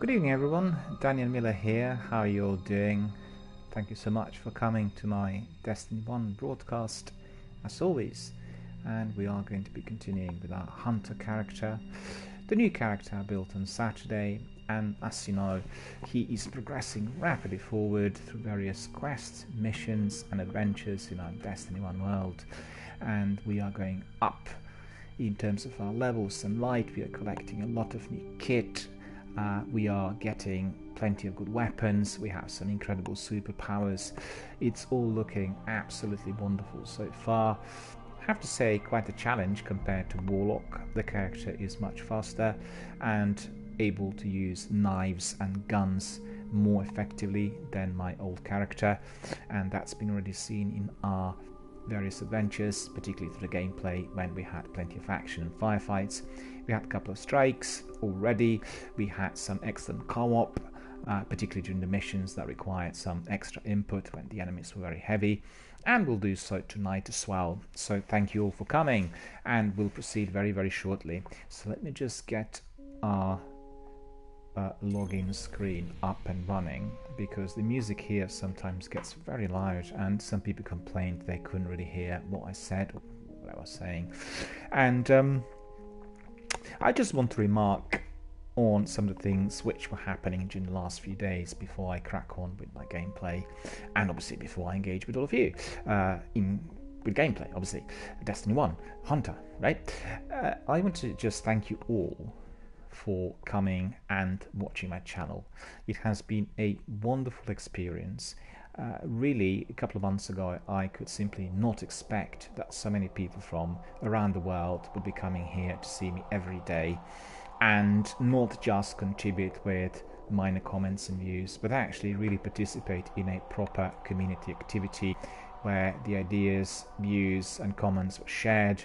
Good evening everyone, DRBMiller here. How are you all doing? Thank you so much for coming to my Destiny 1 broadcast as always, and we are going to be continuing with our Hunter character, the new character I built on Saturday, and as you know, he is progressing rapidly forward through various quests, missions and adventures in our Destiny 1 world, and we are going up in terms of our levels and light. We are collecting a lot of new kit. We are getting plenty of good weapons. We have some incredible superpowers. It's all looking absolutely wonderful so far. I have to say, quite a challenge compared to Warlock. The character is much faster and able to use knives and guns more effectively than my old character, and that's been already seen in our various adventures, particularly through the gameplay when we had plenty of action and firefights. We had a couple of strikes already. We had some excellent co-op, particularly during the missions that required some extra input when the enemies were very heavy, and we'll do so tonight as well. So thank you all for coming, and we'll proceed very shortly. So let me just get our login screen up and running, because the music here sometimes gets very loud and some people complained they couldn't really hear what I said or what I was saying. And I just want to remark on some of the things which were happening during the last few days before I crack on with my gameplay, and obviously before I engage with all of you with gameplay. Obviously Destiny 1 Hunter, right? I want to just thank you all for coming and watching my channel. It has been a wonderful experience. Really, a couple of months ago I could simply not expect that so many people from around the world would be coming here to see me every day, and not just contribute with minor comments and views, but actually really participate in a proper community activity where the ideas, views and comments were shared,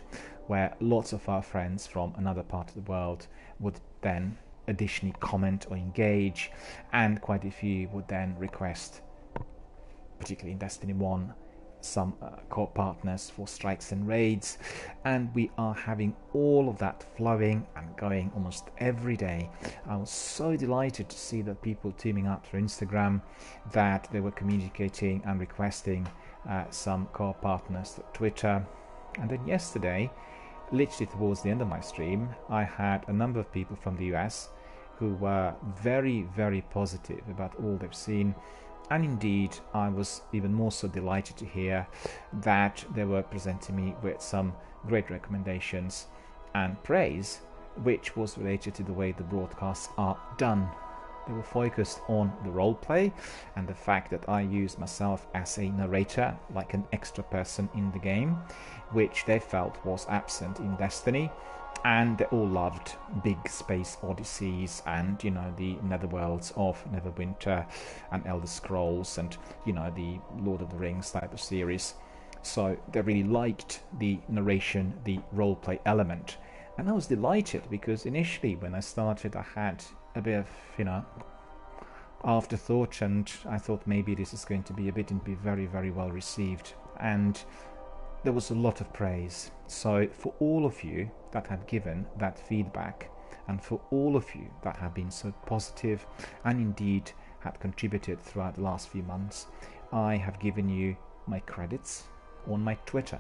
where lots of our friends from another part of the world would then additionally comment or engage, and quite a few would then request, particularly in Destiny 1, some co-partners for strikes and raids, and we are having all of that flowing and going almost every day. I was so delighted to see that people teaming up through Instagram, that they were communicating and requesting some co-partners through Twitter. And then yesterday, literally towards the end of my stream, I had a number of people from the US who were very positive about all they've seen, and indeed I was even more so delighted to hear that they were presenting me with some great recommendations and praise, which was related to the way the broadcasts are done. They were focused on the roleplay and the fact that I use myself as a narrator, like an extra person in the game, which they felt was absent in Destiny. And they all loved big space odysseys and, you know, the netherworlds of Neverwinter and Elder Scrolls and, you know, the Lord of the Rings type of series. So they really liked the narration, the roleplay element. And I was delighted because initially when I started I had a bit of, you know, afterthought, and I thought maybe this is going to be a bit and be very well received, and there was a lot of praise. So for all of you that have given that feedback, and for all of you that have been so positive and indeed had contributed throughout the last few months, I have given you my credits on my Twitter.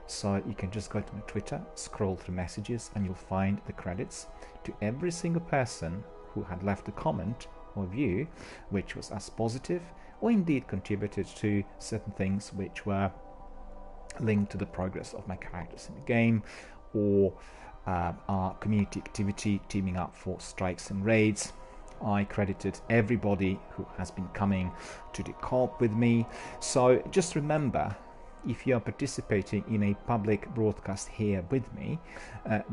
So you can just go to my Twitter, scroll through messages, and you'll find the credits to every single person who had left a comment or view which was as positive or indeed contributed to certain things which were linked to the progress of my characters in the game, or our community activity teaming up for strikes and raids. I credited everybody who has been coming to the co-op with me. So just remember, if you are participating in a public broadcast here with me,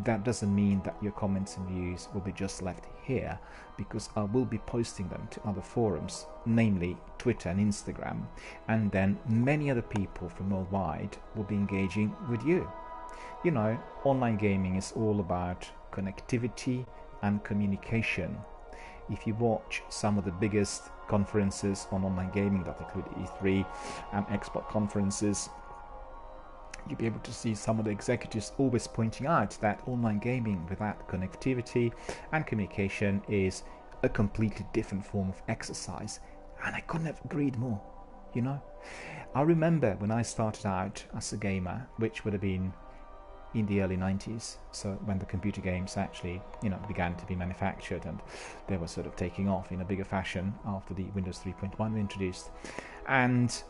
that doesn't mean that your comments and views will be just left here, because I will be posting them to other forums, namely Twitter and Instagram, and then many other people from worldwide will be engaging with you. You know, online gaming is all about connectivity and communication. If you watch some of the biggest conferences on online gaming that include E3 and Xbox conferences, you'll be able to see some of the executives always pointing out that online gaming without connectivity and communication is a completely different form of exercise, and I couldn't have agreed more, you know. I remember when I started out as a gamer, which would have been in the early 90s, so when the computer games actually, you know, began to be manufactured and they were sort of taking off in a bigger fashion after the Windows 3.1 were introduced. And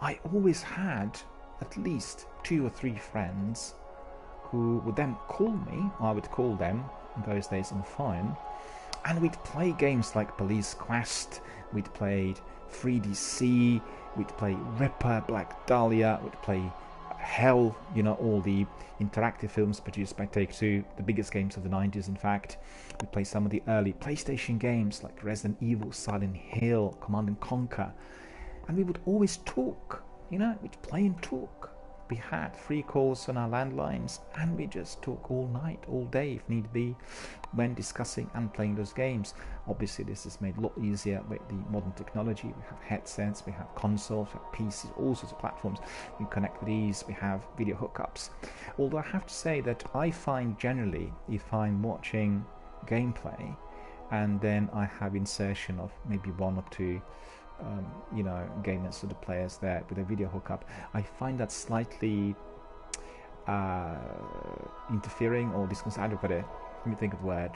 I always had at least 2 or 3 friends who would then call me, or I would call them in those days on the phone, and we'd play games like Police Quest, we'd played 3DC, we'd play Ripper, Black Dahlia, we'd play Hell, you know, all the interactive films produced by Take-Two, the biggest games of the 90s in fact. We played some of the early PlayStation games like Resident Evil, Silent Hill, Command & Conquer, and we would always talk, you know, we'd play and talk. We had free calls on our landlines, and we just talk all night, all day if need be, when discussing and playing those games. Obviously this is made a lot easier with the modern technology. We have headsets, we have consoles, we have PCs, all sorts of platforms. We connect with ease, we have video hookups. Although I have to say that I find generally, if I'm watching gameplay and then I have insertion of maybe 1 or 2 you know, gamers, sort of players there with a video hookup, I find that slightly interfering or disconcerting. Let me think of the word.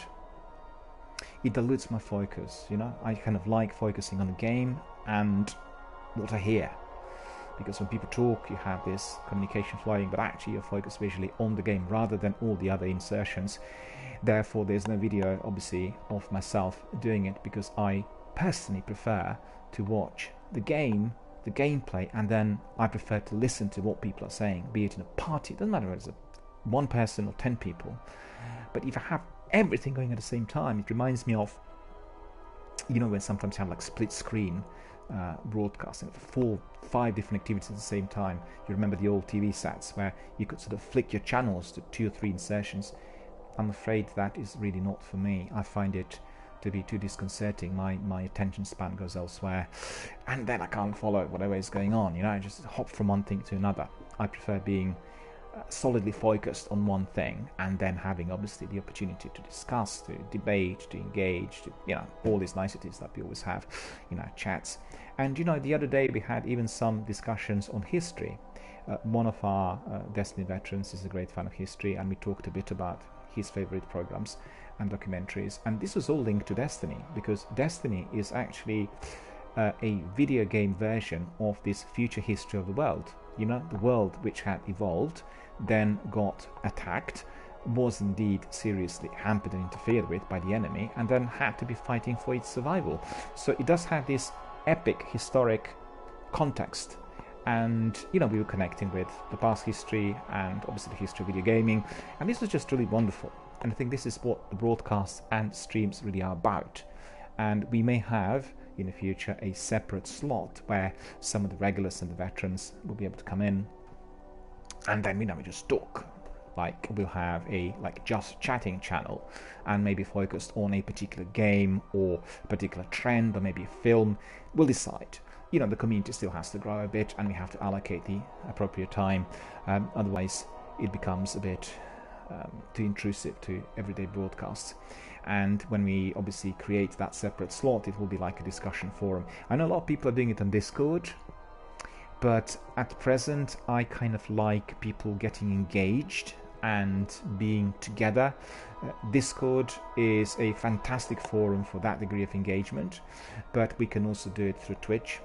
It dilutes my focus, you know. I kind of like focusing on the game and what I hear, because when people talk, you have this communication flowing, but actually you're focused visually on the game rather than all the other insertions. Therefore, there's no video, obviously, of myself doing it, because I personally prefer to watch the game, the gameplay, and then I prefer to listen to what people are saying, be it in a party. It doesn't matter whether it's 1 person or 10 people. But if I have everything going at the same time, it reminds me of, you know, when sometimes you have like split screen broadcasting, 4, 5 different activities at the same time. You remember the old TV sets where you could sort of flick your channels to 2 or 3 insertions. I'm afraid that is really not for me. I find it to be too disconcerting. My attention span goes elsewhere, and then I can't follow whatever is going on, you know. I just hop from one thing to another. I prefer being solidly focused on one thing, and then having obviously the opportunity to discuss, to debate, to engage, to, you know, all these niceties that we always have in our chats. And, you know, the other day we had even some discussions on history. One of our Destiny veterans is a great fan of history, and we talked a bit about his favorite programs and documentaries, and this was all linked to Destiny, because Destiny is actually a video game version of this future history of the world. You know, the world which had evolved, then got attacked, was indeed seriously hampered and interfered with by the enemy, and then had to be fighting for its survival. So it does have this epic historic context. And, you know, we were connecting with the past history and obviously the history of video gaming, and this was just really wonderful. And I think this is what the broadcasts and streams really are about. And we may have in the future a separate slot where some of the regulars and the veterans will be able to come in, and then, you know, we just talk. Like, we'll have a just chatting channel, and maybe focused on a particular game or a particular trend or maybe a film. We'll decide. You know, the community still has to grow a bit, and we have to allocate the appropriate time. Otherwise, it becomes a bit too intrusive to everyday broadcasts. And when we obviously create that separate slot, it will be like a discussion forum. I know a lot of people are doing it on Discord, but at present I kind of like people getting engaged and being together. Discord is a fantastic forum for that degree of engagement, but we can also do it through Twitch,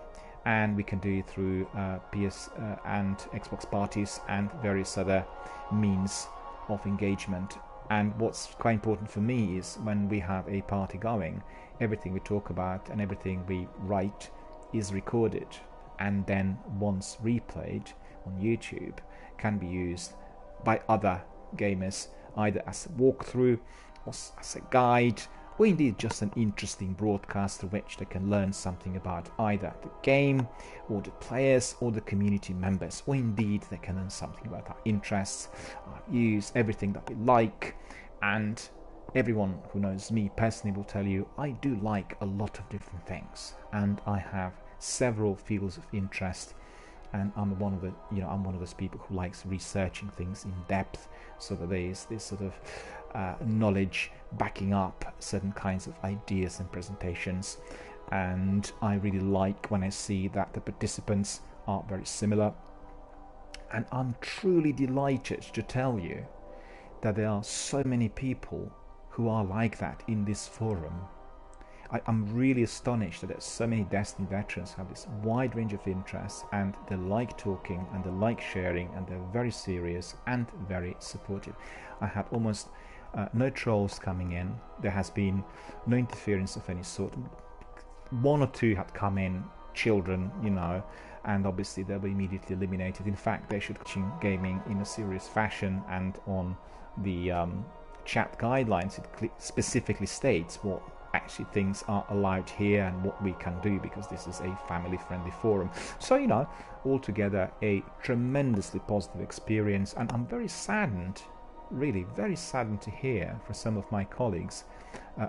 and we can do it through PS and Xbox parties and various other means of engagement. And what's quite important for me is when we have a party going, everything we talk about and everything we write is recorded, and then once replayed on YouTube can be used by other gamers, either as a walkthrough or as a guide, or indeed just an interesting broadcast through which they can learn something about either the game or the players or the community members, or indeed they can learn something about our interests, our views, everything that we like. And everyone who knows me personally will tell you I do like a lot of different things, and I have several fields of interest, and I'm one of those people who likes researching things in depth, so that there is this sort of knowledge backing up certain kinds of ideas and presentations. And I really like when I see that the participants are very similar. And I'm truly delighted to tell you that there are so many people who are like that in this forum. I'm really astonished that there's so many Destiny veterans have this wide range of interests, and they like talking and they like sharing, and they're very serious and very supportive. I had almost no trolls coming in. There has been no interference of any sort. One or two had come in, children, you know, and obviously they were immediately eliminated. In fact, they should continue gaming in a serious fashion, and on the chat guidelines it specifically states what actually things are allowed here and what we can do, because this is a family friendly forum. So, you know, altogether a tremendously positive experience, and I'm very saddened, really very saddened to hear for some of my colleagues,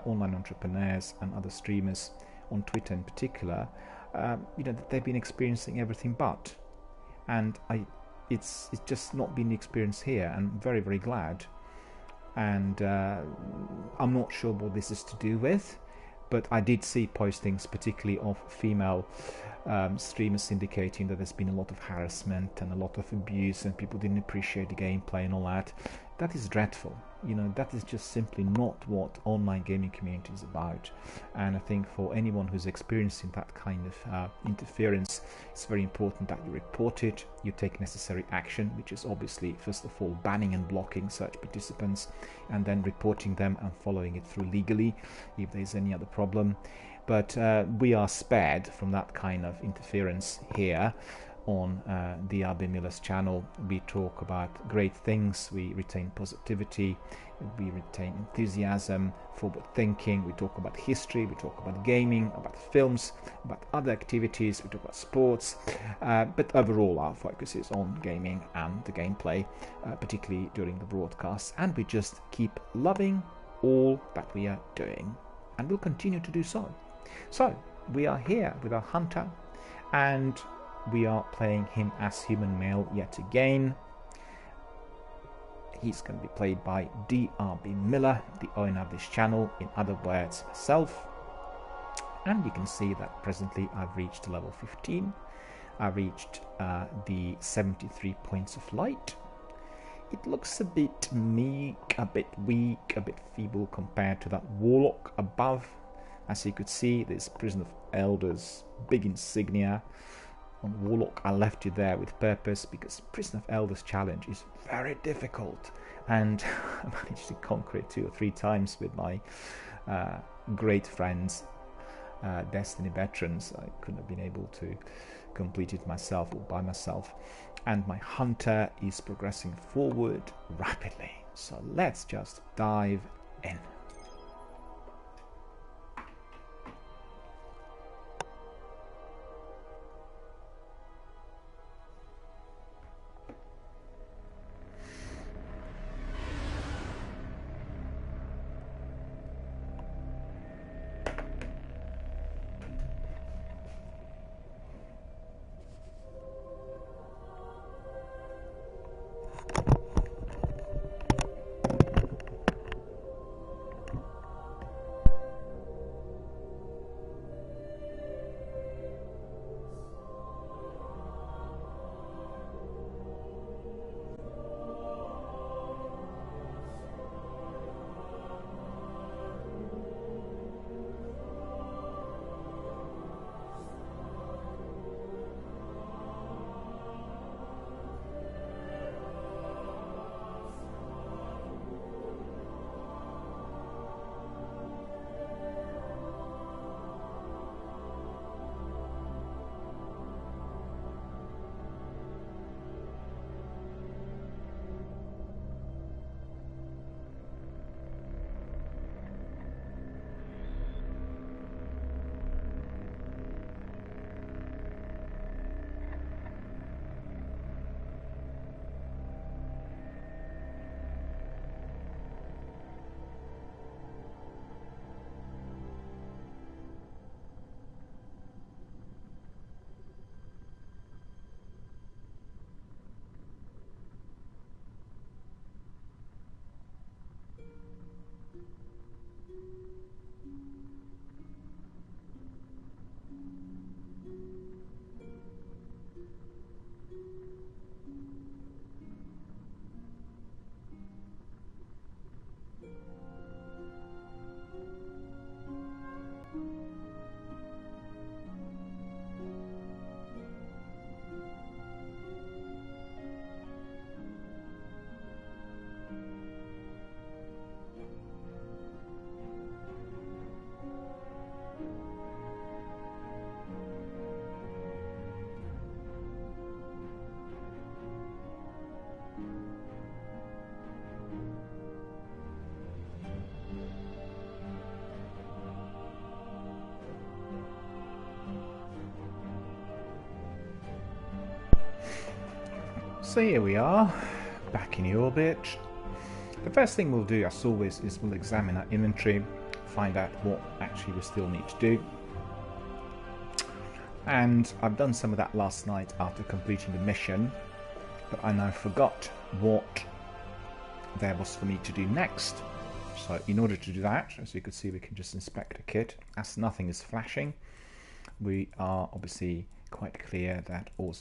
online entrepreneurs and other streamers on Twitter in particular, you know, that they've been experiencing everything but, and it's just not been the experience here. I'm very, very glad. And I'm not sure what this is to do with, but I did see postings particularly of female streamers indicating that there's been a lot of harassment and a lot of abuse, and people didn't appreciate the gameplay and all that. That is dreadful. You know, that is just simply not what online gaming community is about. And I think for anyone who's experiencing that kind of interference, it's very important that you report it, you take necessary action, which is obviously first of all banning and blocking such participants, and then reporting them and following it through legally if there's any other problem. But we are spared from that kind of interference here on DRBMiller's channel. We talk about great things, we retain positivity, we retain enthusiasm, forward thinking, we talk about history, we talk about gaming, about films, about other activities, we talk about sports, but overall our focus is on gaming and the gameplay, particularly during the broadcasts, and we just keep loving all that we are doing, and we'll continue to do so. So we are here with our hunter, and we are playing him as human male yet again. He's going to be played by DRBMiller, the owner of this channel, in other words, myself. And you can see that presently I've reached level 15. I reached the 73 points of light. It looks a bit meek, a bit weak, a bit feeble compared to that warlock above. As you could see, this Prison of Elders, big insignia. On Warlock, I left you there with purpose, because Prison of Elders challenge is very difficult, and I managed to conquer it 2 or 3 times with my great friends, Destiny veterans. I couldn't have been able to complete it myself or by myself, and my hunter is progressing forward rapidly. So let's just dive in. So here we are, back in the orbit. The first thing we'll do, as always, is we'll examine our inventory, find out what actually we still need to do. And I've done some of that last night after completing the mission, but I now forgot what there was for me to do next. So in order to do that, as you can see, we can just inspect the kit. As nothing is flashing, we are obviously quite clear that all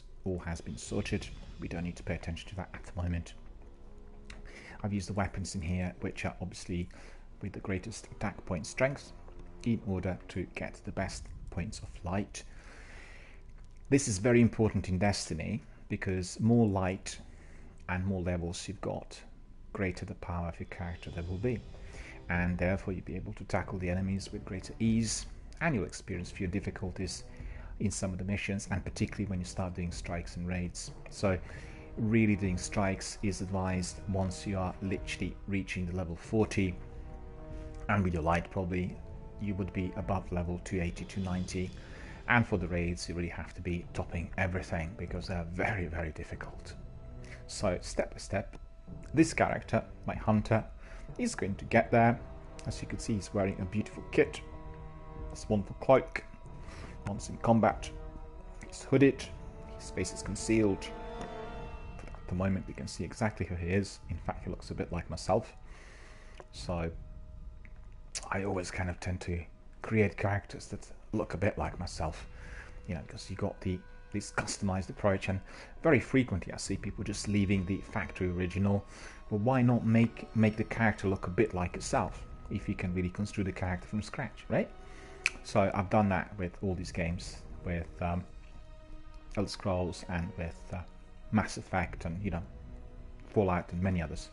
has been sorted. We don't need to pay attention to that at the moment. I've used the weapons in here, which are obviously with the greatest attack point strength, in order to get the best points of light. This is very important in Destiny, because more light and more levels you've got, greater the power of your character there will be. And therefore you'll be able to tackle the enemies with greater ease, and you'll experience fewer difficulties in some of the missions, and particularly when you start doing strikes and raids. So really doing strikes is advised once you are literally reaching the level 40, and with your light probably you would be above level 280, 290, and for the raids you really have to be topping everything because they're very, very difficult. So step by step, this character, my hunter, is going to get there. As you can see, he's wearing a beautiful kit. This wonderful cloak. Once in combat, he's hooded, his face is concealed. But at the moment we can see exactly who he is. In fact, he looks a bit like myself. So I always kind of tend to create characters that look a bit like myself, you know, because you got this customized approach, and very frequently I see people just leaving the factory original. Well, why not make the character look a bit like yourself if you can really construe the character from scratch, right? So I've done that with all these games, with Elder Scrolls and with Mass Effect and, you know, Fallout and many others.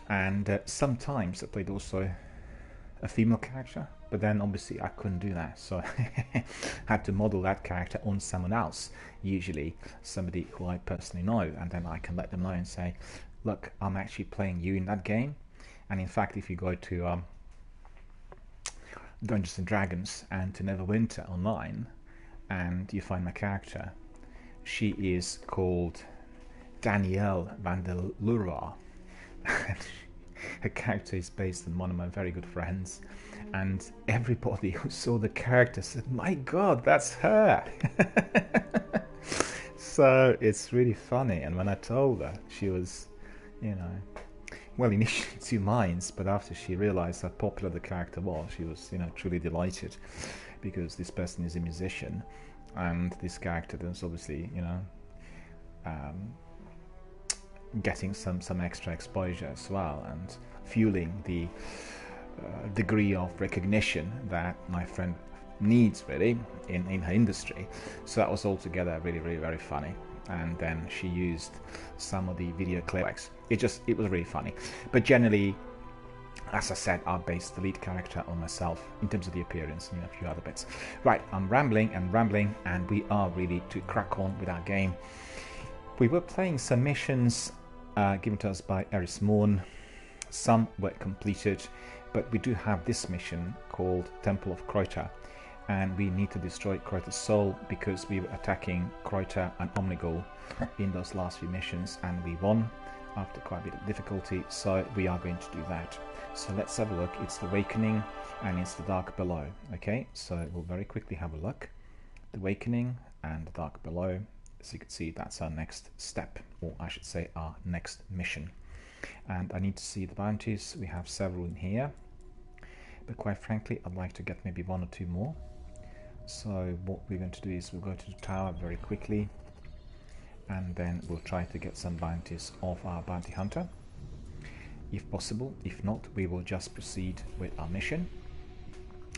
And sometimes I played also a female character, but then obviously I couldn't do that, so I had to model that character on someone else, usually somebody who I personally know, and then I can let them know and say, look, I'm actually playing you in that game. And in fact, if you go to Dungeons and Dragons and to Neverwinter online and you find my character, she is called Danielle van der Lura. Her character is based on one of my very good friends, and everybody who saw the character said, my god, that's her. So it's really funny. And when I told her, she was, you know, well, initially 2 minds, but after she realized how popular the character was, she was, you know, truly delighted, because this person is a musician, and this character is obviously, you know, getting some extra exposure as well, and fueling the degree of recognition that my friend needs really in her industry. So that was altogether really, really very funny. And then she used some of the video clips. It was really funny. But generally, as I said, I based the lead character on myself in terms of the appearance and, you know, a few other bits. Right, I'm rambling, and we are really to crack on with our game. We were playing some missions given to us by Eris Morn. Some were completed, but we do have this mission called Temple of Kreuter, and we need to destroy Kreuter's soul, because we were attacking Kreuter and Omnigul in those last few missions, and we won after quite a bit of difficulty, so we are going to do that. So let's have a look. It's the Awakening and it's the Dark Below. Okay, so we'll very quickly have a look. The Awakening and the Dark Below. As you can see, that's our next step, or I should say our next mission. And I need to see the bounties. We have several in here, but quite frankly I'd like to get maybe 1 or 2 more. So what we're going to do is we'll go to the tower very quickly, and then we'll try to get some bounties off our bounty hunter if possible. If not, we will just proceed with our mission.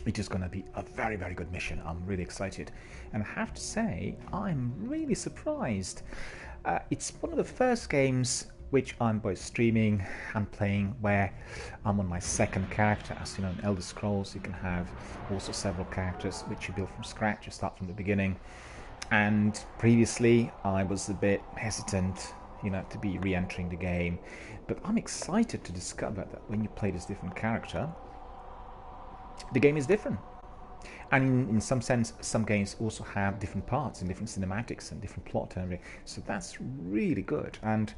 It is going to be a very, very good mission. I'm really excited, and I have to say I'm really surprised. It's one of the first games which I'm both streaming and playing where I'm on my second character. As you know, in Elder Scrolls you can have also several characters which you build from scratch, you start from the beginning. And previously I was a bit hesitant, you know, to be re-entering the game, but I'm excited to discover that when you play this different character, the game is different. And in some sense, some games also have different parts and different cinematics and different plot and everything. So that's really good. And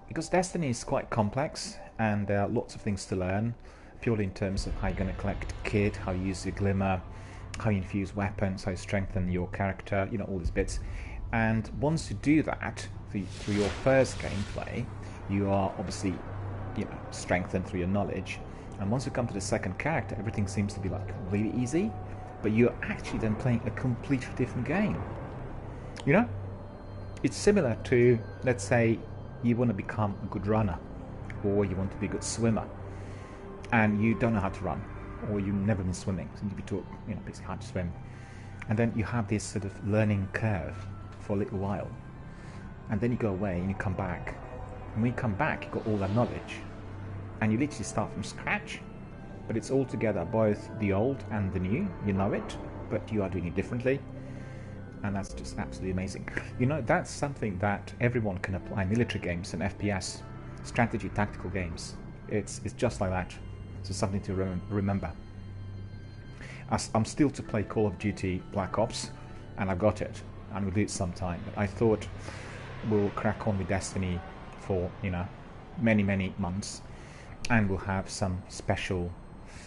because Destiny is quite complex and there are lots of things to learn, purely in terms of how you're going to collect kit, how you use your glimmer, how you infuse weapons, how you strengthen your character, you know, all these bits. And once you do that through your first gameplay, you are obviously, you know, strengthened through your knowledge. And once you come to the second character, everything seems to be like really easy, but you're actually then playing a completely different game. You know, it's similar to, let's say, you want to become a good runner, or you want to be a good swimmer, and you don't know how to run, or you've never been swimming, so you'd be taught, you know, basically how to swim. And then you have this sort of learning curve for a little while, and then you go away and you come back, and when you come back, you've got all that knowledge, and you literally start from scratch, but it's all together, both the old and the new. You know it, but you are doing it differently, and that's just absolutely amazing. You know, that's something that everyone can apply. Military games and FPS, strategy, tactical games. It's just like that. So something to remember. I'm still to play Call of Duty Black Ops, and I've got it, and we'll do it sometime. But I thought we'll crack on with Destiny for, you know, many months, and we'll have some special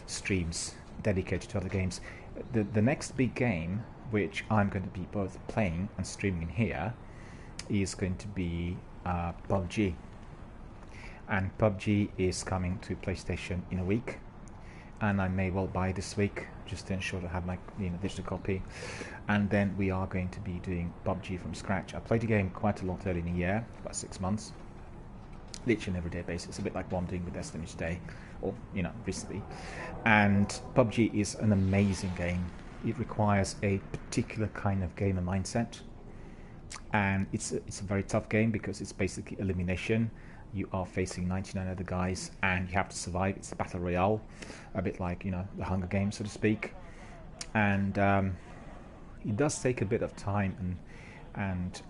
streams dedicated to other games. The next big game, which I'm going to be both playing and streaming here, is going to be PUBG. And PUBG is coming to PlayStation in a week, and I may well buy this week just to ensure to have my, you know, digital copy. And then we are going to be doing PUBG from scratch. I played the game quite a lot early in the year, about 6 months, literally on an everyday basis, a bit like what I'm doing with Destiny today, or, you know, recently. And PUBG is an amazing game. It requires a particular kind of gamer mindset, and it's a very tough game because it's basically elimination. You are facing 99 other guys, and you have to survive. It's a battle royale, a bit like, you know, the Hunger Games, so to speak. And it does take a bit of time and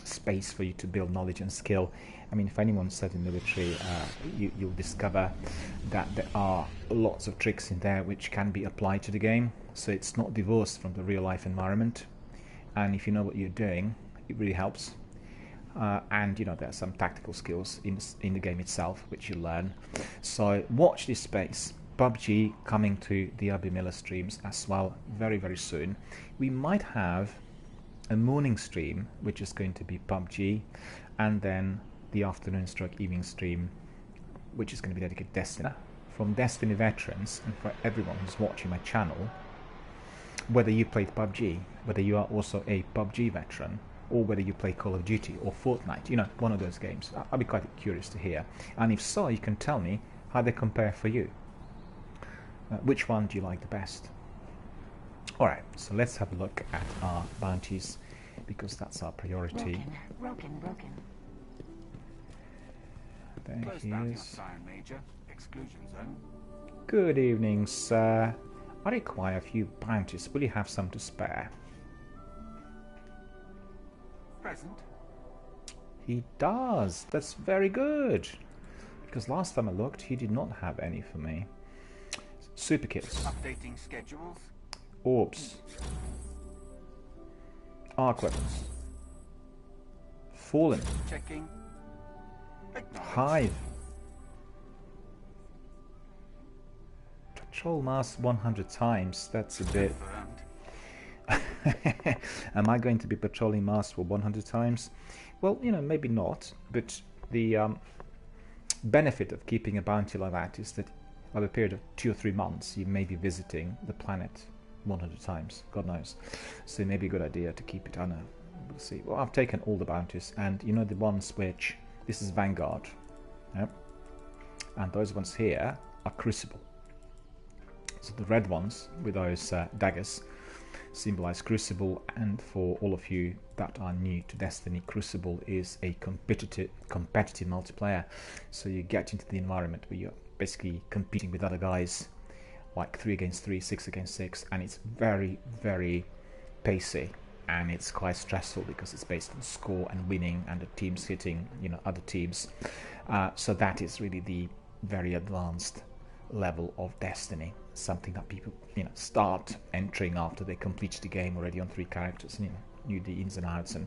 space for you to build knowledge and skill. I mean, if anyone's studied military, you'll discover that there are lots of tricks in there which can be applied to the game. So it's not divorced from the real life environment. And if you know what you're doing, it really helps. And, you know, there are some tactical skills in the game itself which you learn. So watch this space. PUBG coming to DRBMiller streams as well very soon. We might have a morning stream which is going to be PUBG, and then the afternoon / evening stream which is going to be dedicated to Destiny. From Destiny veterans, and for everyone who's watching my channel, whether you played PUBG, whether you are also a PUBG veteran, or whether you play Call of Duty or Fortnite, you know, one of those games, I'll be quite curious to hear. And if so, you can tell me how they compare for you. Which one do you like the best? Alright, so let's have a look at our bounties, because that's our priority. Broken. There he is. Good evening, sir. I require a few bounties. Will you have some to spare? Present. He does. That's very good. Because last time I looked, he did not have any for me. Super kits. Updating schedules. Orbs. Arc weapons. Fallen. Checking. Hive. Patrol mask 100 times. That's a bit... Am I going to be patrolling Mars for 100 times? Well, you know, maybe not, but the benefit of keeping a bounty like that is that over a period of 2 or 3 months you may be visiting the planet 100 times, God knows. So it may be a good idea to keep it. I know, we'll see. Well, I've taken all the bounties, and you know the ones which, this is Vanguard, yep. And those ones here are Crucible. So the red ones with those daggers symbolize Crucible, and for all of you that are new to Destiny, Crucible is a competitive multiplayer. So you get into the environment where you're basically competing with other guys, like 3 against 3, 6 against 6, and it's very pacey, and it's quite stressful because it's based on score and winning, and the teams hitting, you know, other teams. So that is really the very advanced level of Destiny. something that people, start entering after they complete the game already on 3 characters and, knew the ins and outs. And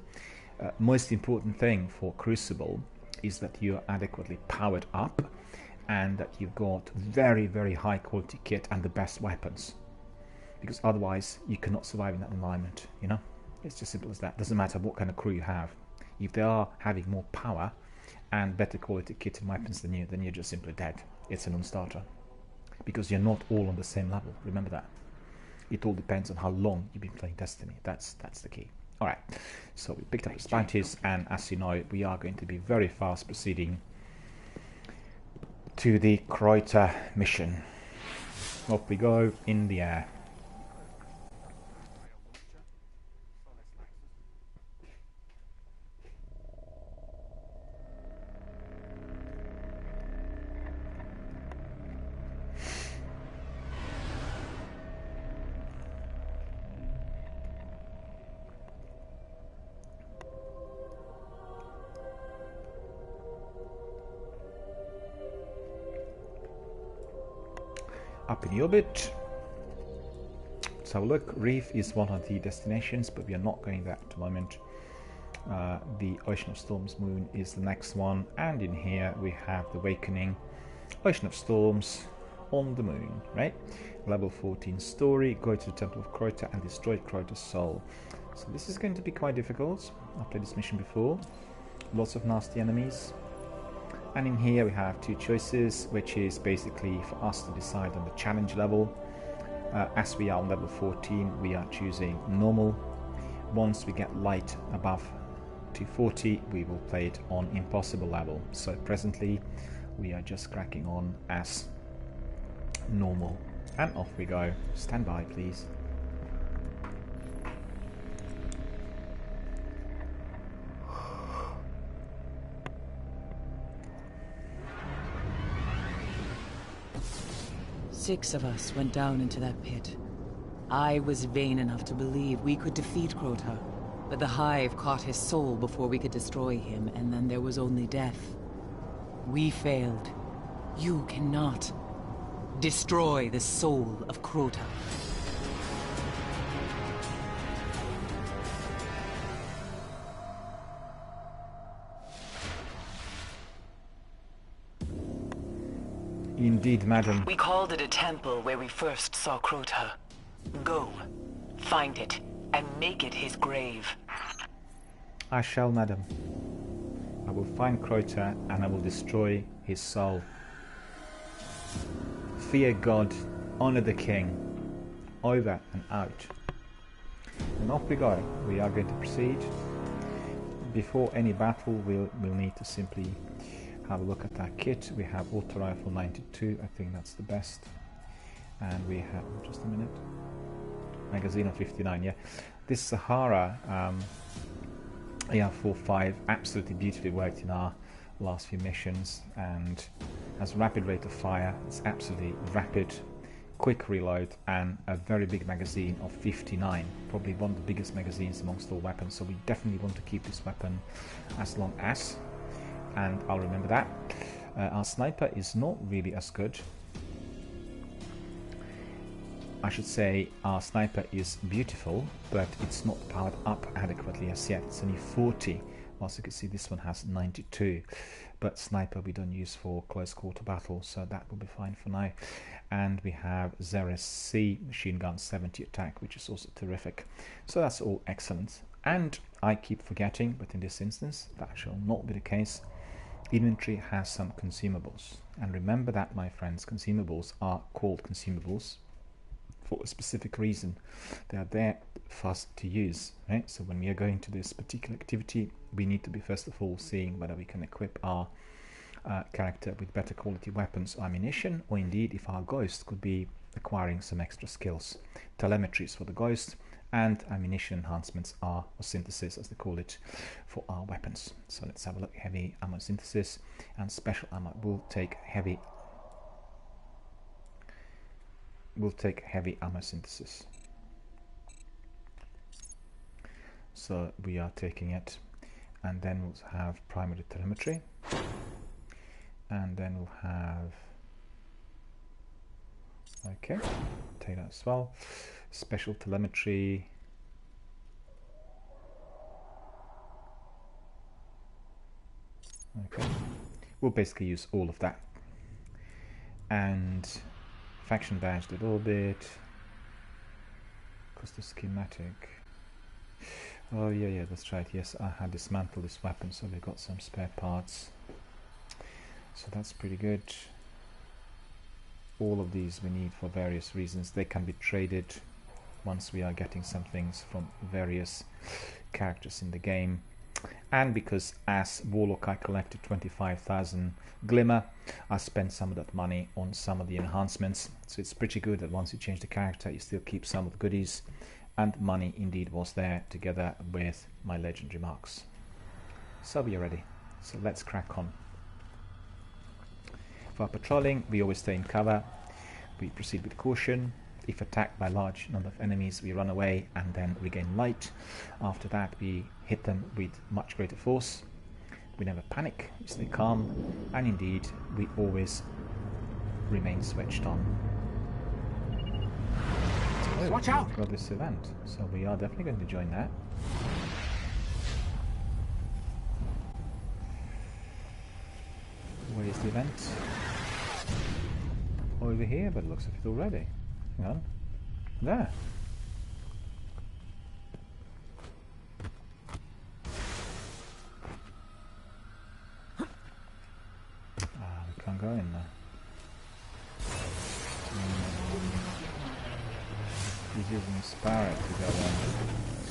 most important thing for Crucible is that you're adequately powered up and that you've got very, very high quality kit and the best weapons. Because otherwise you cannot survive in that environment, It's just simple as that. Doesn't matter what kind of crew you have. If they are having more power and better quality kit and weapons than you, then you're just simply dead. It's a non-starter. Because you're not all on the same level. Remember that. It all depends on how long you've been playing Destiny. That's the key. Alright, so we picked up the bounties, and as you know, we are going to be very fast proceeding to the Kreuter mission. Off we go in the air. Up in the orbit. Let's have a look. Reef is one of the destinations, but we are not going there at the moment. The Ocean of Storms moon is the next one, and in here we have the Awakening Ocean of Storms on the moon, right? Level 14 story, go to the Temple of Kreuter and destroy Kreuter's soul. So this is going to be quite difficult. I've played this mission before. Lots of nasty enemies. And in here we have 2 choices, which is basically for us to decide on the challenge level. As we are on level 14, we are choosing normal. Once we get light above 240, we will play it on impossible level. So presently we are just cracking on as normal. And off we go. Stand by, please. Six of us went down into that pit. I was vain enough to believe we could defeat Kreuter, but the Hive caught his soul before we could destroy him, and then there was only death. We failed. You cannot destroy the soul of Kreuter. Indeed, madam. We called it a temple where we first saw Kreuter. Go, find it, and make it his grave. I shall, madam. I will find Kreuter and I will destroy his soul. Fear God, honor the king. Over and out. And off we go. We are going to proceed. Before any battle, we'll need to simply have a look at that kit. We have auto rifle 92, I think that's the best. And we have, just a minute, magazine of 59, yeah. This Sahara AR-45 absolutely beautifully worked in our last few missions and has rapid rate of fire. It's absolutely rapid, quick reload, and a very big magazine of 59, probably one of the biggest magazines amongst all weapons, so we definitely want to keep this weapon as long as, and I'll remember that. Our sniper is not really as good. I should say our sniper is beautiful, but it's not powered up adequately as yet. It's only 40, whilst you can see this one has 92. But sniper we don't use for close quarter battle, so that will be fine for now. And we have Zeres C machine gun 70 attack, which is also terrific. So that's all excellent. And I keep forgetting, but in this instance that shall not be the case. Inventory has some consumables, and remember that, my friends, consumables are called consumables for a specific reason. They are there for us to use, right? So when we are going to this particular activity, we need to be first of all seeing whether we can equip our character with better quality weapons or ammunition, or indeed if our ghost could be acquiring some extra skills. Telemetry is for the ghost, and ammunition enhancements are, or synthesis as they call it, for our weapons. So let's have a look. Heavy ammo synthesis and special ammo. We'll take heavy ammo synthesis. So we are taking it, and then we'll have primary telemetry, and then we'll have Okay, take that as well. Special telemetry. Okay, we'll basically use all of that. And faction badged a little bit. Because the schematic. Oh yeah, that's right. Yes, I had dismantled this weapon, so we got some spare parts. So that's pretty good. All of these we need for various reasons. They can be traded once we are getting some things from various characters in the game. And because as Warlock I collected 25,000 Glimmer, I spent some of that money on some of the enhancements. So it's pretty good that once you change the character, you still keep some of the goodies. And money indeed was there together with my legendary marks. So we are ready. So let's crack on. For our patrolling, we always stay in cover. We proceed with caution. If attacked by a large number of enemies, we run away and then regain light. After that, we hit them with much greater force. We never panic, we stay calm, and indeed, we always remain switched on. Oh, Watch out! we've got this event, so we are definitely going to join that. Where is the event? Over here, but it looks like it already. Hang on. There. We can't go in there. He's using Sparrow to go in.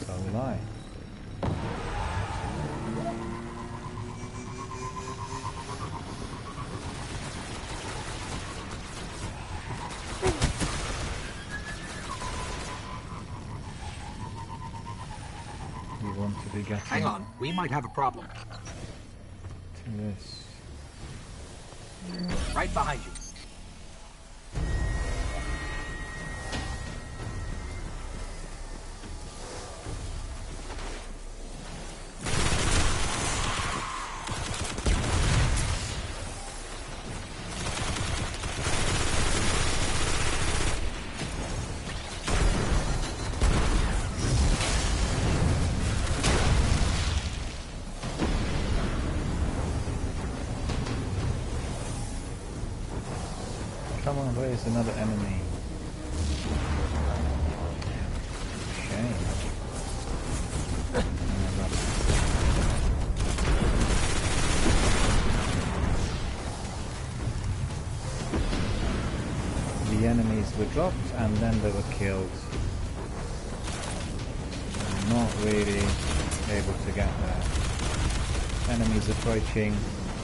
So will I. We want to be getting... Hang on, we might have a problem. To this. Right behind you. Come on, where is another enemy? Shame. The enemies were dropped and then they were killed. I'm not really able to get there. Enemies approaching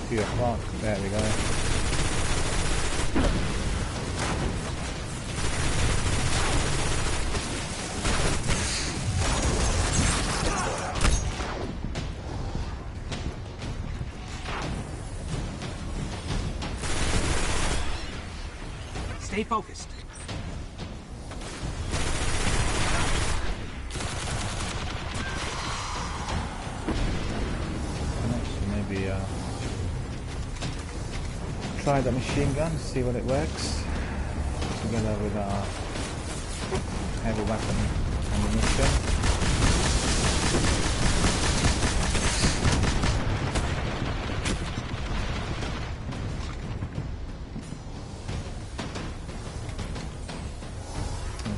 2 o'clock. There we go. Stay focused. Maybe try the machine gun, see what it works, together with our heavy weapon ammunition.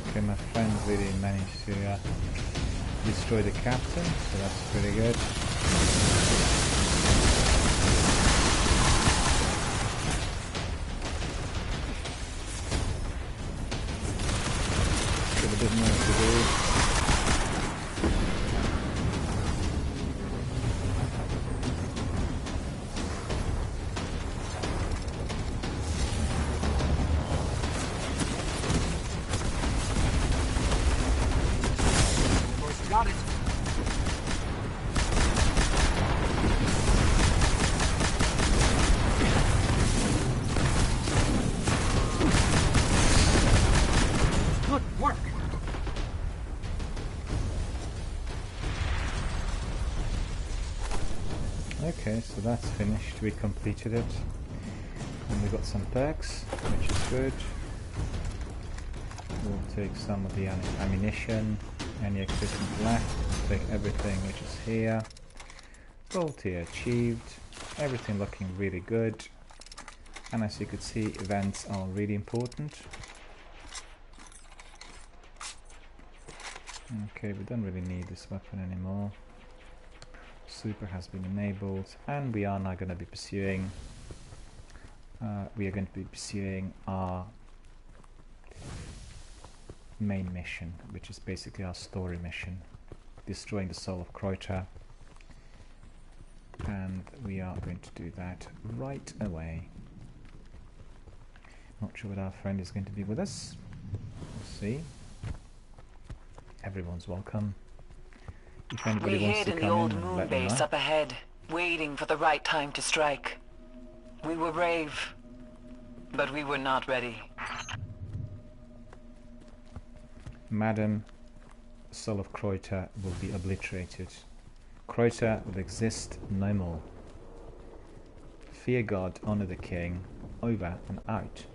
Okay, my friend really managed to destroy the captain, so that's pretty good. Still a bit more to do. Got it. Good work. Okay, so that's finished. We completed it. And we got some perks, which is good. We'll take some of the ammunition, any equipment left, take everything which is here. Goal tier achieved, everything looking really good. And as you could see, events are really important. Okay, we don't really need this weapon anymore. Super has been enabled, and we are now going to be pursuing our main mission, which is basically our story mission, destroying the soul of Kreuter, and we are going to do that right away. Not sure whether our friend is going to be with us. We'll see. Everyone's welcome. If anybody We wants hid to in the come old in and moon let me base know. up ahead, waiting for the right time to strike. We were brave, but we were not ready. Madam, soul of Kreuter will be obliterated. Kreuter will exist no more. Fear God, honor the king, over and out.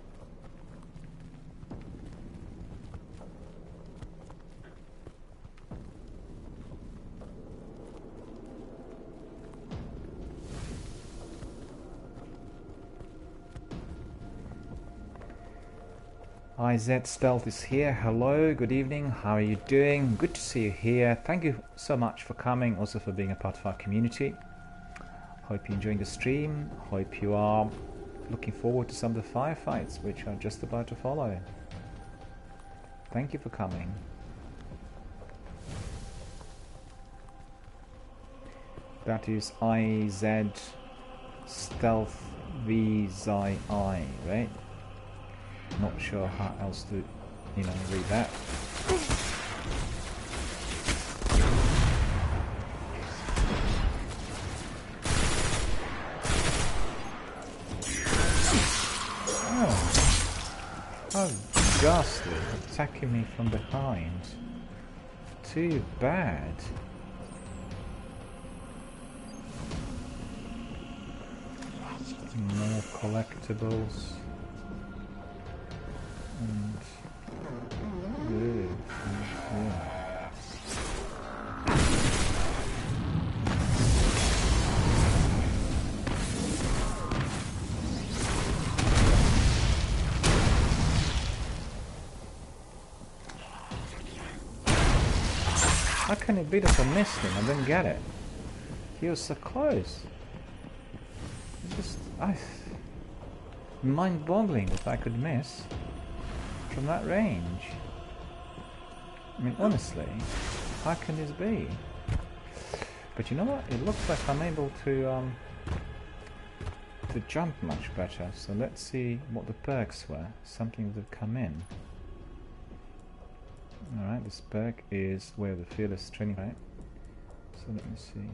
IZ Stealth is here. Hello, good evening, how are you doing? Good to see you here. Thank you so much for coming, also for being a part of our community. Hope you're enjoying the stream. Hope you are looking forward to some of the firefights which are just about to follow. Thank you for coming. That is IZ Stealth VZI, right? Not sure how else to, read that. Oh, how ghastly! Attacking me from behind. Too bad. More collectibles. And how can it be that I missed him? I didn't get it. He was so close. Mind-boggling that I could miss from that range. I mean, honestly, how can this be? But you know what? It looks like I'm able to jump much better. So let's see what the perks were. Something that come in. Alright, this perk is where the fearless training, right? So let me see.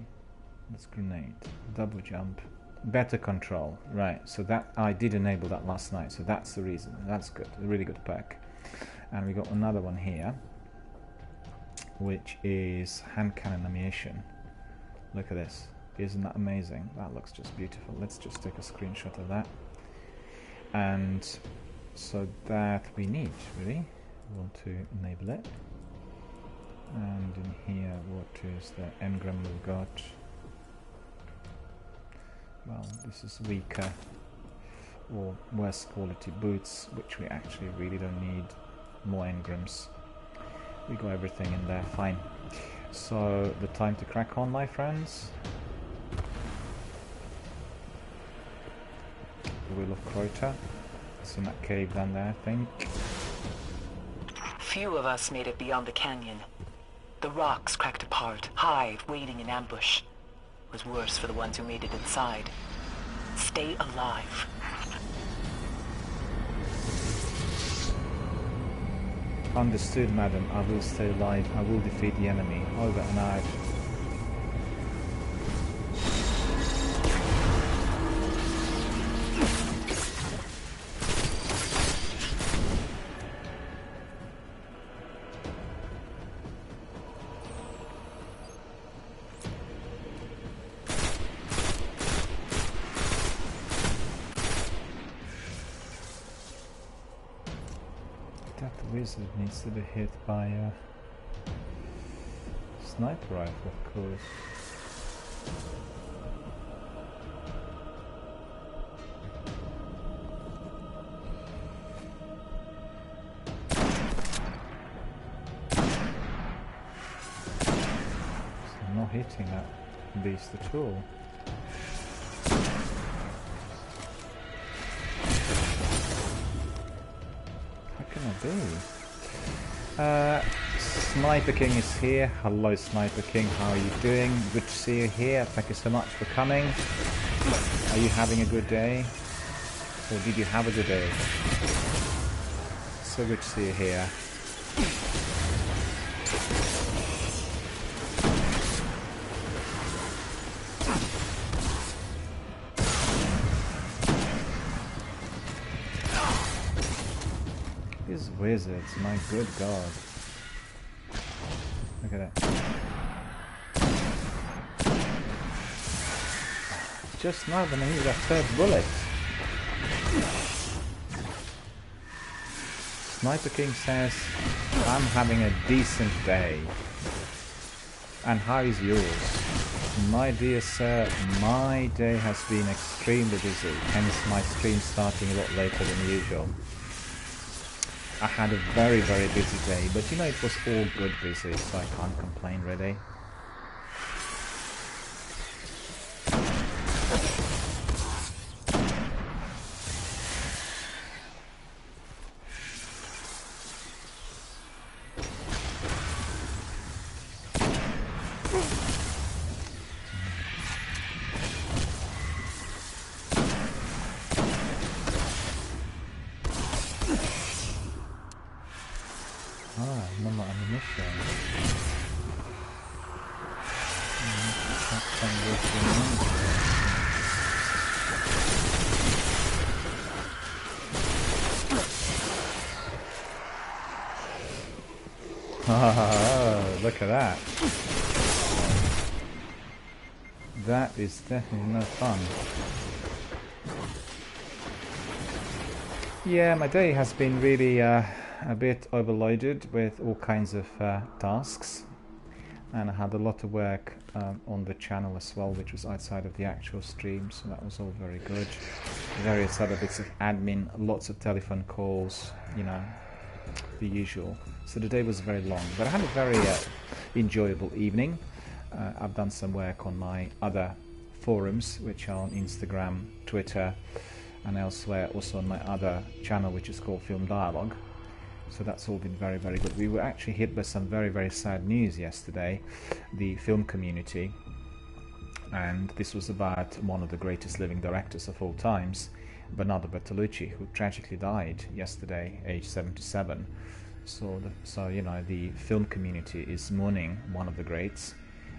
That's grenade. Double jump. Better control. Right, so that I did enable that last night, so that's the reason. That's good. A really good perk. And we got another one here, which is hand cannon ammunition. Look at this. Isn't that amazing? That looks just beautiful. Let's just take a screenshot of that. And so that we need, really. We want to enable it. And in here, what is the engram we've got? Well, this is weaker or worse quality boots, which we actually really don't need. More engrams. We got everything in there, fine. So, the time to crack on, my friends. The Will of Kreuter. It's in that cave down there, I think. Few of us made it beyond the canyon. The rocks cracked apart, Hive waiting in ambush. It was worse for the ones who made it inside. Stay alive. Understood, madam. I will stay alive. I will defeat the enemy. Over and out. That wizard needs to be hit by a sniper rifle, of course. So I'm not hitting that beast at all. Sniper King is here. Hello Sniper King, how are you doing? Good to see you here. Thank you so much for coming. Are you having a good day? Or did you have a good day? So good to see you here. These wizards, my good god. Look at that. Just now when I hit that third bullet. Sniper King says, I'm having a decent day. And how is yours? My dear sir, my day has been extremely busy, hence my stream starting a lot later than usual. I had a very, very busy day, but you know, it was all good busy, so I can't complain really. Look at that. That is definitely no fun. Yeah, my day has been really a bit overloaded with all kinds of tasks, and I had a lot of work on the channel as well, which was outside of the actual stream, so that was all very good. Various other bits of admin, lots of telephone calls, you know, the usual. So the day was very long, but I had a very enjoyable evening. I've done some work on my other forums, which are on Instagram, Twitter, and elsewhere, also on my other channel, which is called Film Dialogue. So that's all been very, very good. We were actually hit by some very, very sad news yesterday, the film community, and this was about one of the greatest living directors of all times, Bernardo Bertolucci, who tragically died yesterday, age 77. So you know, the film community is mourning one of the greats,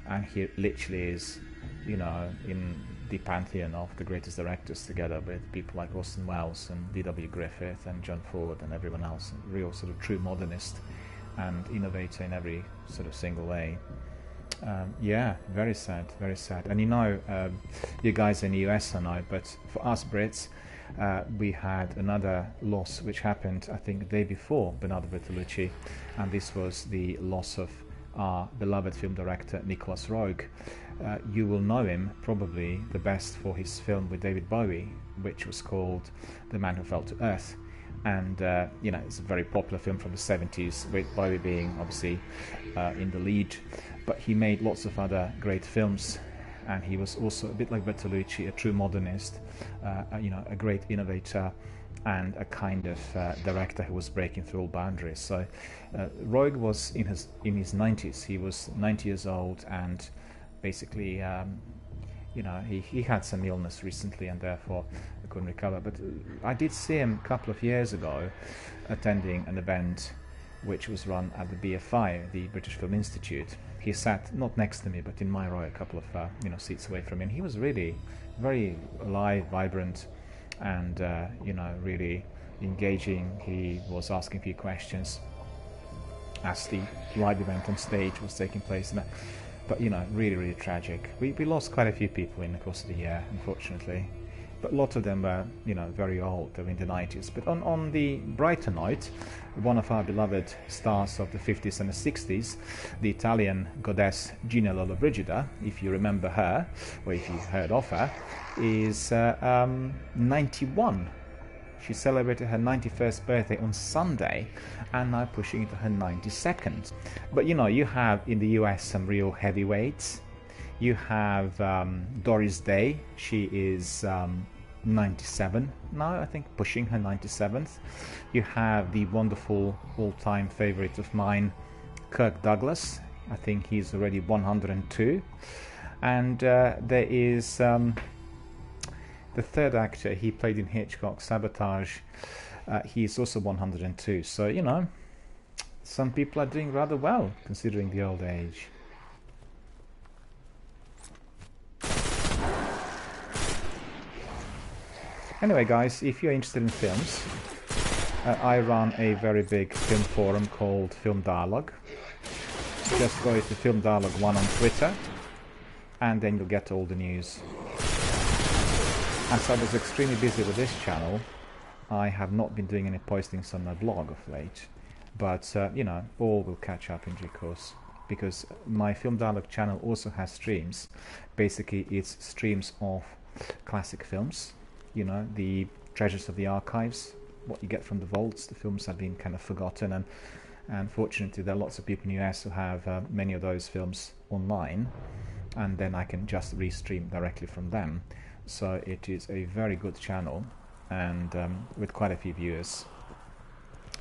and he literally is, you know, in the pantheon of the greatest directors, together with people like Orson Welles and D.W. Griffith and John Ford and everyone else. A real sort of true modernist and innovator in every sort of single way. Yeah, very sad, very sad. And you know, you guys in the US, I know, but for us Brits, we had another loss which happened, I think, the day before Bernardo Bertolucci, and this was the loss of our beloved film director Nicholas Roeg. You will know him probably the best for his film with David Bowie, which was called The Man Who Fell to Earth, and you know, it's a very popular film from the 70s, with Bowie being obviously in the lead, but he made lots of other great films. And he was also a bit like Bertolucci, a true modernist, you know, a great innovator, and a kind of director who was breaking through all boundaries. So Roeg was in his 90s. He was 90 years old, and basically, you know, he had some illness recently, and therefore couldn't recover. But I did see him a couple of years ago attending an event which was run at the BFI, the British Film Institute. He sat not next to me, but in my row, a couple of you know, seats away from me. And he was really very alive, vibrant, and you know, really engaging. He was asking a few questions as the live event on stage was taking place. And but you know, really, really tragic. We lost quite a few people in the course of the year, unfortunately. but a lot of them were, you know, very old. They were in the 90s. But on the brighter note, one of our beloved stars of the 50s and the 60s, the Italian goddess Gina Lollobrigida, if you remember her, or if you heard of her, is 91. She celebrated her 91st birthday on Sunday, and now pushing into her 92nd. But you know, you have in the US some real heavyweights. You have Doris Day. She is 97 now, I think, pushing her 97th. You have the wonderful all-time favorite of mine, Kirk Douglas. I think he's already 102. And there is the third actor. He played in Hitchcock's Sabotage. He's also 102. So, you know, some people are doing rather well considering the old age. Anyway, guys, if you're interested in films, I run a very big film forum called Film Dialogue. Just go to Film Dialogue 1 on Twitter, and then you'll get all the news. As I was extremely busy with this channel, I have not been doing any postings on my blog of late. But, you know, all will catch up in due course. Because my Film Dialogue channel also has streams. Basically, it's streams of classic films. You know, the treasures of the archives, what you get from the vaults. The films have been kind of forgotten, and unfortunately there are lots of people in the US who have many of those films online, and then I can just restream directly from them. So it is a very good channel, and with quite a few viewers.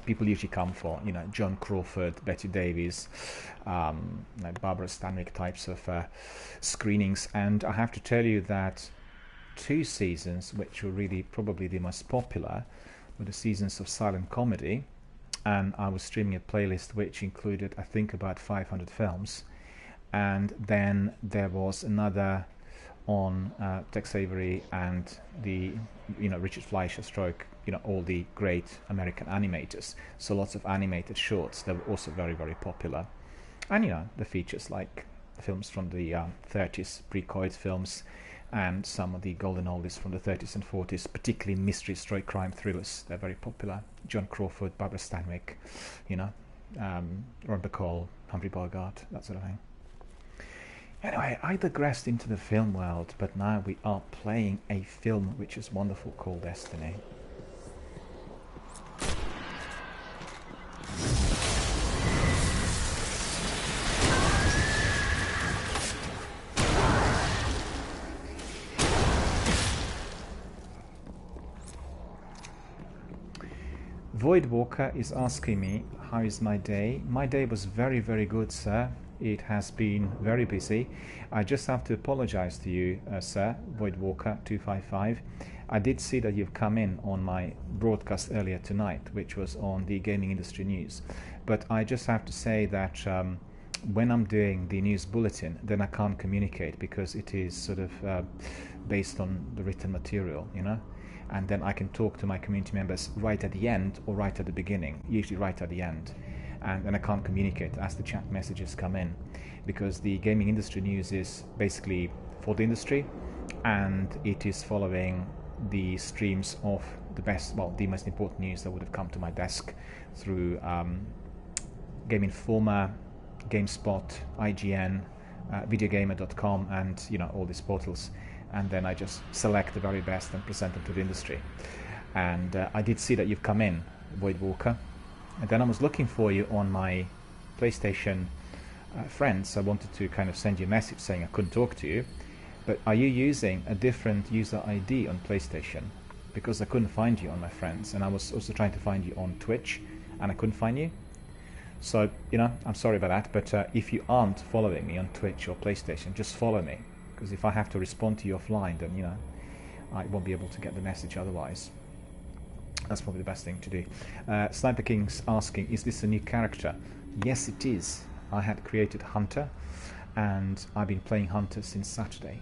People usually come for, you know, John Crawford, Betty Davies, like Barbara Stanwyck types of screenings. And I have to tell you that 2 seasons, which were really probably the most popular, were the seasons of silent comedy, and I was streaming a playlist which included, I think, about 500 films. And then there was another on Tex Avery and the, you know, Richard Fleischer stroke, you know, all the great American animators. So lots of animated shorts that were also very, very popular. And, you know, the features like films from the 30s, pre-Coed films, and some of the golden oldies from the 30s and 40s, particularly mystery stroke crime thrillers. They're very popular. John Crawford, Barbara Stanwyck, you know, Ron Bacall, Humphrey Bogart, that sort of thing. Anyway, I digressed into the film world, but now we are playing a film which is wonderful called Destiny. Void Walker is asking me, how is my day? My day was very, very good, sir. It has been very busy. I just have to apologize to you, sir, Void Walker 255. I did see that you've come in on my broadcast earlier tonight, which was on the gaming industry news. But I just have to say that when I'm doing the news bulletin, then I can't communicate because it is sort of based on the written material, you know? And then I can talk to my community members right at the end or right at the beginning, usually right at the end. And then I can't communicate as the chat messages come in, because the gaming industry news is basically for the industry, and it is following the streams of the best, well, the most important news that would have come to my desk through Game Informer, GameSpot, IGN, videogamer.com, and, you know, all these portals. And then I just select the very best and present them to the industry. And I did see that you've come in, Void Walker. And then I was looking for you on my PlayStation friends. I wanted to kind of send you a message saying I couldn't talk to you. But are you using a different user ID on PlayStation? Because I couldn't find you on my friends. And I was also trying to find you on Twitch, and I couldn't find you. So, you know, I'm sorry about that. But if you aren't following me on Twitch or PlayStation, just follow me. Because if I have to respond to you offline, then, you know, I won't be able to get the message otherwise. That's probably the best thing to do. Sniper King's asking, is this a new character? Yes, it is. I had created Hunter, and I've been playing Hunter since Saturday.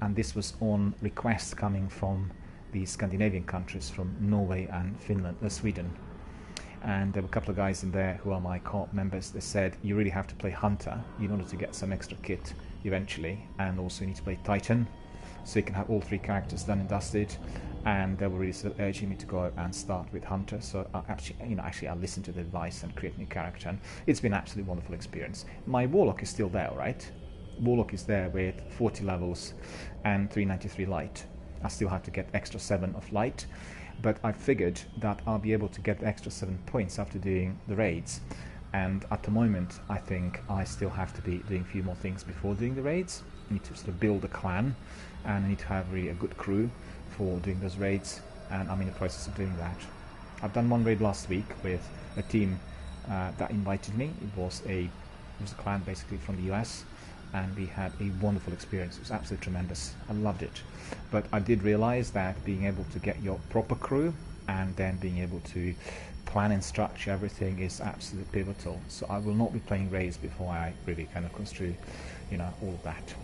And this was on request coming from the Scandinavian countries, from Norway and Finland, Sweden. And there were a couple of guys in there who are my co-op members. They said, you really have to play Hunter in order to get some extra kit eventually, and also you need to play Titan, so you can have all 3 characters done and dusted. And they were really sort of urging me to go and start with Hunter. So I actually I listened to the advice and create a new character, and it's been absolutely wonderful experience. My Warlock is still there, right? Warlock is there with 40 levels and 393 light. I still have to get extra 7 of light, but I figured that I'll be able to get the extra 7 points after doing the raids. And at the moment, I think I still have to be doing a few more things before doing the raids. I need to sort of build a clan, and I need to have really a good crew for doing those raids, and I'm in the process of doing that. I've done one raid last week with a team that invited me. It was a clan basically from the US, and we had a wonderful experience. It was absolutely tremendous. I loved it. But I did realize that being able to get your proper crew and then being able to plan and structure everything is absolutely pivotal. So I will not be playing raids before I really kind of construe, all of that.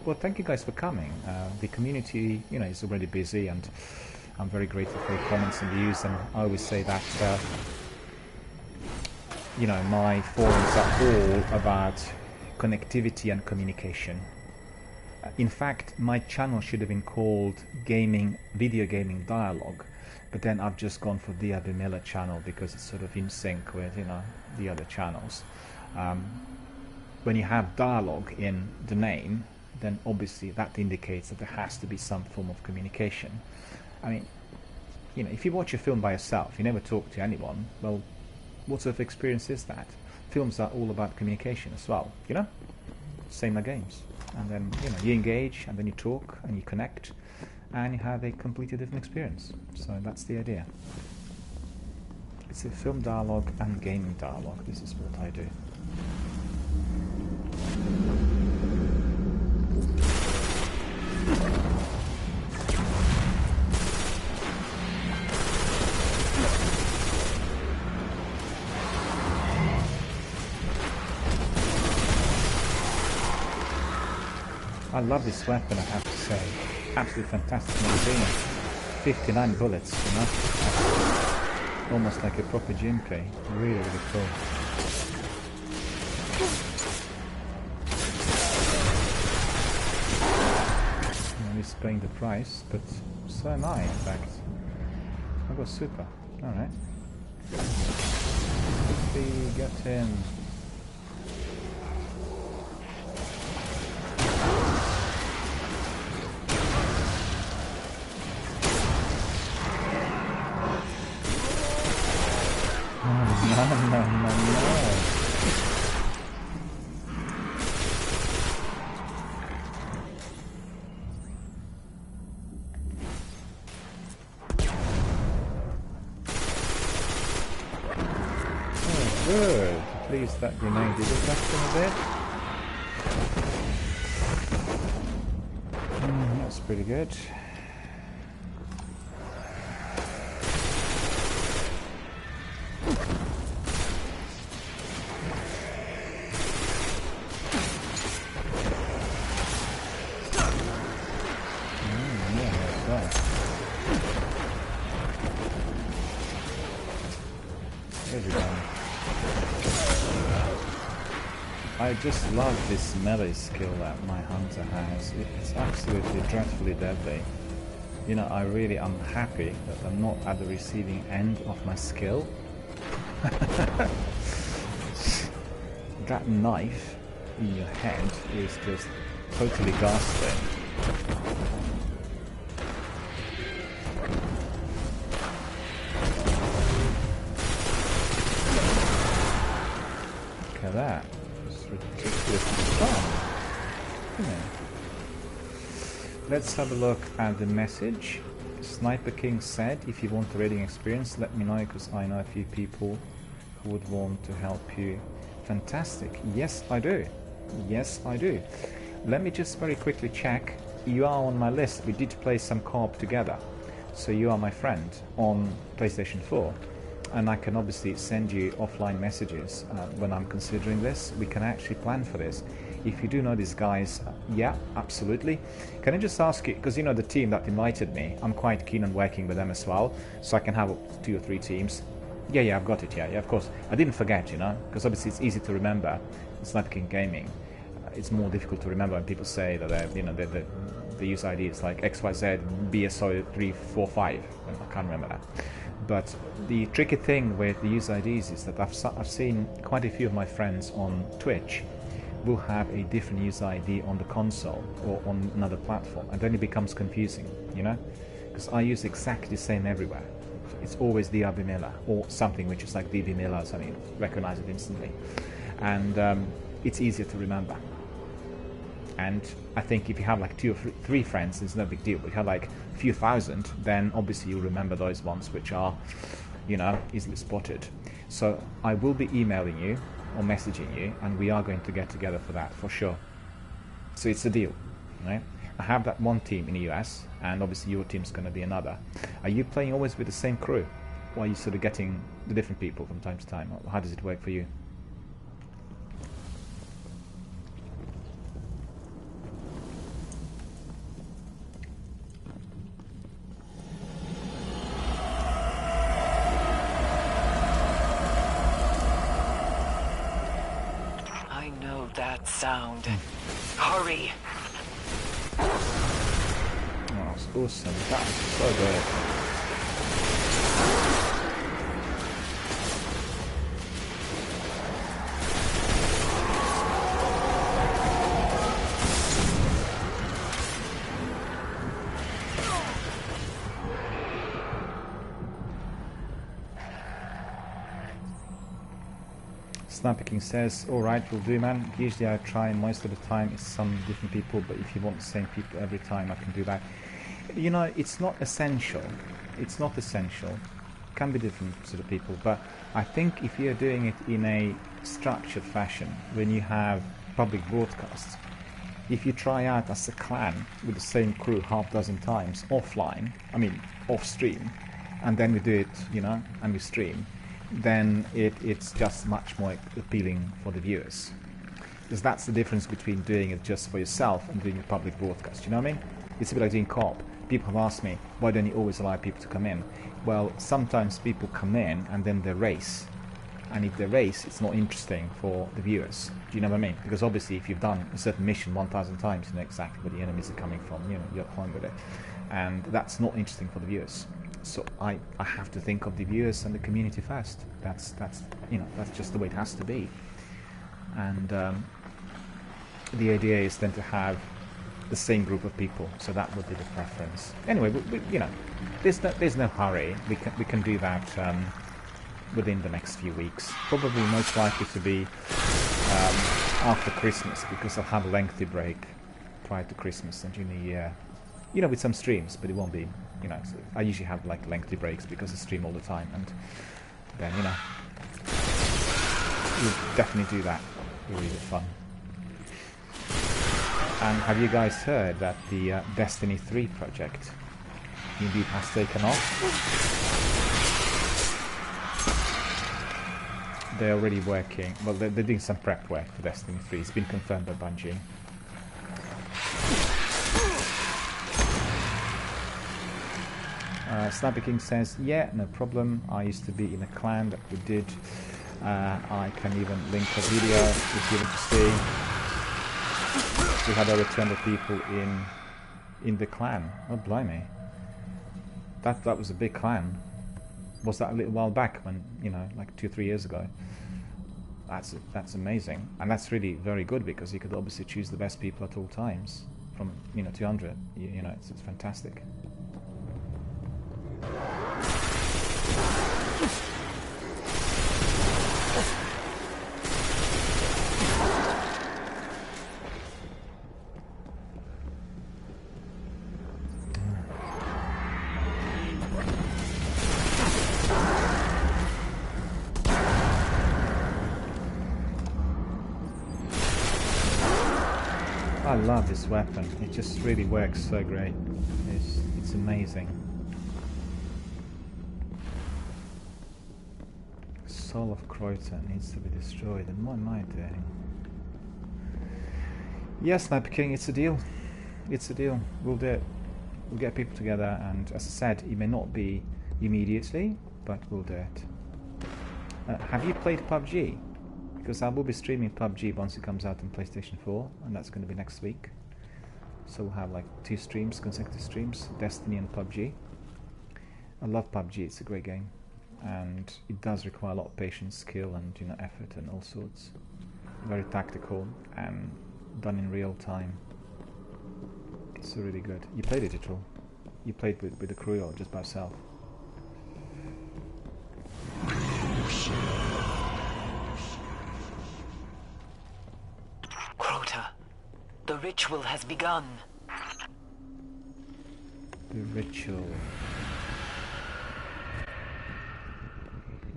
Well, thank you guys for coming. The community, is already busy, and I'm very grateful for your comments and views. And I always say that, my forums are all about connectivity and communication. In fact, my channel should have been called Video Gaming Dialogue, but then I've just gone for DRBMiller channel because it's sort of in sync with, the other channels. When you have dialogue in the name, then obviously that indicates that there has to be some form of communication. I mean, if you watch a film by yourself, you never talk to anyone, well, what sort of experience is that? Films are all about communication as well, Same like games. And then, you engage, and then you talk, and you connect, and you have a completely different experience. So that's the idea. It's a film dialogue and gaming dialogue. This is what I do. I love this weapon, I have to say. Absolutely fantastic magazine. 59 bullets, Almost like a proper Jinpei. Really, really cool. He's paying the price, but so am I, in fact. I got super. Alright. Quickly get him. No. Oh, good. At least that grenade did affect him a bit. That's pretty good. I just love this melee skill that my hunter has. It's absolutely dreadfully deadly. I really am happy that I'm not at the receiving end of my skill. That knife in your head is just totally ghastly. Look at that. Ridiculously fun. Let's have a look at the message. Sniper King said, if you want a raiding experience, let me know, because I know a few people who would want to help you. Fantastic. Yes, I do. Yes, I do. Let me just very quickly check. You are on my list. We did play some co-op together. So you are my friend on PlayStation 4. And I can obviously send you offline messages when I'm considering this. We can actually plan for this. If you do know these guys, yeah, absolutely. Can I just ask you, because the team that invited me, I'm quite keen on working with them as well, so I can have 2 or 3 teams. Yeah, I've got it, yeah, of course. I didn't forget, because obviously it's easy to remember. Sniper King Gaming. it's more difficult to remember when people say that the user ID is like XYZ BSO345. I can't remember that. But the tricky thing with the user IDs is that I've seen quite a few of my friends on Twitch will have a different user ID on the console or on another platform, and then it becomes confusing, you know? Because I use exactly the same everywhere. It's always DRBMiller or something which is like DBMiller, so you recognize it instantly. And it's easier to remember. And I think if you have like 2 or 3 friends, it's no big deal. But if you have like a few thousand, then obviously you'll remember those ones which are, you know, easily spotted. So I will be emailing you or messaging you, and we are going to get together for that, for sure. So it's a deal, right? I have that one team in the US, and obviously your team's going to be another. Are you playing always with the same crew? Or are you sort of getting the different people from time to time? Or how does it work for you? I know that sound. Hurry! Oh, that's awesome. That's so good. Sniper King says, alright, will do, man. Usually I try, most of the time it's some different people, but if you want the same people every time, I can do that. You know, it's not essential. It's not essential. Can be different sort of people, but I think if you're doing it in a structured fashion, when you have public broadcasts, if you try out as a clan with the same crew half dozen times offline, I mean off stream, and then we do it, you know, and we stream, then it's just much more appealing for the viewers. Because that's the difference between doing it just for yourself and doing a public broadcast, you know what I mean? It's a bit like doing co-op. People have asked me, why don't you always allow people to come in? Well, sometimes people come in and then they race. And if they race, it's not interesting for the viewers. Do you know what I mean? Because obviously if you've done a certain mission 1,000 times, you know exactly where the enemies are coming from, you know, you're fine with it. And that's not interesting for the viewers. So I have to think of the viewers and the community first. That's you know, that's just the way it has to be. And the idea is then to have the same group of people, so that would be the preference. Anyway, we, you know, there's no hurry. We can do that within the next few weeks. Probably most likely to be after Christmas, because I'll have a lengthy break prior to Christmas and during the year. You know, with some streams, but it won't be, you know, so I usually have like lengthy breaks because I stream all the time, and then, you know, we'll definitely do that. It'll be fun. And have you guys heard that the Destiny 3 project indeed has taken off? They're already working, well, they're doing some prep work for Destiny 3. It's been confirmed by Bungie. Sniper King says, yeah, no problem. I used to be in a clan that we did. I can even link a video if you want to see. We had over 200 people in the clan. Oh, blimey. That was a big clan. Was that a little while back when, you know, like 2 or 3 years ago? That's amazing. And that's really very good, because you could obviously choose the best people at all times. From, you know, 200. You know, it's fantastic. I love this weapon. It just really works so great. It's amazing. Soul of Croydon needs to be destroyed, and what am I doing? Yes, Sniper King, it's a deal. It's a deal. We'll do it. We'll get people together, and as I said, it may not be immediately, but we'll do it. Have you played PUBG? because I will be streaming PUBG once it comes out on PlayStation 4, and that's going to be next week. So we'll have like 2 streams, consecutive streams, Destiny and PUBG. I love PUBG, it's a great game, and it does require a lot of patience, skill, and effort and all sorts. Very tactical and done in real time. It's really good. You played it at all? You played with the crew or just by yourself? Crota, the ritual has begun. The ritual.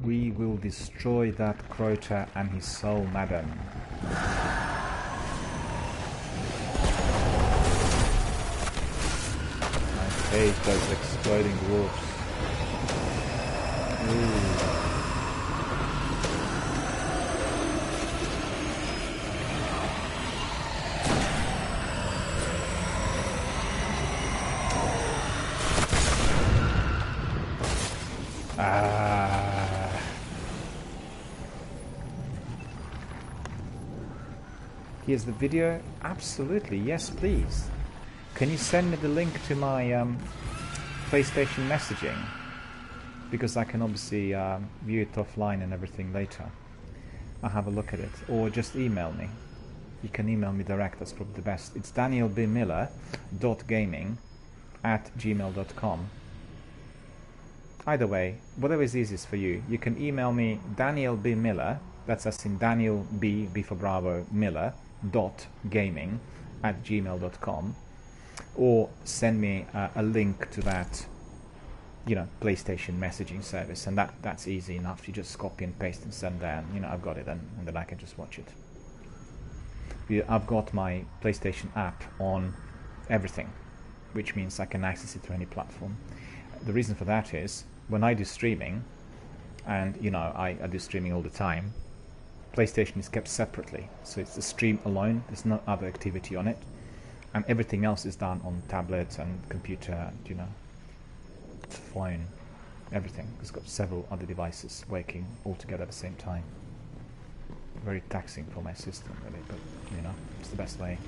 We will destroy that Crota and his soul, madam. I hate those exploding wolves. Ooh. Here's the video. Absolutely, yes please. Can you send me the link to my PlayStation messaging? Because I can obviously view it offline and everything later. I'll have a look at it. Or just email me. You can email me direct, that's probably the best. It's danielbmiller.gaming@gmail.com. Either way, whatever is easiest for you. You can email me danielbmiller, that's as in Daniel B for Bravo, Miller, .gaming@gmail.com, or send me a link to that PlayStation messaging service, and that's easy enough. You just copy and paste and send there, and I've got it, and then I can just watch it. I've got my PlayStation app on everything, which means I can access it through any platform. The reason for that is when I do streaming, and I do streaming all the time, PlayStation is kept separately, so it's the stream alone. There's no other activity on it, and everything else is done on tablet and computer and phone, everything. It's got several other devices working all together at the same time. Very taxing for my system, really, but it's the best way.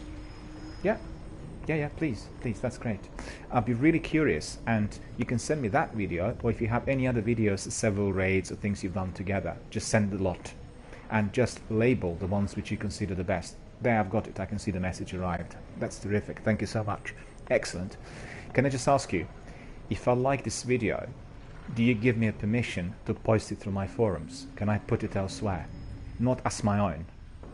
Yeah, please, that's great. I'll be really curious, and you can send me that video, or if you have any other videos, several raids or things you've done together, just send a lot. And just label the ones which you consider the best. There, I've got it. I can see the message arrived. That's terrific. Thank you so much. Excellent. Can I just ask you, if I like this video, do you give me a permission to post it through my forums? Can I put it elsewhere? Not as my own,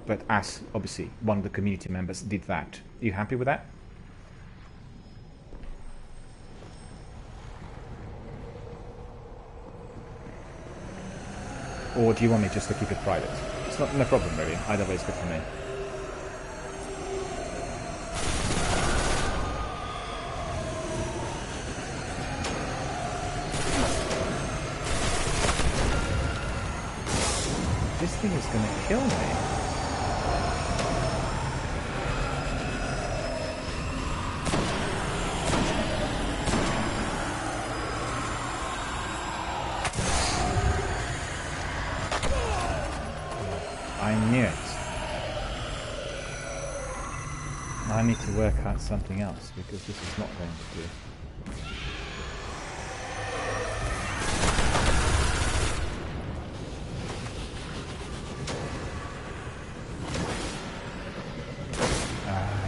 but as, obviously, one of the community members did that. Are you happy with that? Or do you want me just to keep it private? It's no problem really, either way is good for me. This thing is gonna kill me. I knew it. I need to work out something else because this is not going to do.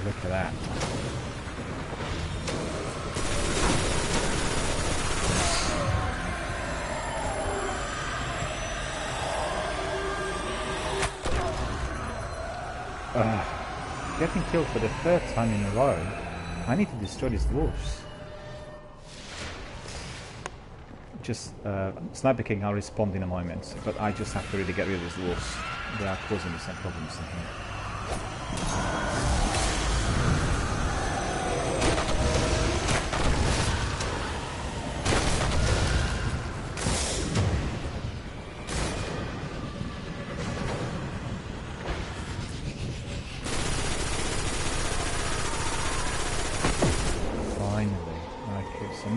Look at that. Getting killed for the 3rd time in a row. I need to destroy these dwarves. Just, Sniper King, I'll respond in a moment, but I just have to really get rid of these dwarves. They are causing me some problems in here.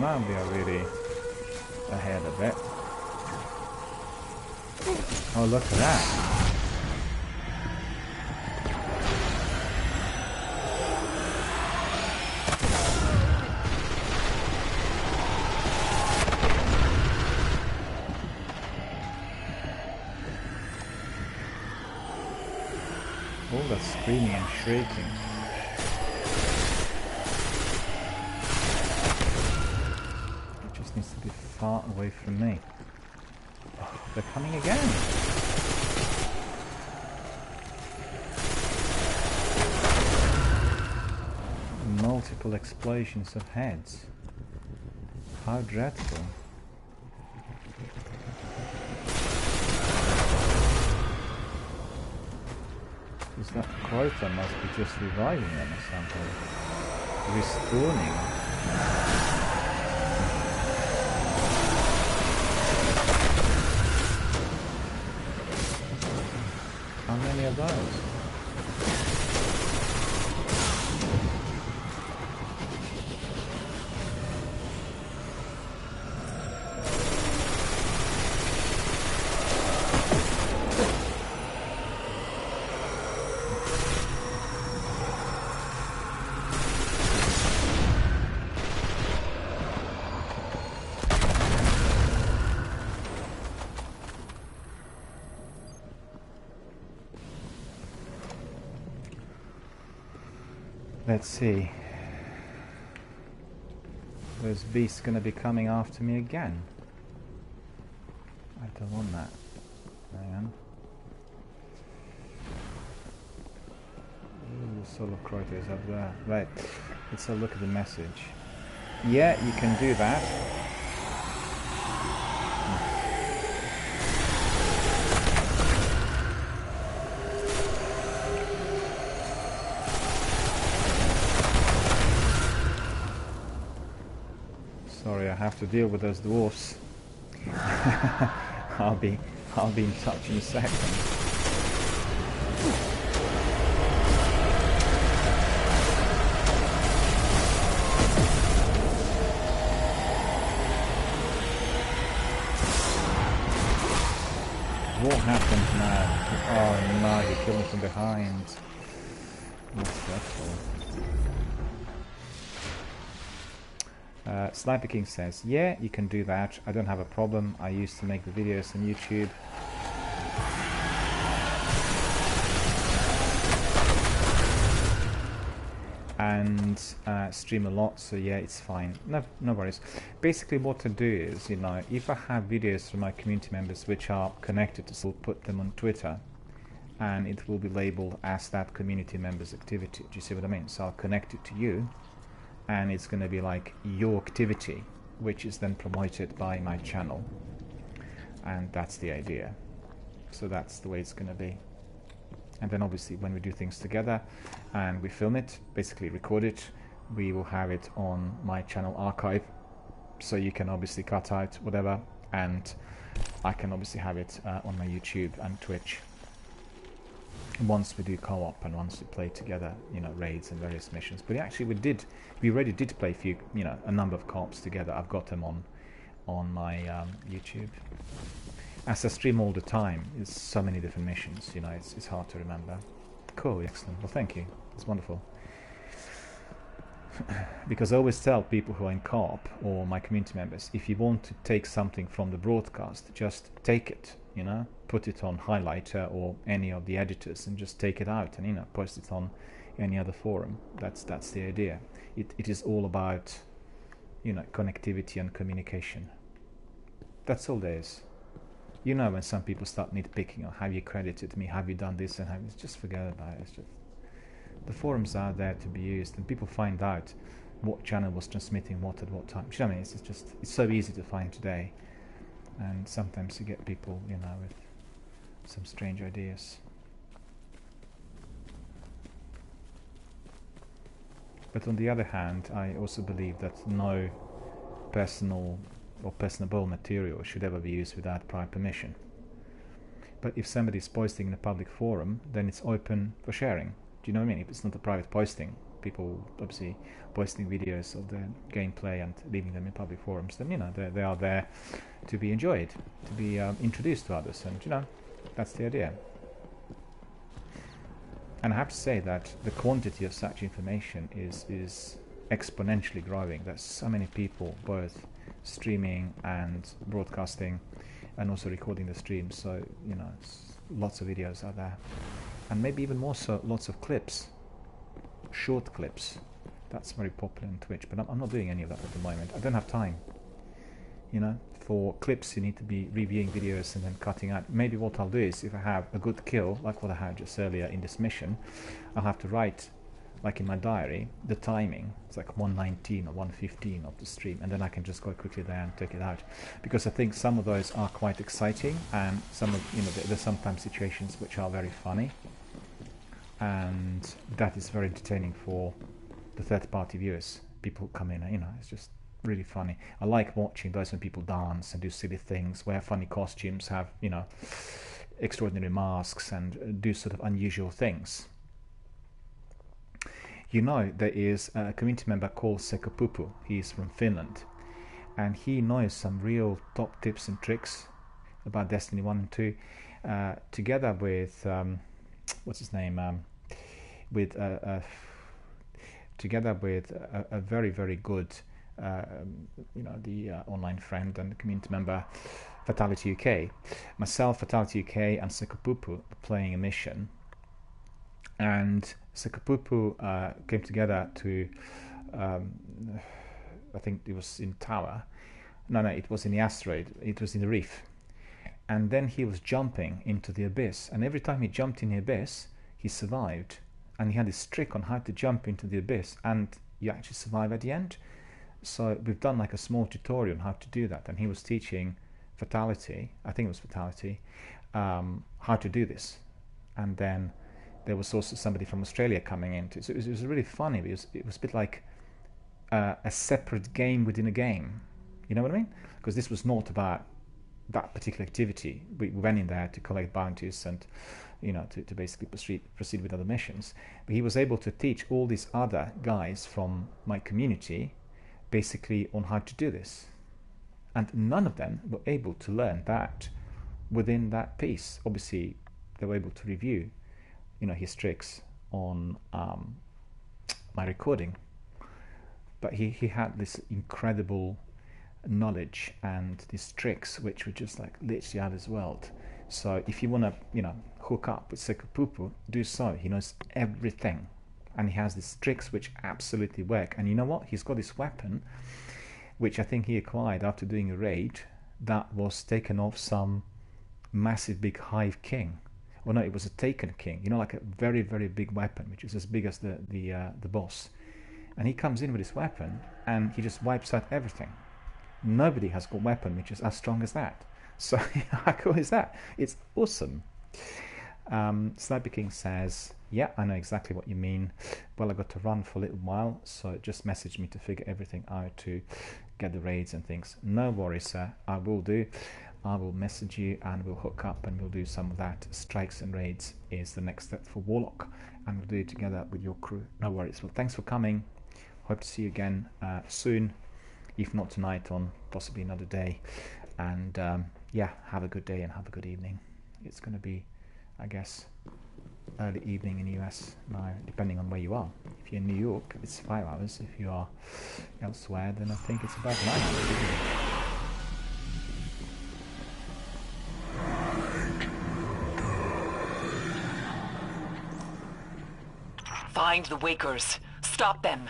Now we are really ahead of it. Oh, look at that. all that screaming and shrieking. It just needs to be far away from me. Oh, they're coming again! Multiple explosions of heads. How dreadful. Is that Crota must be just reviving them or something? Respawning. How many of those? Let's see. Those beasts gonna be coming after me again. I don't want that. Hang on. Ooh, Soul of Crota is up there. Right. Let's have a look at the message. Yeah, you can do that. Sorry, I have to deal with those dwarfs. I'll be in touch in a second. What happened now? Oh no, he killed me from behind. That's dreadful. Sniper King says, yeah, you can do that. I don't have a problem. I used to make the videos on YouTube. And stream a lot, so yeah, it's fine. No worries. Basically what to do is, you know, if I have videos from my community members which are connected to, so I'll put them on Twitter and it will be labeled as that community member's activity. Do you see what I mean? So I'll connect it to you and it's going to be like your activity, which is then promoted by my channel, and that's the idea. So that's the way it's going to be. And then obviously when we do things together and we film it, basically record it, we will have it on my channel archive, so you can obviously cut out whatever, and I can obviously have it on my YouTube and Twitch once we do co-op and once we play together, you know, raids and various missions. But actually we already did play a number of co-ops together. I've got them on my YouTube. As I stream all the time, it's so many different missions, you know, it's hard to remember. Cool, excellent. Well, thank you. It's wonderful. Because I always tell people who are in co-op or my community members, if you want to take something from the broadcast, just take it, you know, put it on Highlighter or any of the editors and just take it out and, you know, post it on any other forum. That's the idea. It is all about, you know, connectivity and communication. That's all there is. You know, when some people start nitpicking, or have you credited me, have you done this, and have you, just forget about it. It's just, the forums are there to be used, and people find out what channel was transmitting what at what time. You know what I mean? It's so easy to find today, and sometimes you get people, you know, with some strange ideas. But on the other hand, I also believe that no personal or personable material should ever be used without prior permission. But if somebody is posting in a public forum, then it's open for sharing. Do you know what I mean? If it's not a private posting, people obviously posting videos of their gameplay and leaving them in public forums, then, you know, they are there to be enjoyed, to be introduced to others, and, you know, that's the idea. And I have to say that the quantity of such information is exponentially growing. There's so many people both streaming and broadcasting and also recording the streams, so, you know, lots of videos are there. and maybe even more so, lots of clips, short clips. That's very popular on Twitch, but I'm not doing any of that at the moment. I don't have time. You know, for clips you need to be reviewing videos and then cutting out. Maybe what I'll do is, if I have a good kill, like what I had just earlier in this mission, I'll have to write, like in my diary, the timing. It's like 1:19 or 1:15 of the stream, and then I can just go quickly there and take it out. Because I think some of those are quite exciting, and some of, you know, there's sometimes situations which are very funny, and that is very entertaining for the third-party viewers. People come in, you know, it's just really funny. I like watching those when people dance and do silly things, wear funny costumes, have, you know, extraordinary masks, and do sort of unusual things. You know, there is a community member called Sekopupu. He's from Finland, and he knows some real top tips and tricks about Destiny 1 and 2, together with what's his name, together with a very, very good you know, the online friend and community member, Fatality UK. Myself, Fatality UK, and Sekopupu were playing a mission, and Sekopupu came together to, I think it was in Tower. No, it was in the asteroid. It was in the reef. And then he was jumping into the abyss, and every time he jumped in the abyss, he survived. And he had this trick on how to jump into the abyss, and you actually survive at the end. So we've done like a small tutorial on how to do that, and he was teaching Fatality, I think it was Fatality, how to do this. And then there was also somebody from Australia coming in. So it was really funny, because it was a bit like a separate game within a game. You know what I mean? Because this was not about that particular activity. We went in there to collect bounties and, you know, to basically proceed with other missions. But he was able to teach all these other guys from my community basically on how to do this. And none of them were able to learn that within that piece. Obviously, they were able to review, you know, his tricks on my recording. But he had this incredible knowledge and these tricks which were just like literally out of his world. So if you want to, you know, hook up with Sekopupu, do so. He knows everything, and he has these tricks which absolutely work. And you know what? He's got this weapon which I think he acquired after doing a raid that was taken off some massive big hive king. Well, no, it was a taken king, you know, like a very, very big weapon which is as big as the boss. And he comes in with his weapon and he just wipes out everything. Nobody has got a weapon which is as strong as that. So how cool is that? It's awesome. Sniper King says, yeah, I know exactly what you mean. Well, I got to run for a little while, so just message me to figure everything out to get the raids and things. No worries, sir. I will do. I will message you and we'll hook up and we'll do some of that. Strikes and raids is the next step for Warlock, and we'll do it together with your crew. No worries. Well, thanks for coming. Hope to see you again soon, if not tonight, on possibly another day. And yeah, have a good day and have a good evening. It's going to be, I guess, early evening in the US now, depending on where you are. If you're in New York, it's 5 hours. If you are elsewhere, then I think it's about 9 hours. Find the Wakers. Stop them.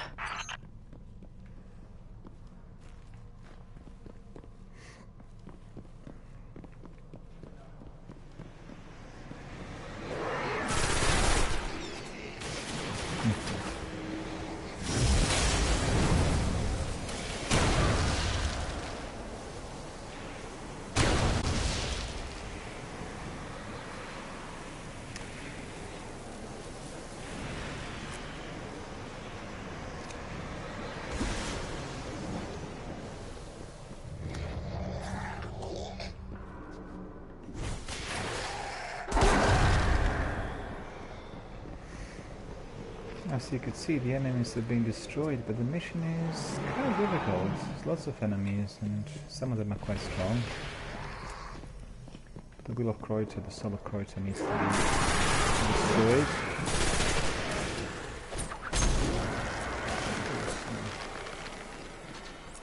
As you could see, the enemies are being destroyed, but the mission is kind of difficult. There's lots of enemies, and some of them are quite strong. The Will of Croyta, the Soul of Croyta, needs to be destroyed.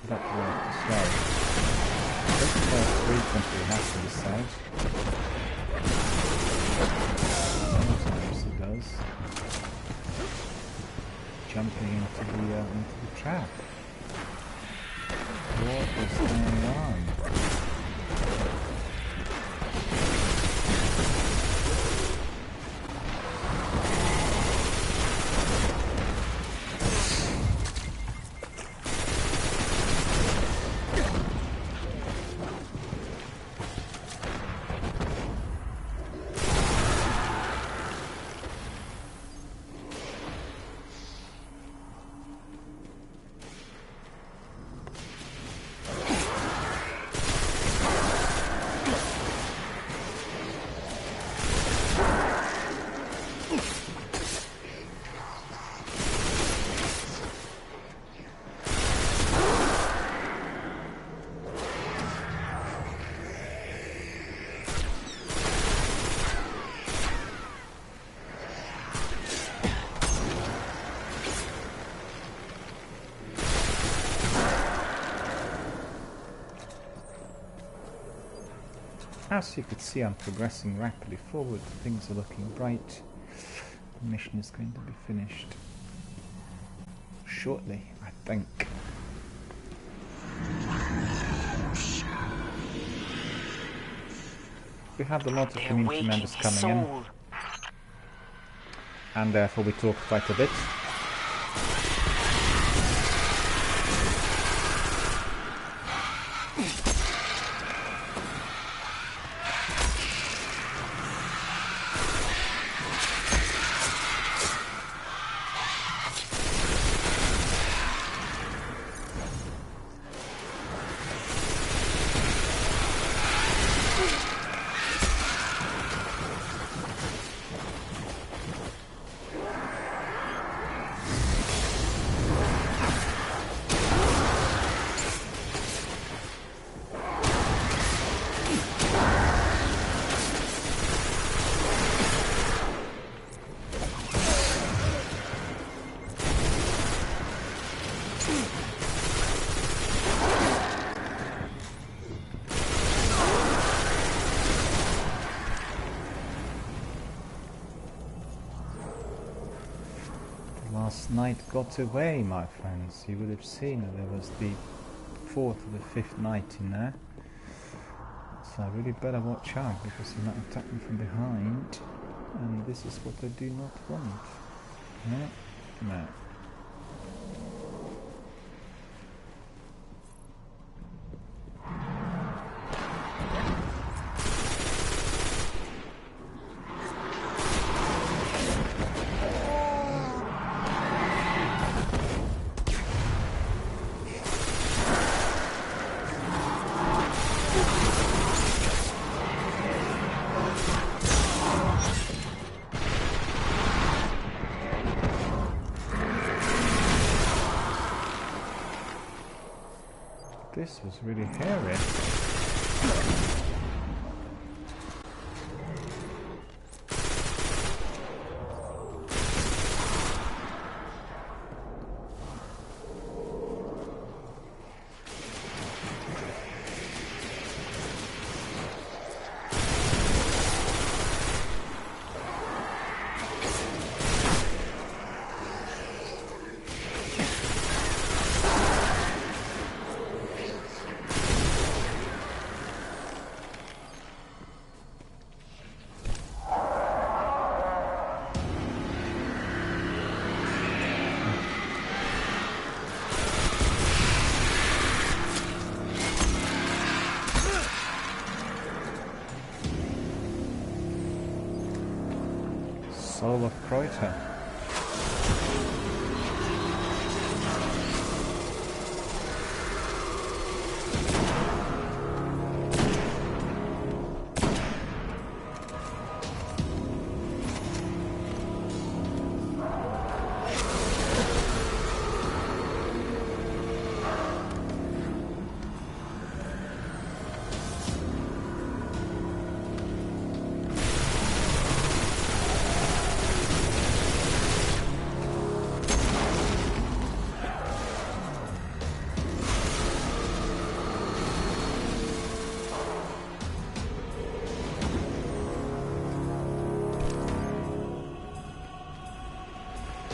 That worked as well. Frequently has to be said. Sometimes was jumping into the trap. What is going on? As you could see, I'm progressing rapidly forward. Things are looking bright. The mission is going to be finished shortly, I think. We have a lot of community members coming in, and therefore we talk quite a bit. Last night got away, my friends. You would have seen that there was the 4th or the 5th night in there. So I really better watch out, because he might attack me from behind. And this is what I do not want. No, no. This was really hairy. Soul of Kreuter.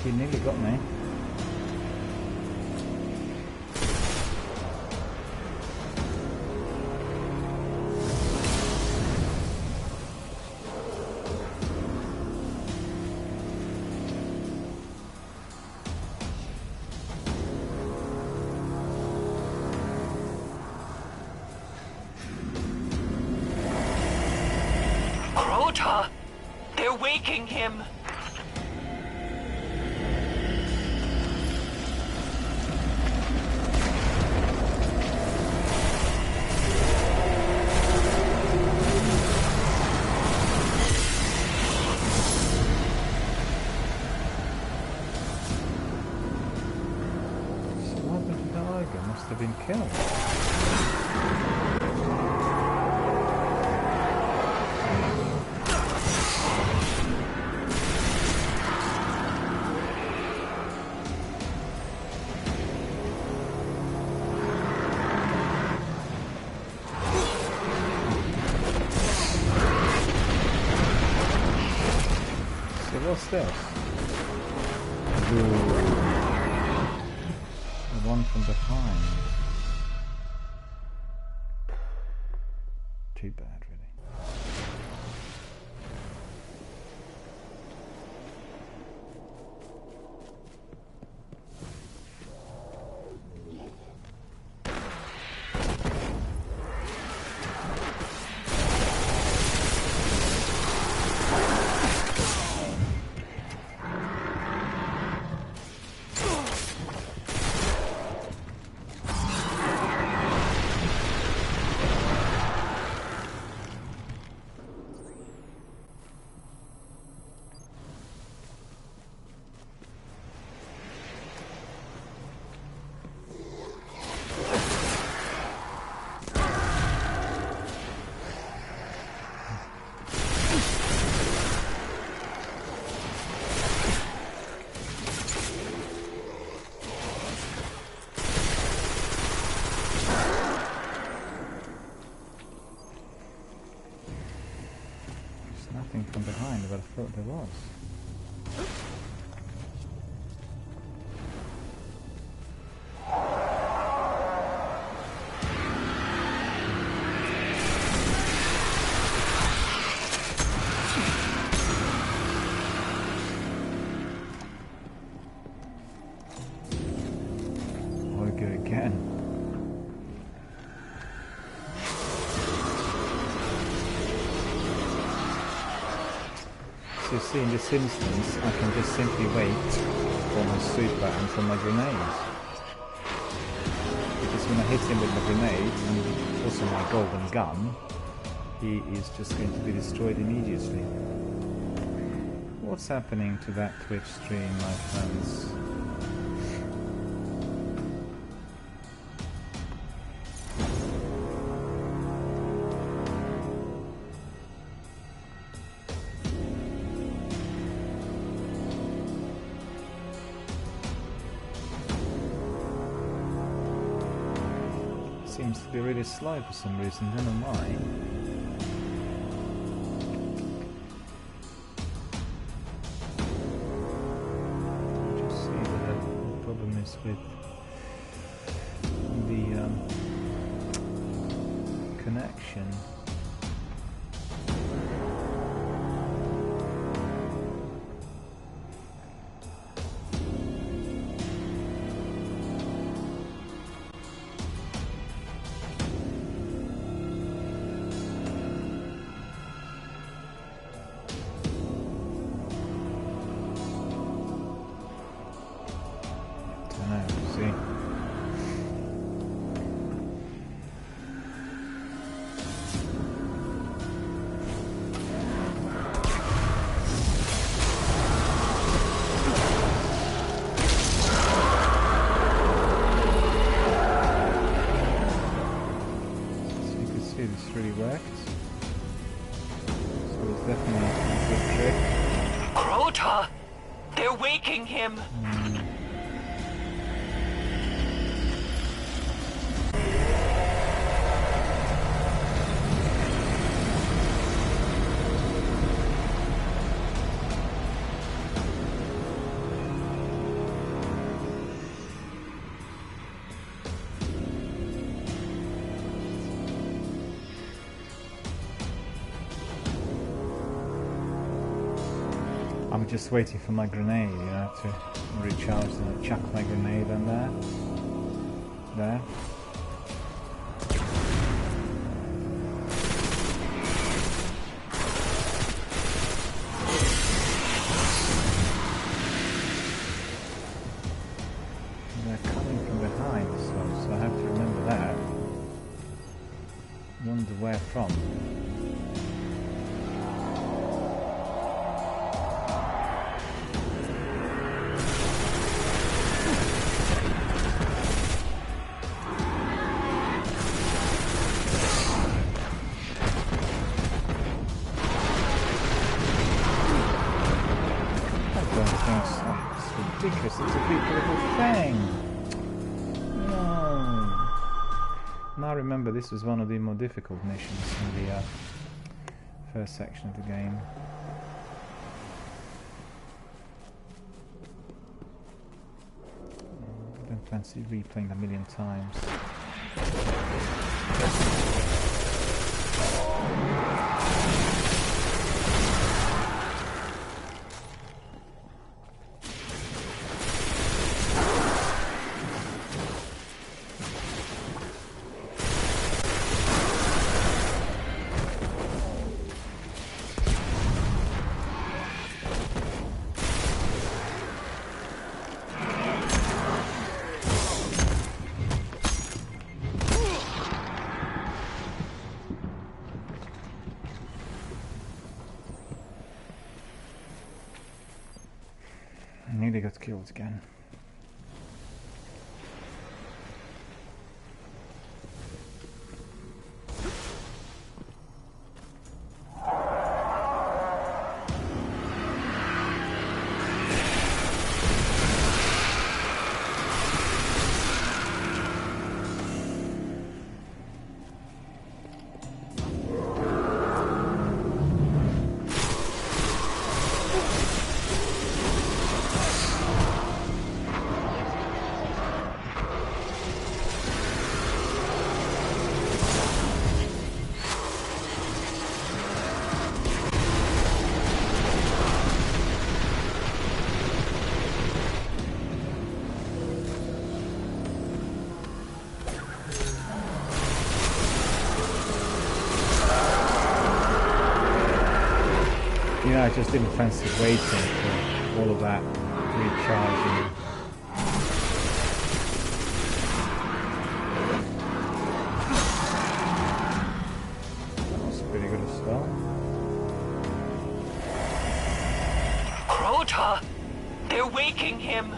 He nearly got me. Crota! They're waking him! So what happened to the ogre? Must have been killed. What's this? Ooh. The one from behind. Too bad, really. Nothing from behind, but I thought there was. Ogre again. So you see, in this instance, I can just simply wait for my super and for my grenades. Because when I hit him with my grenade, and also my golden gun, he is just going to be destroyed immediately. What's happening to that Twitch stream, my friends? Seems to be really slow for some reason, don't know why. Just see that the problem is with the connection. This really worked. So it's definitely a good trick. Crota! They're waking him! I'm just waiting for my grenade, you know, to recharge and chuck my grenade in there. There. They're coming from behind, so I have to remember that. Wonder where from. Ridiculous, it's a big little thing. No. Now remember, this was one of the more difficult missions in the first section of the game. I don't fancy replaying a million times. I nearly got killed again. You know, I just didn't fancy waiting for all of that recharging. That was pretty good as well. Crota! They're waking him!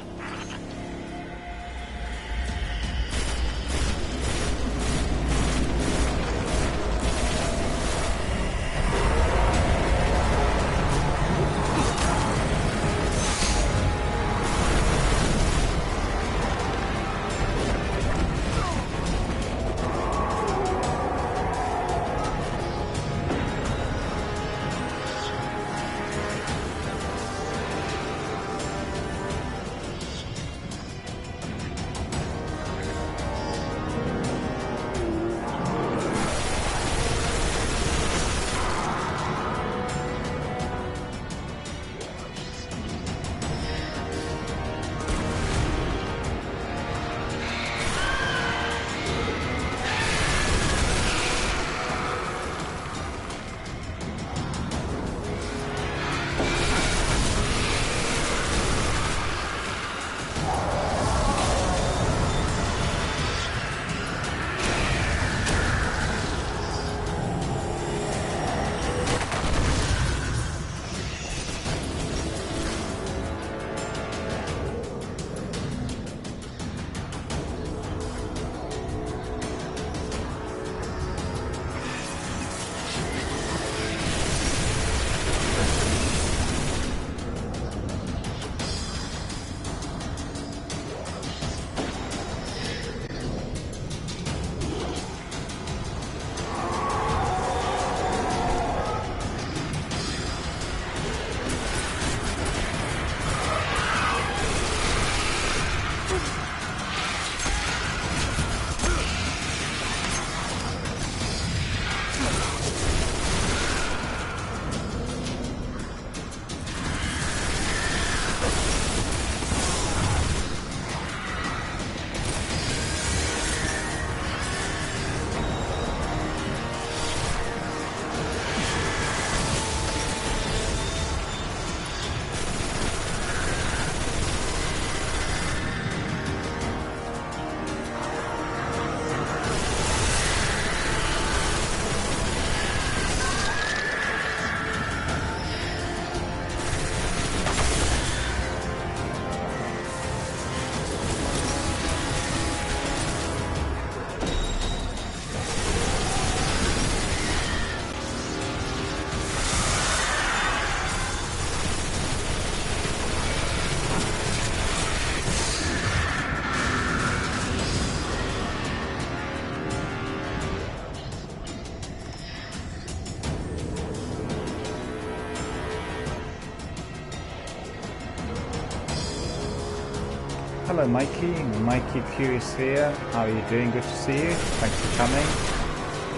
Hello Mikey, Mikey Curious here. How are you doing? Good to see you. Thanks for coming.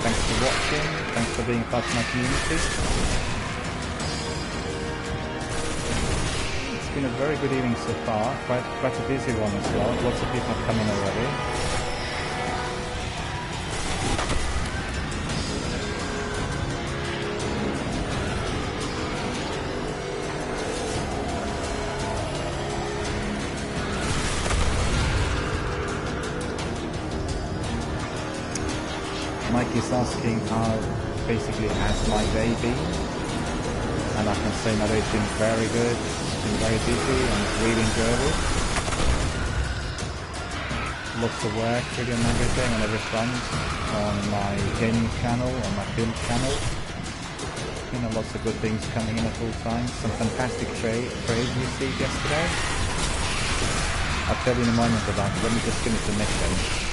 Thanks for watching. Thanks for being part of my community. It's been a very good evening so far. Quite a busy one as well. Lots of people have come in already. Mike is asking how basically has my day been, and I can say my day's been very good. It's been very busy and really enjoyable. Lots of work really on everything, on every front, on my gaming channel, on my film channel. You know, lots of good things coming in at all times. Some fantastic trade we received yesterday. I'll tell you in a moment about it. Let me just finish the mission.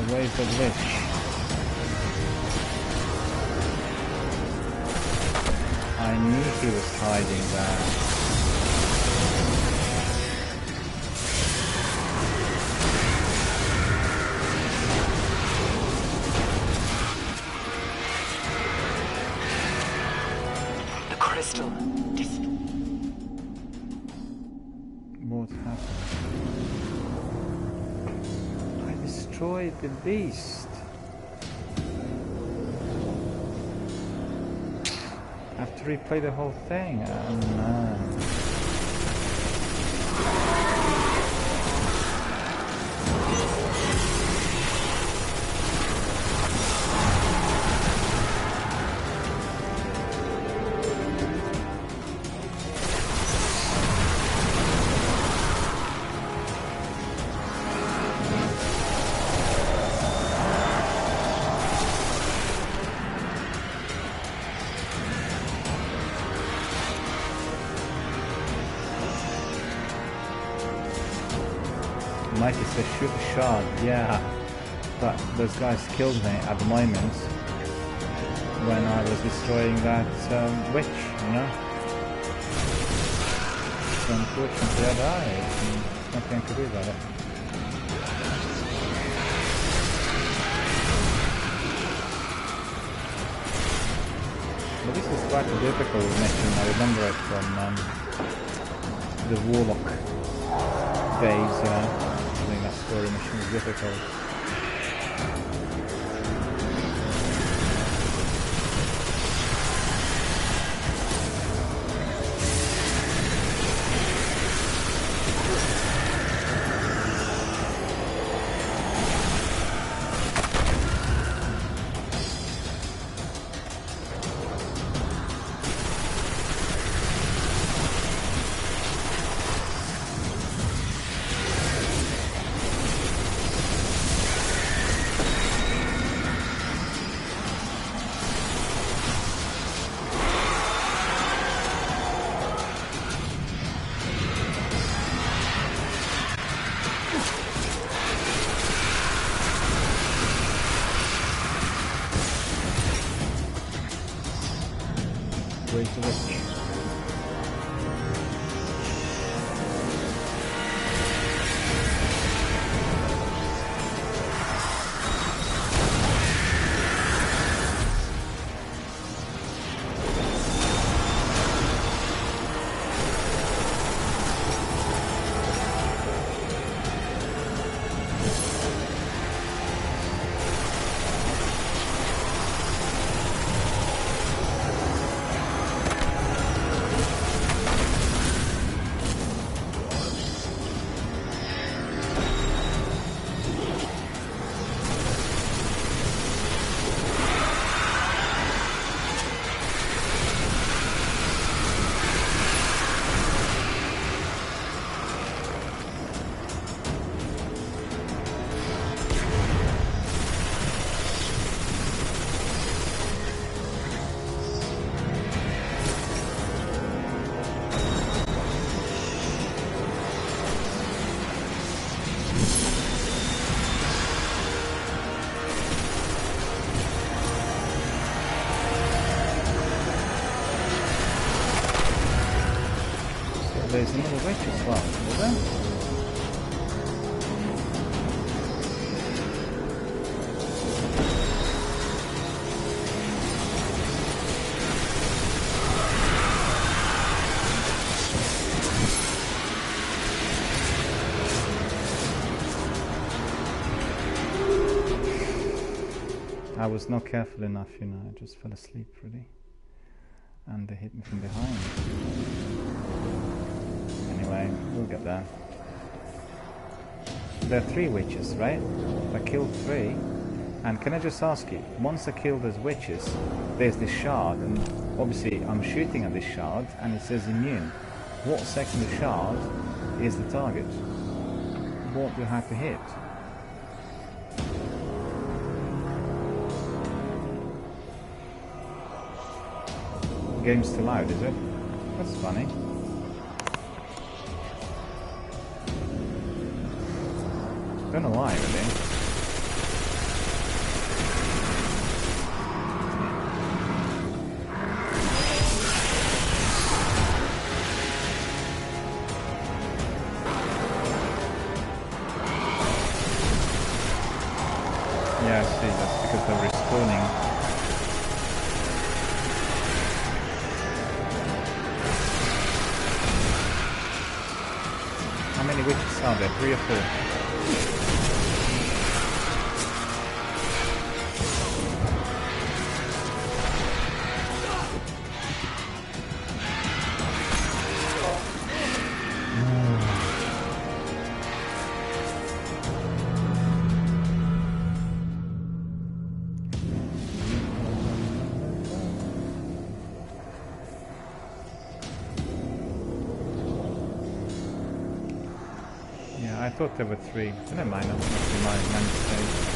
Where's the glitch? I knew he was hiding there. The crystal. What happened? Destroyed the beast. I have to replay the whole thing. Oh no. Mikey says shoot the shard, yeah, but those guys killed me at the moment when I was destroying that witch, you know. So unfortunately I died, and there's nothing to do about it. But this is quite a difficult mission, I remember it from the Warlock days, you know. I think that story mission is difficult. Where's the witch? there's another witch as well, is there? I was not careful enough, you know, I just fell asleep really. And they hit me from behind. Anyway, we'll get there. There are 3 witches, right? I killed 3. And can I just ask you, once I kill those witches, there's this shard, and obviously I'm shooting at this shard, and it says immune. What secondary shard is the target? What do I have to hit? Game's too loud, is it? That's funny. Don't know why, really. Yeah, I see. That's because they're respawning. How many witches are there? 3 or 4? I thought there were 3. Never mind, that must be my mistake.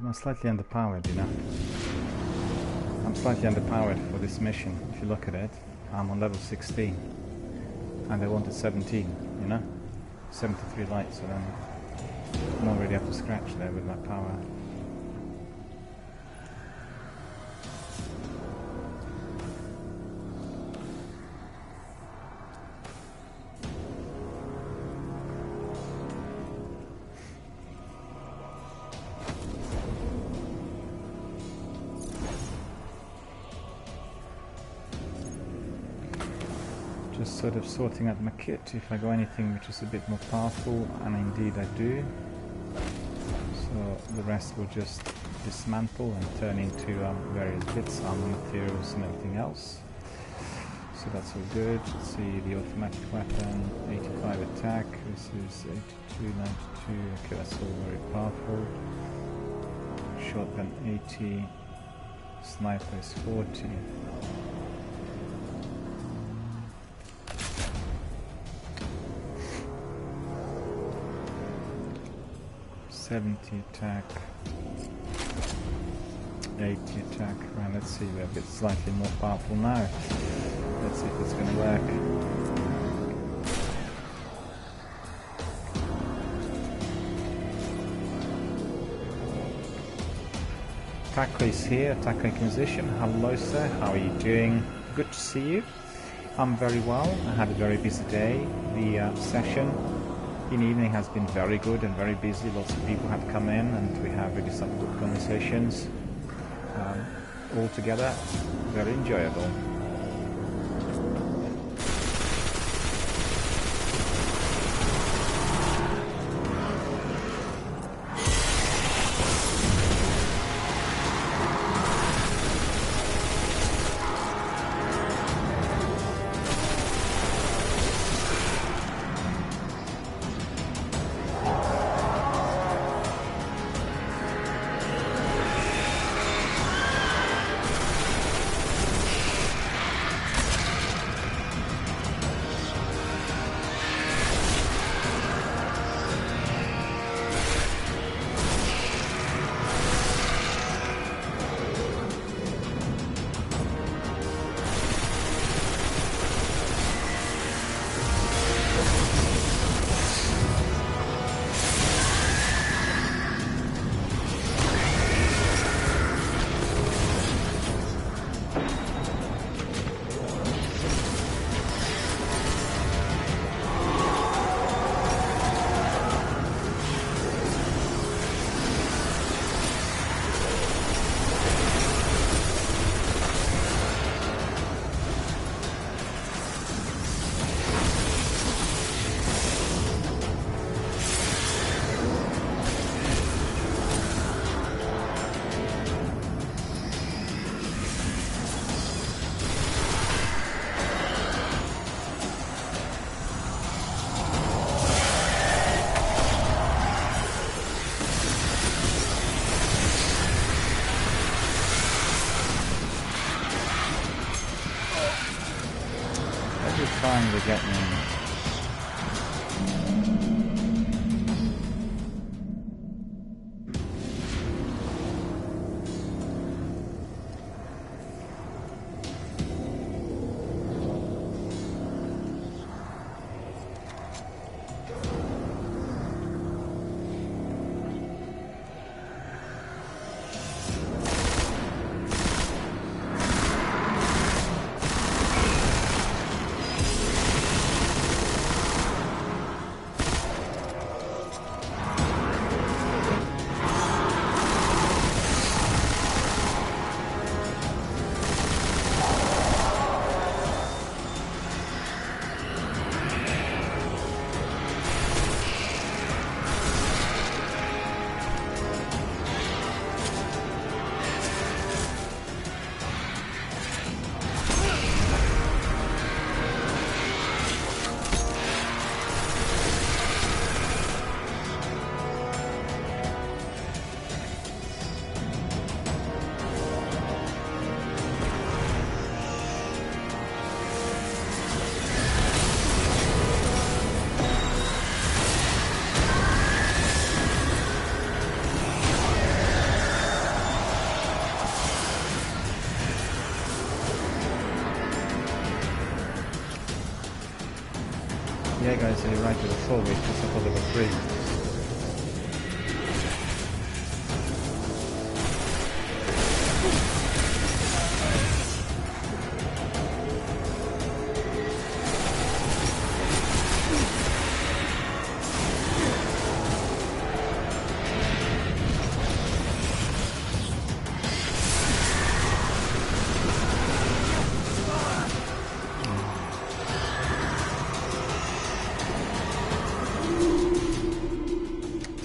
I'm slightly underpowered, you know. I'm slightly underpowered for this mission. If you look at it, I'm on level 16. And I wanted 17, you know? 73 lights, so then I'm already up to scratch there with my power. Just sort of sorting out my kit if I got anything which is a bit more powerful, and indeed I do. So the rest will just dismantle and turn into various bits, armor materials and everything else. So that's all good. Let's see, the automatic weapon, 85 attack, this is 82, 92, okay, that's all very powerful. Shotgun 80, sniper is 40. 70 attack, 80 attack. Right, let's see, we're a bit slightly more powerful now. Let's see if it's going to work. Taka is here, Taka Acquisition. Hello sir, how are you doing? Good to see you. I'm very well. I had a very busy day. The session in the evening has been very good and very busy. Lots of people have come in and we have really some good conversations. All together, very enjoyable. Trying to get me. guys are right to the 4 witches, I thought there were 3.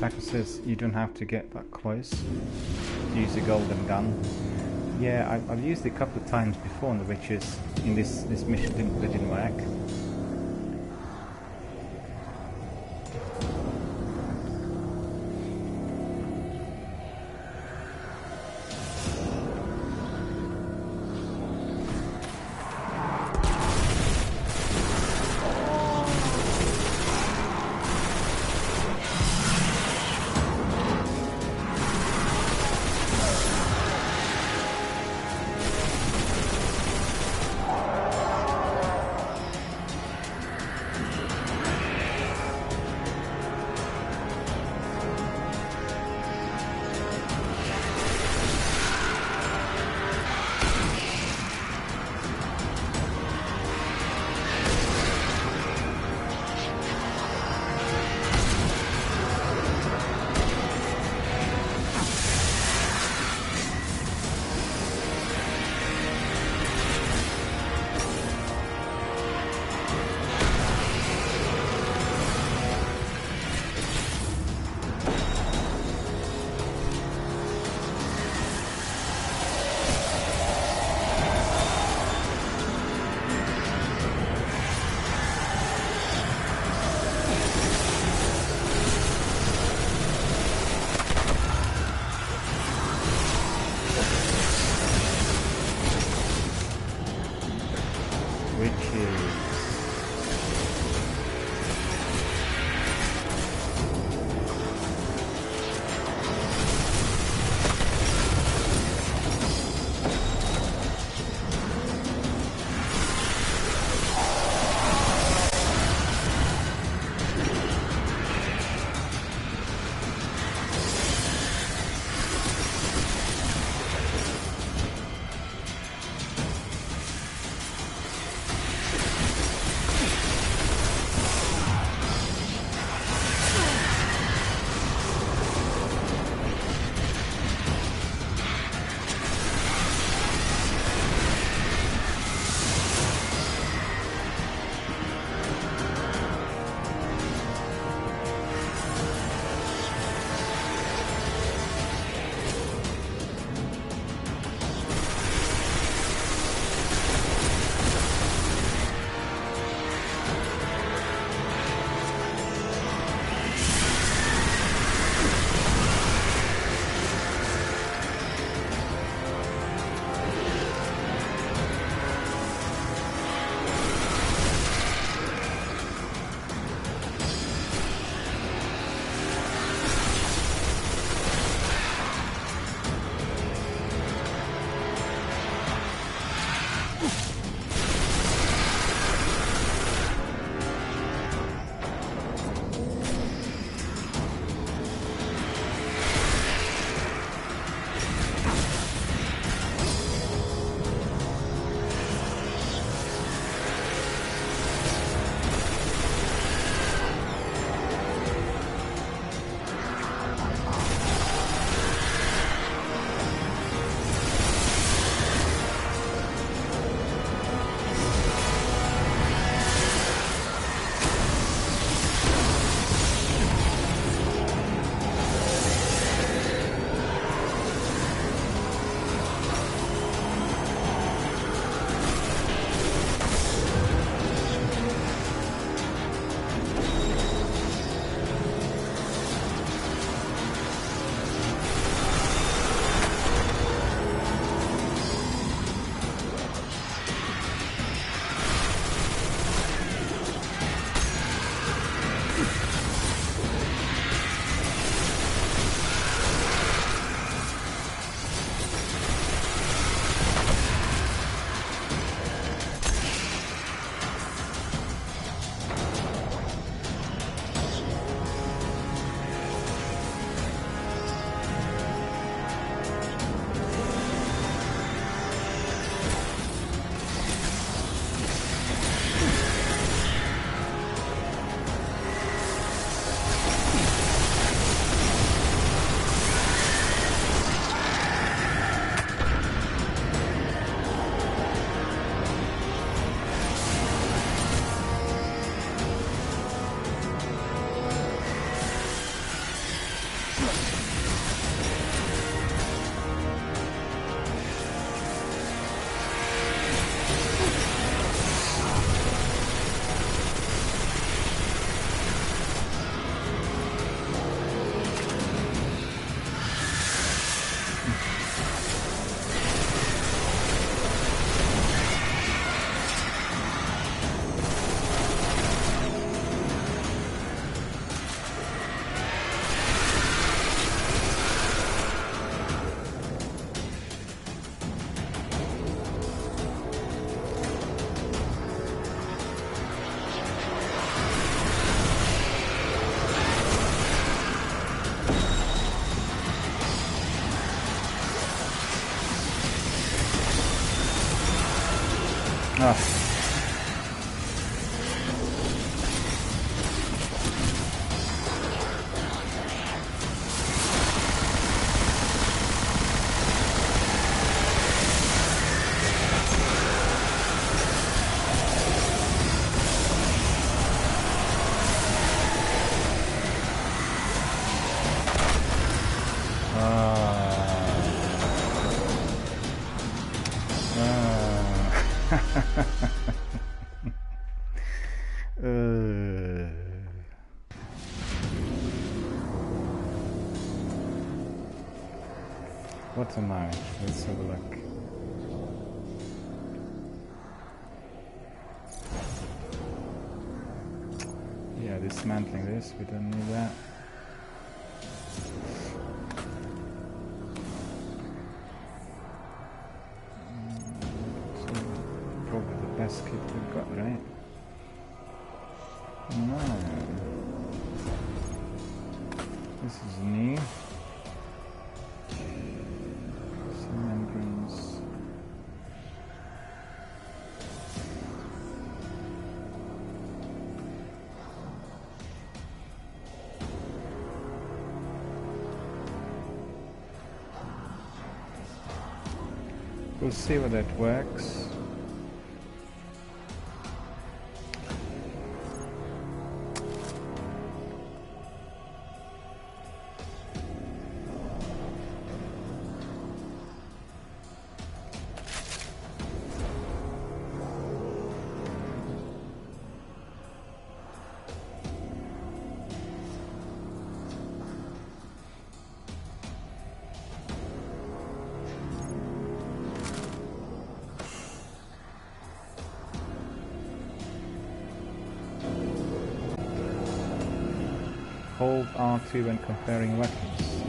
Taco says you don't have to get that close to use a golden gun. Yeah, I've used it a couple of times before on the witches. In this mission didn't work. What am I? Let's have a look. Yeah, dismantling this, we don't need that. Probably the best kit we've got, right? No. This is new. Some membranes. We'll see whether it works. Hold R2 when comparing weapons.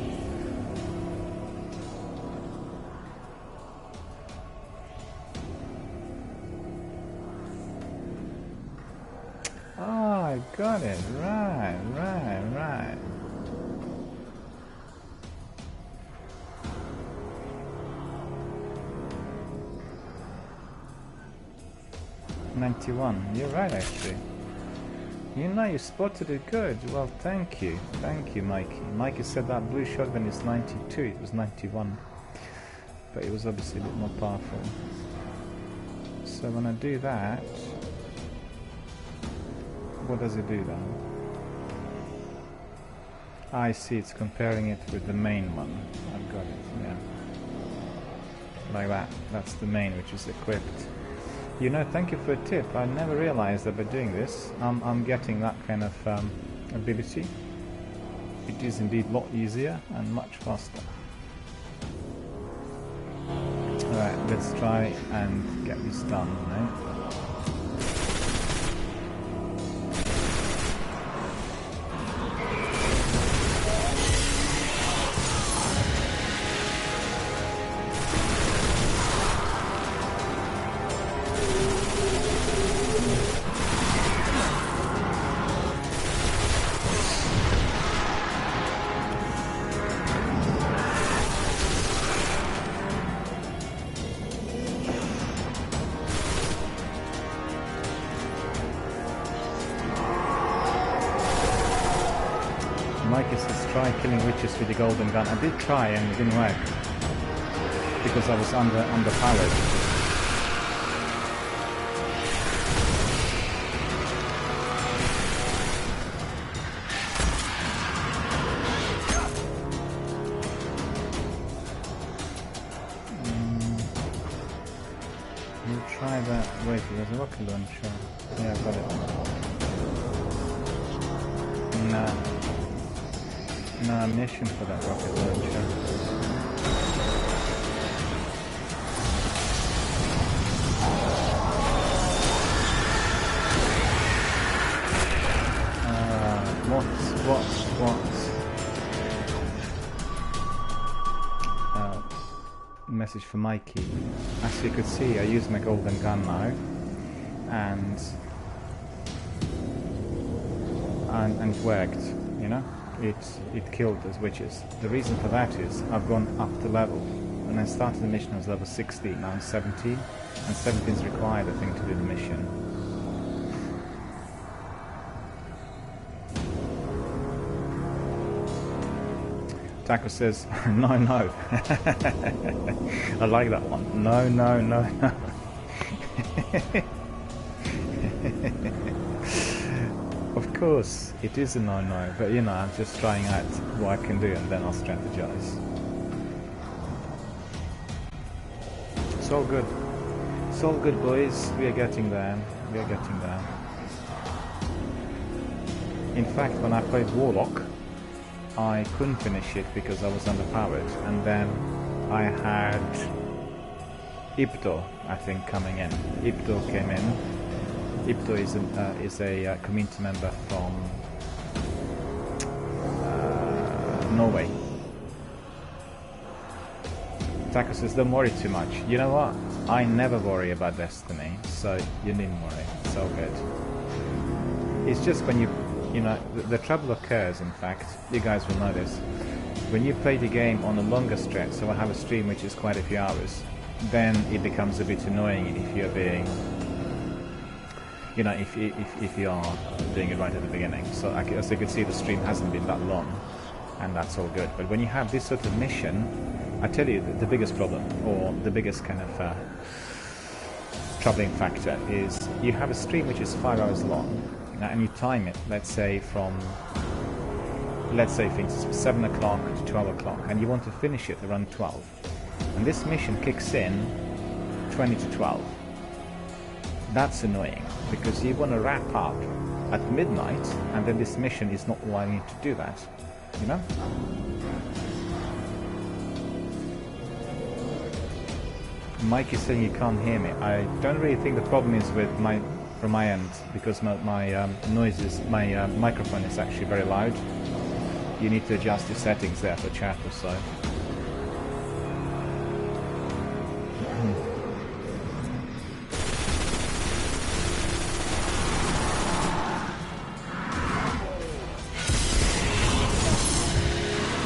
Oh, I got it. Right. 91. You're right, actually. You know, you spotted it good. Well, thank you, Mikey. Mikey said that blue shotgun is 92. It was 91, but it was obviously a bit more powerful. So when I do that, what does it do then? I see. It's comparing it with the main one. I've got it. Yeah, like that. That's the main, which is equipped. You know, thank you for a tip. I never realized that by doing this, I'm getting that kind of ability. It is indeed a lot easier and much faster. Alright, let's try and get this done, right? Try killing witches with the golden gun. I did try and it didn't work because I was underpowered. We'll try that. Wait, there's a rocket launcher. Yeah, I got it. Nah. No ammunition for that rocket launcher. Message for Mikey. As you could see, I used my golden gun now, and it worked. You know. It killed those witches. The reason for that is I've gone up the level. When I started the mission I was level 16, now I'm 17, and 17 is required I think to do the mission. Taco says, no, no. I like that one. No, no, no, no. Of course, it is a no-no, but you know, I'm just trying out what I can do and then I'll strategize. It's all good. It's all good, boys. We are getting there. We are getting there. In fact, when I played Warlock, I couldn't finish it because I was underpowered, and then I had Ipto, I think, coming in. Ipto came in. Ipto is a community member from Norway. Taco says, don't worry too much. You know what? I never worry about Destiny, so you needn't worry. It's all good. It's just when you know, the trouble occurs, in fact, you guys will know this, when you play the game on a longer stretch, so I have a stream which is quite a few hours, then it becomes a bit annoying if you're being, you know, if you are doing it right at the beginning. So as you can see, the stream hasn't been that long, and that's all good. But when you have this sort of mission, I tell you, the biggest problem, or the biggest kind of troubling factor is you have a stream which is 5 hours long, and you time it, let's say for instance 7 o'clock to 12 o'clock, and you want to finish it around 12, and this mission kicks in 20 to 12. That's annoying, because you want to wrap up at midnight, and then this mission is not allowing you to do that, you know? Mike is saying you can't hear me. I don't really think the problem is with from my end, because my noises, my microphone is actually very loud. You need to adjust your settings there for chat or so.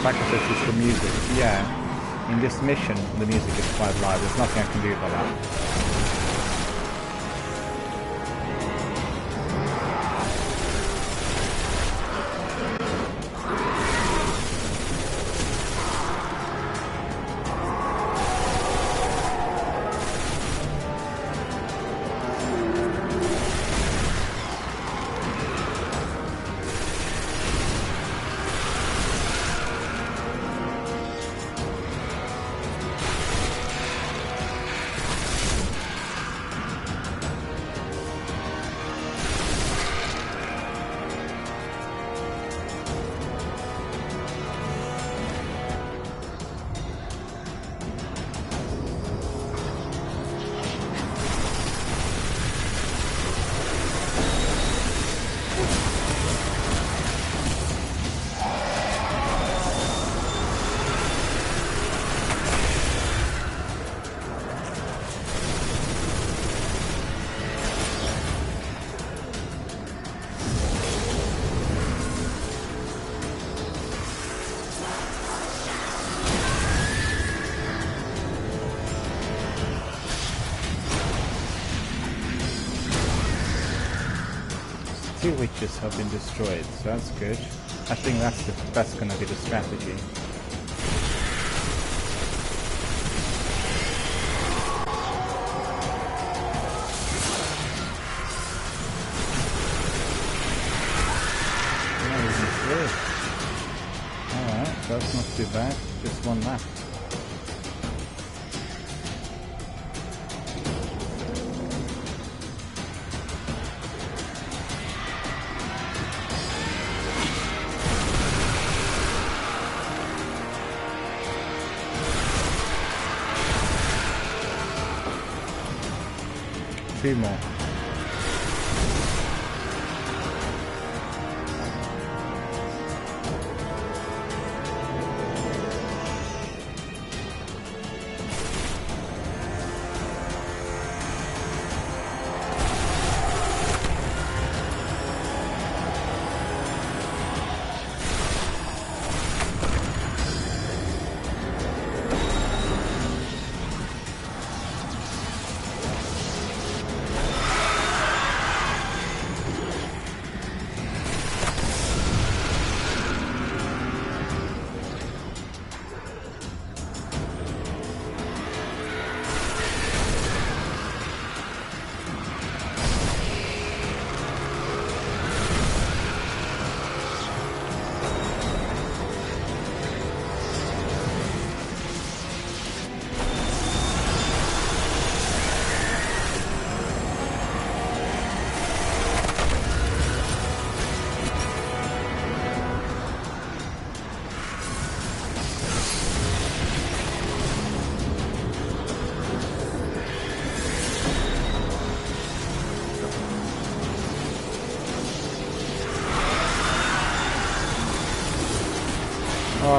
Like I said, it's the music. Yeah, in this mission the music is quite loud. There's nothing I can do about that. Two witches have been destroyed, so that's good. I think that's going to be the strategy. Alright, that's not too bad. Just one left. Two more.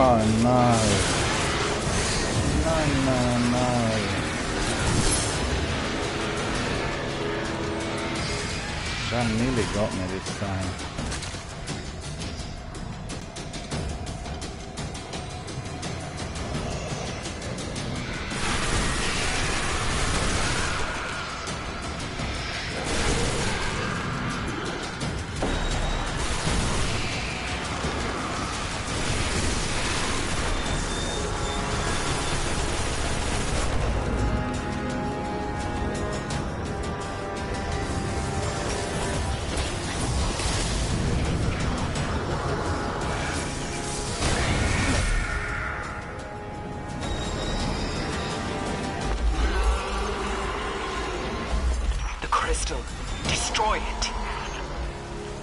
Oh no. No. That nearly got me this time. Crystal. Destroy it.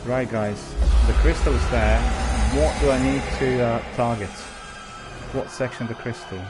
Right guys, the crystal is there. What do I need to target? What section of the crystal?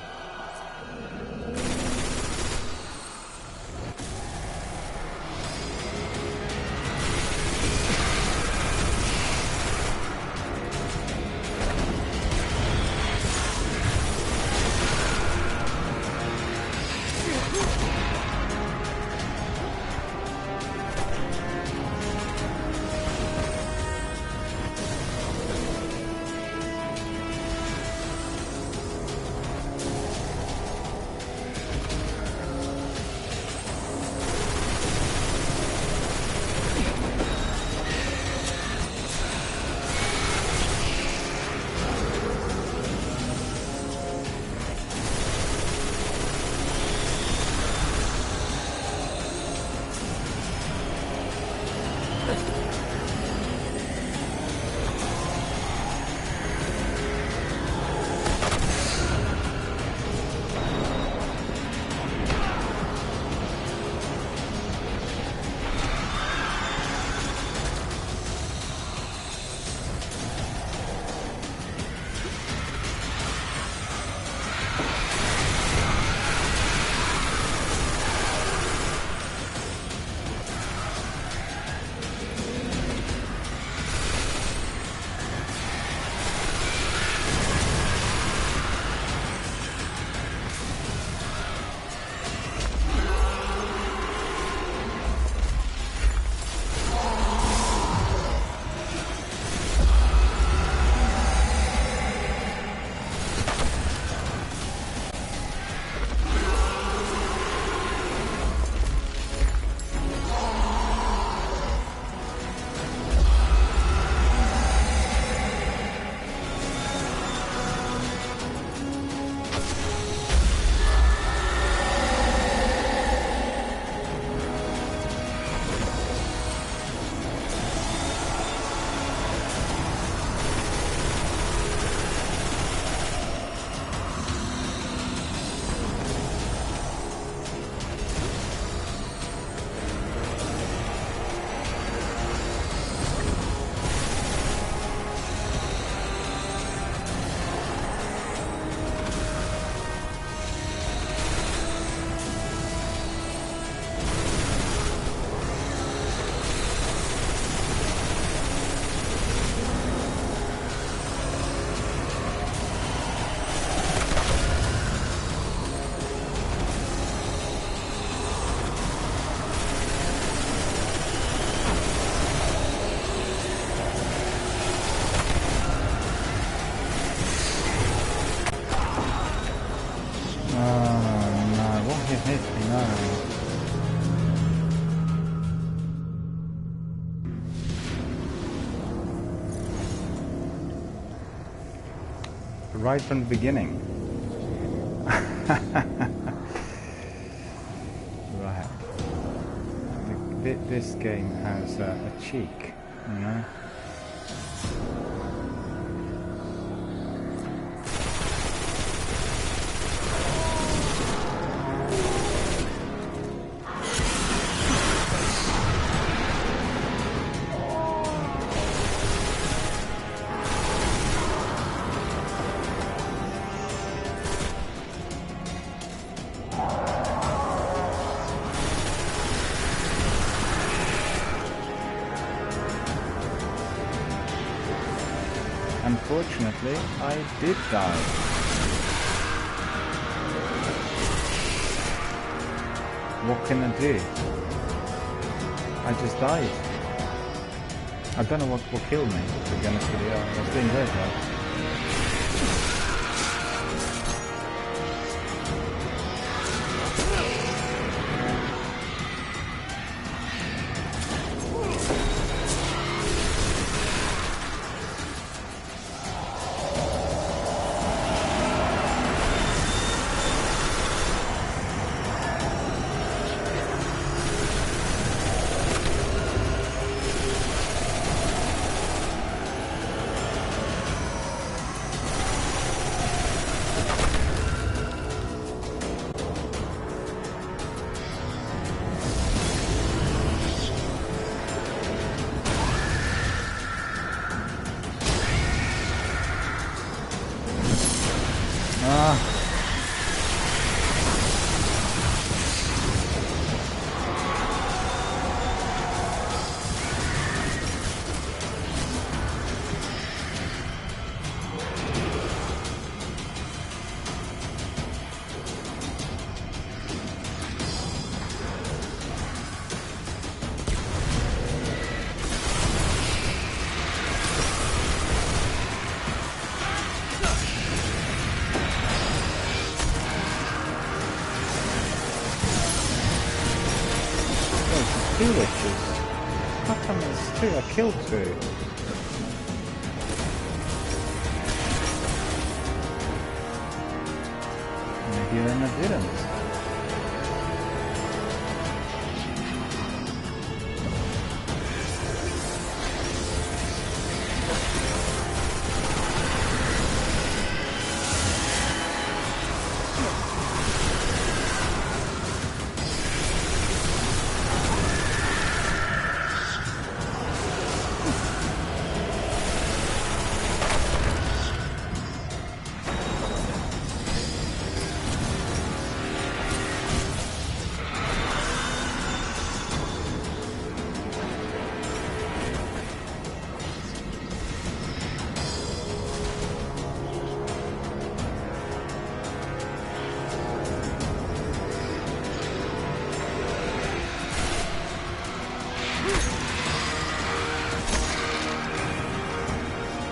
Right from the beginning. Right. This game has a cheek, you know. Unfortunately, I did die. What can I do? I just died. I don't know what killed me, to be honest with you. I was doing very well. Two witches. How come there's two? I killed two. Maybe then I didn't.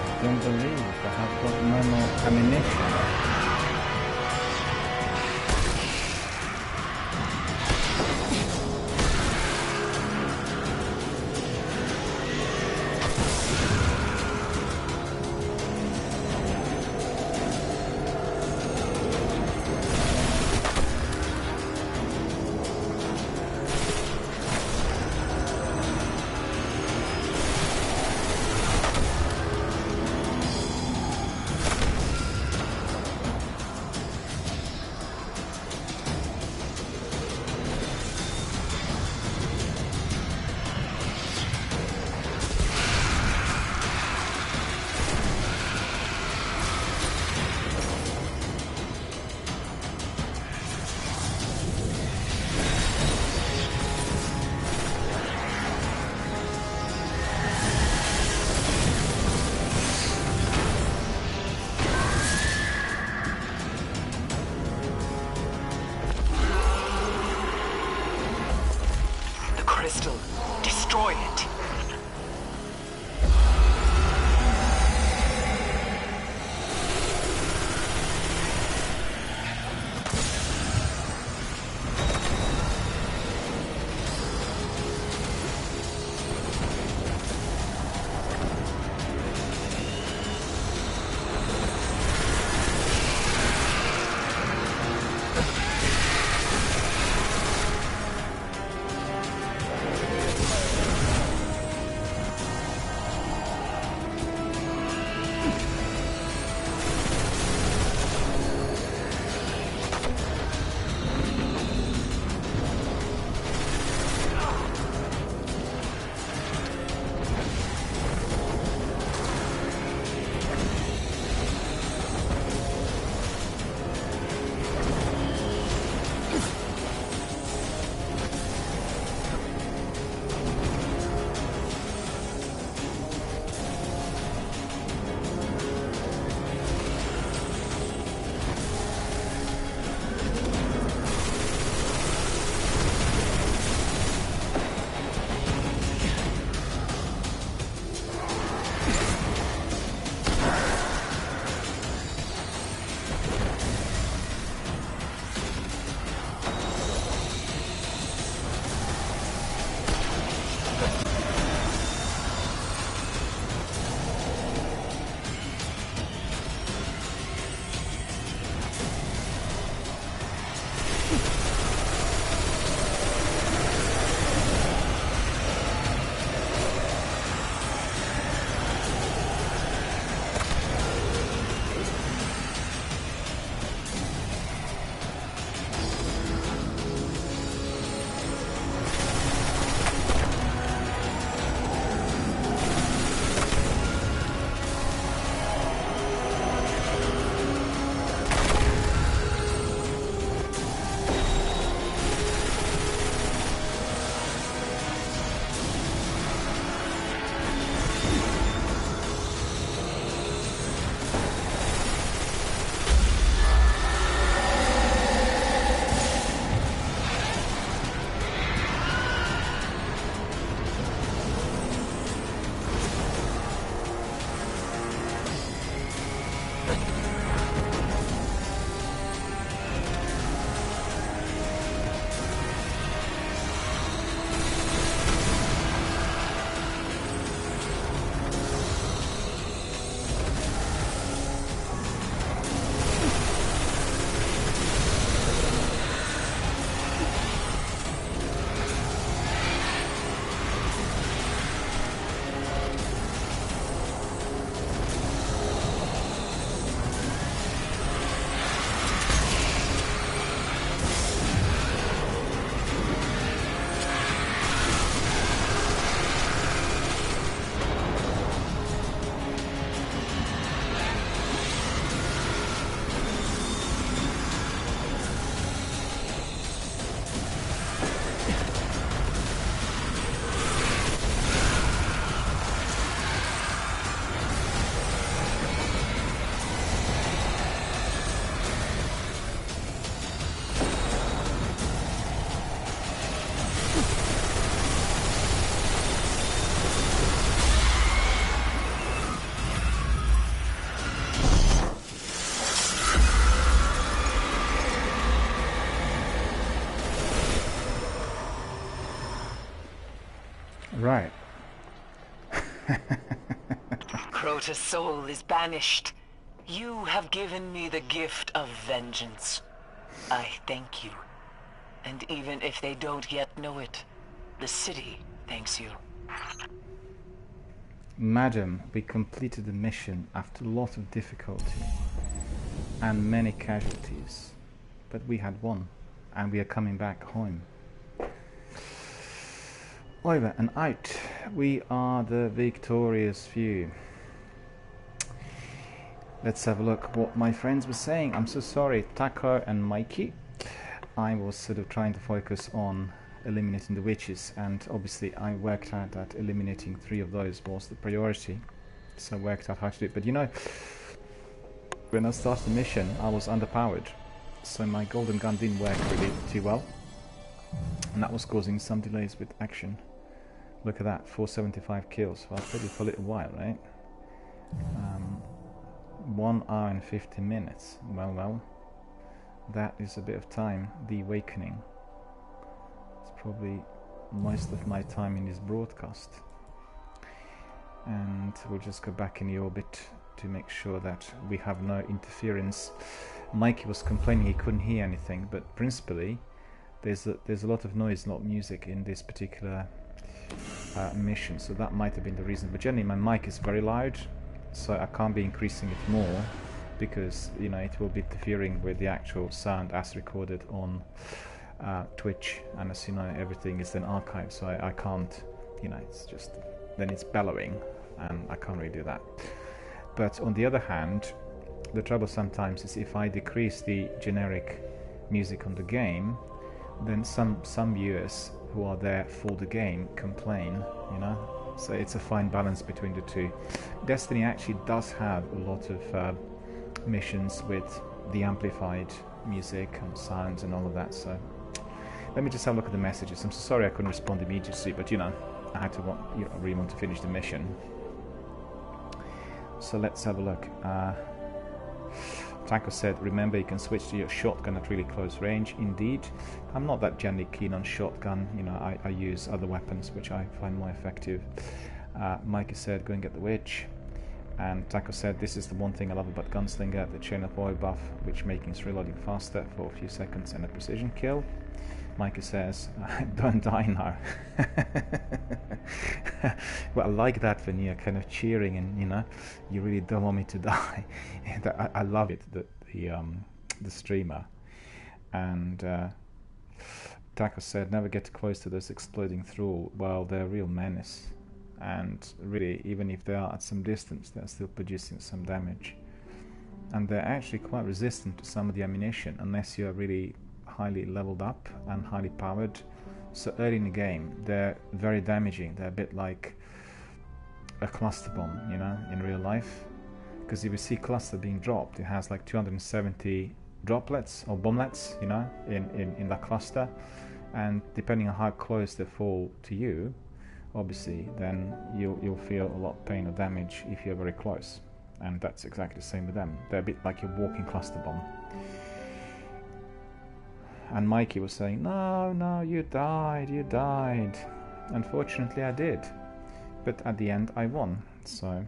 I don't believe I have got no more ammunition. Right. Crota's soul is banished. You have given me the gift of vengeance. I thank you. And even if they don't yet know it, the city thanks you. Madam, we completed the mission after a lot of difficulty and many casualties, but we had won, and we are coming back home. Over and out. We are the victorious few. Let's have a look what my friends were saying. I'm so sorry, Taco and Mikey. I was sort of trying to focus on eliminating the witches, and obviously I worked out that eliminating 3 of those was the priority, so I worked out how to do it. But you know, when I started the mission I was underpowered, so my golden gun didn't work really too well, and that was causing some delays with action. Look at that, 475 kills. Well, I played it for a little while, right? 1 hour and 50 minutes. Well, that is a bit of time. The Awakening. It's probably most of my time in this broadcast. And we'll just go back in the orbit to make sure that we have no interference. Mikey was complaining he couldn't hear anything, but principally there's a lot of noise, not music, in this particular mission, so that might have been the reason. But generally my mic is very loud, so I can't be increasing it more, because you know it will be interfering with the actual sound as recorded on Twitch, and as you know everything is then archived, so I can't, you know, it's just then it's bellowing and I can't really do that. But on the other hand, the trouble sometimes is if I decrease the generic music on the game, then some viewers who are there for the game complain, you know, so it's a fine balance between the two. Destiny actually does have a lot of missions with the amplified music and sounds and all of that, so let me just have a look at the messages. I'm so sorry I couldn't respond immediately, but you know, I had to really want to finish the mission. So let's have a look. Taco said, remember you can switch to your shotgun at really close range. Indeed, I'm not that generally keen on shotgun, you know, I use other weapons which I find more effective. Mikey said, go and get the witch. And Taco said, this is the one thing I love about Gunslinger, the chain of oil buff, which makes reloading faster for a few seconds and a precision kill. Mikey says, don't die now. Well, I like that when you're kind of cheering and, you know, you really don't want me to die. I love it, the streamer. And Taco said, never get close to those exploding thrall. Well, they're a real menace. And really, even if they are at some distance, they're still producing some damage. And they're actually quite resistant to some of the ammunition, unless you're really highly leveled up and highly powered. So early in the game they're very damaging. They're a bit like a cluster bomb, you know, in real life, because if you see cluster being dropped, it has like 270 droplets or bomblets, you know, in that cluster, and depending on how close they fall to you, obviously then you'll feel a lot of pain or damage if you're very close. And that's exactly the same with them. They're a bit like a walking cluster bomb. And Mikey was saying, no, you died. Unfortunately I did, but at the end I won. So,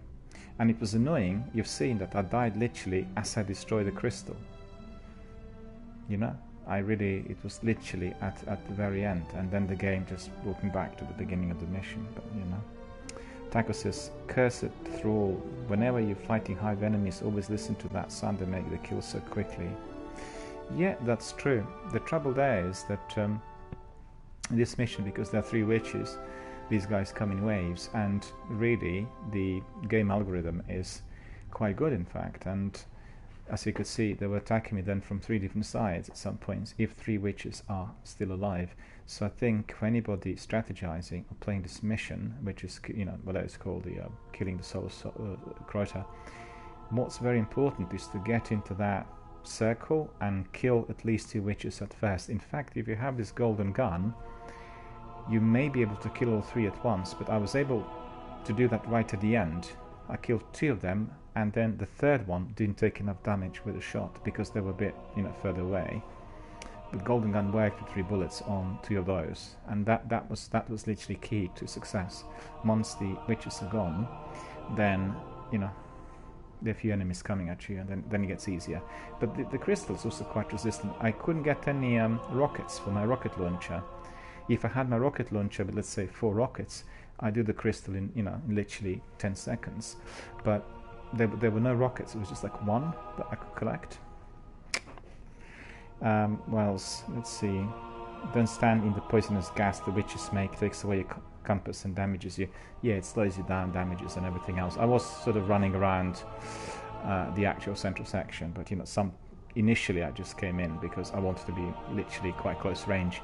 and it was annoying. You've seen that I died literally as I destroyed the crystal, you know. It was literally at the very end, and then the game just brought me back to the beginning of the mission. But you know, Taco says, cursed thrall, whenever you're fighting hive enemies, always listen to that sound, they make the kill so quickly. Yeah, that's true. The trouble there is that in this mission, because there are 3 witches, these guys come in waves, and really the game algorithm is quite good, in fact. And as you could see, they were attacking me then from 3 different sides at some points, if 3 witches are still alive. So I think for anybody strategizing or playing this mission, which is, you know, what it's called, the killing the soul Crota, what's very important is to get into that circle and kill at least 2 witches at first. In fact, if you have this golden gun, you may be able to kill all 3 at once, but I was able to do that right at the end. I killed 2 of them, and then the 3rd one didn't take enough damage with a shot because they were a bit, you know, further away. the golden gun worked with 3 bullets on 2 of those, and that was literally key to success. Once the witches are gone, then you know there are few enemies coming at you, and then it gets easier. But the crystal's also quite resistant. I couldn't get any rockets for my rocket launcher. If I had my rocket launcher with, let's say, 4 rockets, I do the crystal in in literally 10 seconds. But there were no rockets. It was just like 1 that I could collect. What else? Let's see. Don't stand in the poisonous gas the witches make. Takes away your compass and damages you. Yeah, it slows you down, damages and everything else. I was sort of running around the actual central section, but initially I just came in because I wanted to be literally quite close range.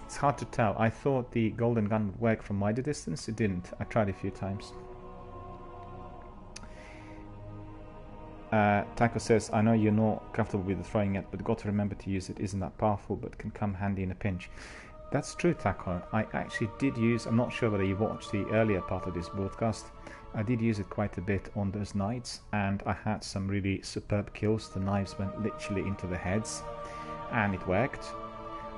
It's hard to tell. I thought the golden gun would work from wider distance. It didn't. I tried a few times. Taco says, I know you're not comfortable with the throwing it, but got to remember to use it. Isn't that powerful, but can come handy in a pinch. That's true, Taco. I actually did use, I'm not sure whether you watched the earlier part of this broadcast, I did use it quite a bit on those nights, and I had some really superb kills. The knives went literally into the heads, and it worked.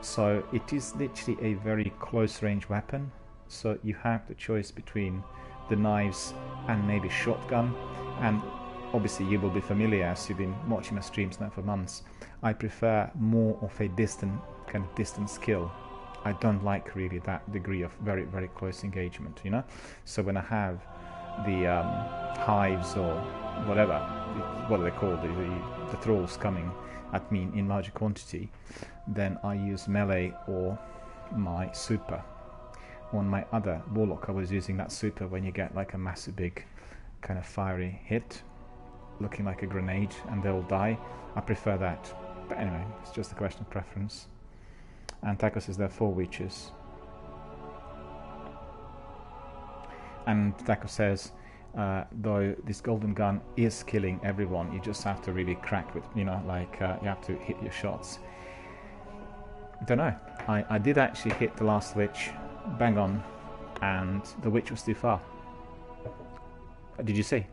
So it is literally a very close range weapon, so you have the choice between the knives and maybe shotgun, and obviously you will be familiar as you've been watching my streams now for months. I prefer more of a distant skill. I don't like really that degree of very, very close engagement, So when I have the hives or whatever, what are they called, the thralls coming at me in larger quantity, then I use melee or my super. On my other warlock I was using that super when you get like a massive big kind of fiery hit looking like a grenade and they'll die. I prefer that, but anyway, it's just a question of preference. And Taco says there are 4 witches, and Taco says though this golden gun is killing everyone, you just have to really crack with, you have to hit your shots. Don't know, I did actually hit the last witch bang on, and the witch was too far. Did you see?